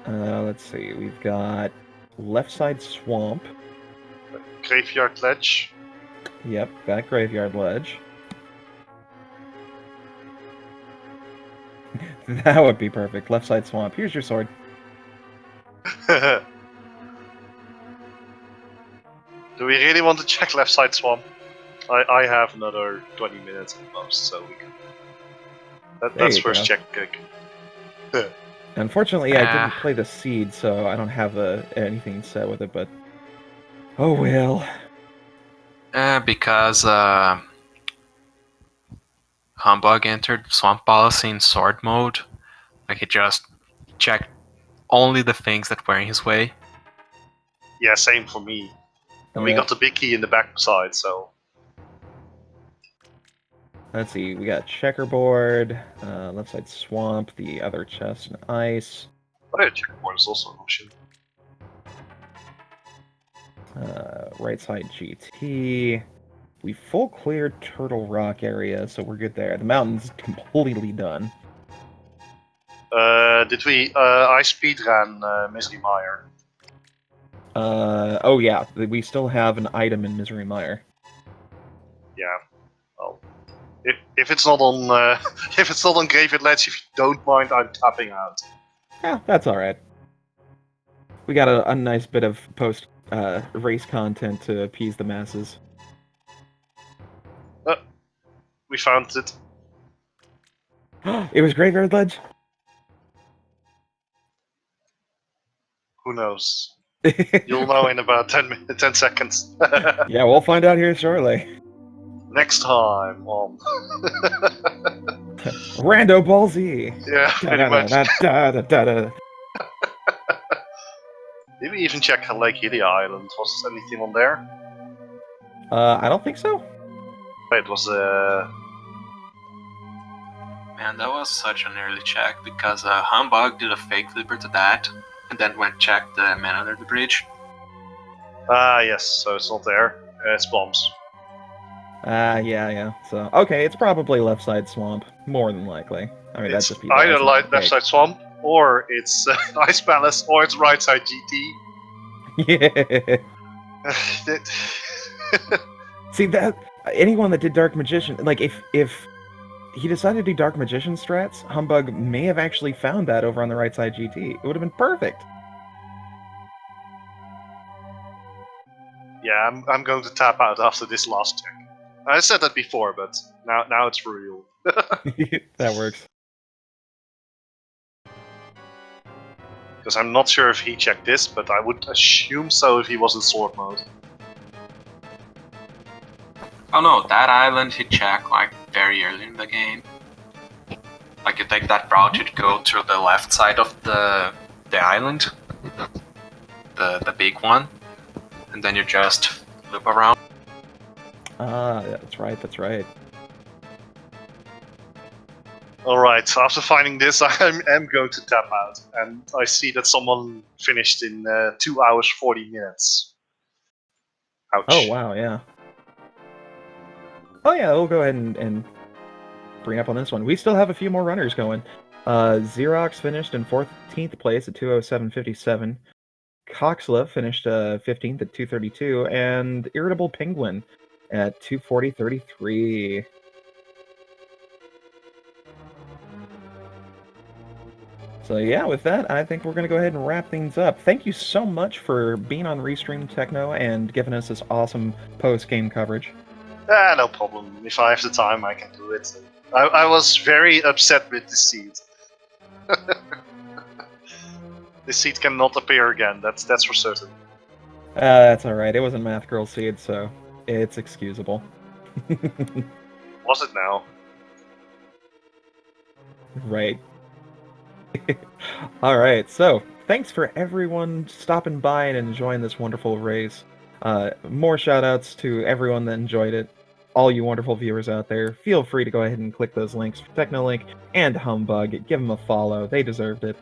Let's see. We've got left side swamp. Graveyard Ledge. Yep, got graveyard ledge. That would be perfect. Left side swamp. Here's your sword. Do we really want to check left side swamp? I have another 20 minutes at most, so we can. That's you first go. check. Unfortunately, I didn't play the seed, so I don't have anything set with it, but... Oh well. Because Humbug entered Swamp Palace in sword mode. Like he just checked only the things that were in his way. Yeah, same for me. And we Yeah. got the big key in the back side, so. Let's see, we got checkerboard, left side swamp, the other chest and ice, Oh, yeah, checkerboard is also an option. right side GT. We full cleared Turtle Rock area, so we're good there. The mountain's completely done. Did we? I speedran Misery Mire. Oh yeah, we still have an item in Misery Mire. Yeah. Well, if it's not on if it's not on Graveyard Ledge, if you don't mind, I'm tapping out. Yeah, that's all right. We got a nice bit of post race content to appease the masses. We found it. It was Graveyard Ledge. Who knows? You'll know in about 10 seconds. Yeah, we'll find out here shortly. Next time on. Rando Ball Z. Yeah, pretty much. Da-da-da-da-da-da. Did we even check Lake Hylia Island? Was anything on there? I don't think so. It was Man, that was such an early check because Humbug did a fake flipper to that and then went check the man under the bridge. yes, so it's not there. It's bombs. Yeah. So, okay, it's probably left side swamp, more than likely. I mean, that's It's just either left side swamp, or it's Ice Palace, or it's right side GT. Yeah. See that anyone that did Dark Magician, like if he decided to do Dark Magician strats, Humbug may have actually found that over on the right side GT. It would have been perfect. Yeah, I'm going to tap out after this last check. I said that before, but now it's for real. That works. Because I'm not sure if he checked this, but I would assume so if he was in sword mode. Oh no, that island he checked like very early in the game. Like you take that route, you'd go to the left side of the island, the big one, and then you just loop around. That's right. Alright, after finding this, I am going to tap out. And I see that someone finished in 2 hours 40 minutes. Ouch. Oh, wow, yeah. Oh, yeah, we'll go ahead and bring up on this one. We still have a few more runners going. Xerox finished in 14th place at 2:07:57. Coxla finished 15th at 2:32, and Irritable Penguin at 2:40:33. So yeah, with that, I think we're going to go ahead and wrap things up. Thank you so much for being on Restream Techno and giving us this awesome post-game coverage. No problem. If I have the time, I can do it. I was very upset with this seed. This seed cannot appear again, that's for certain. That's alright. It wasn't Math Girl Seed, so it's excusable. Was it now? Right. Alright, so thanks for everyone stopping by and enjoying this wonderful race. More shoutouts to everyone that enjoyed it. All you wonderful viewers out there, feel free to go ahead and click those links for Technolink and Humbug. Give them a follow. They deserved it.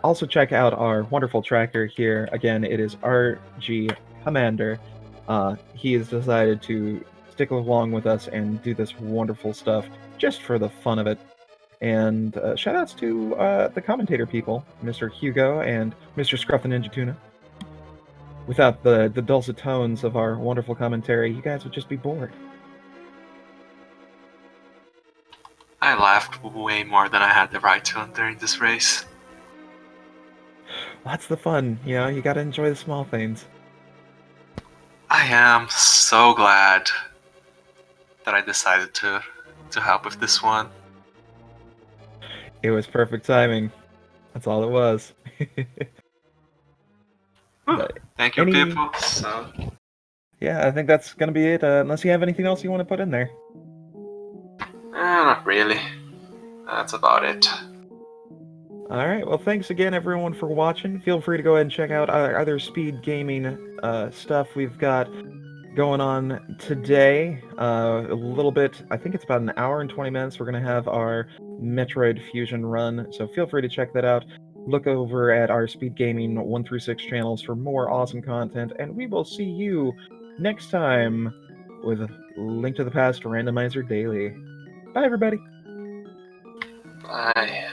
Also check out our wonderful tracker here. Again, it is RG Commander. He has decided to stick along with us and do this wonderful stuff just for the fun of it. And shoutouts to the commentator people, Mr. Hugo and Mr. Scruff the Ninja Tuna. Without the dulcet tones of our wonderful commentary, you guys would just be bored. I laughed way more than I had the right to during this race. That's the fun, you know, you gotta enjoy the small things. I am so glad that I decided to help with this one. It was perfect timing. That's all it was. Thank you, any- people. So, Yeah, I think that's gonna be it, unless you have anything else you want to put in there. not really. That's about it. Alright, well thanks again everyone for watching. Feel free to go ahead and check out our other speed gaming stuff we've got going on today. A little bit, I think it's about an hour and 20 minutes, we're going to have our Metroid Fusion run, so feel free to check that out. Look over at our Speed Gaming 1 through 6 channels for more awesome content, and we will see you next time with Link to the Past Randomizer Daily. Bye everybody! Bye.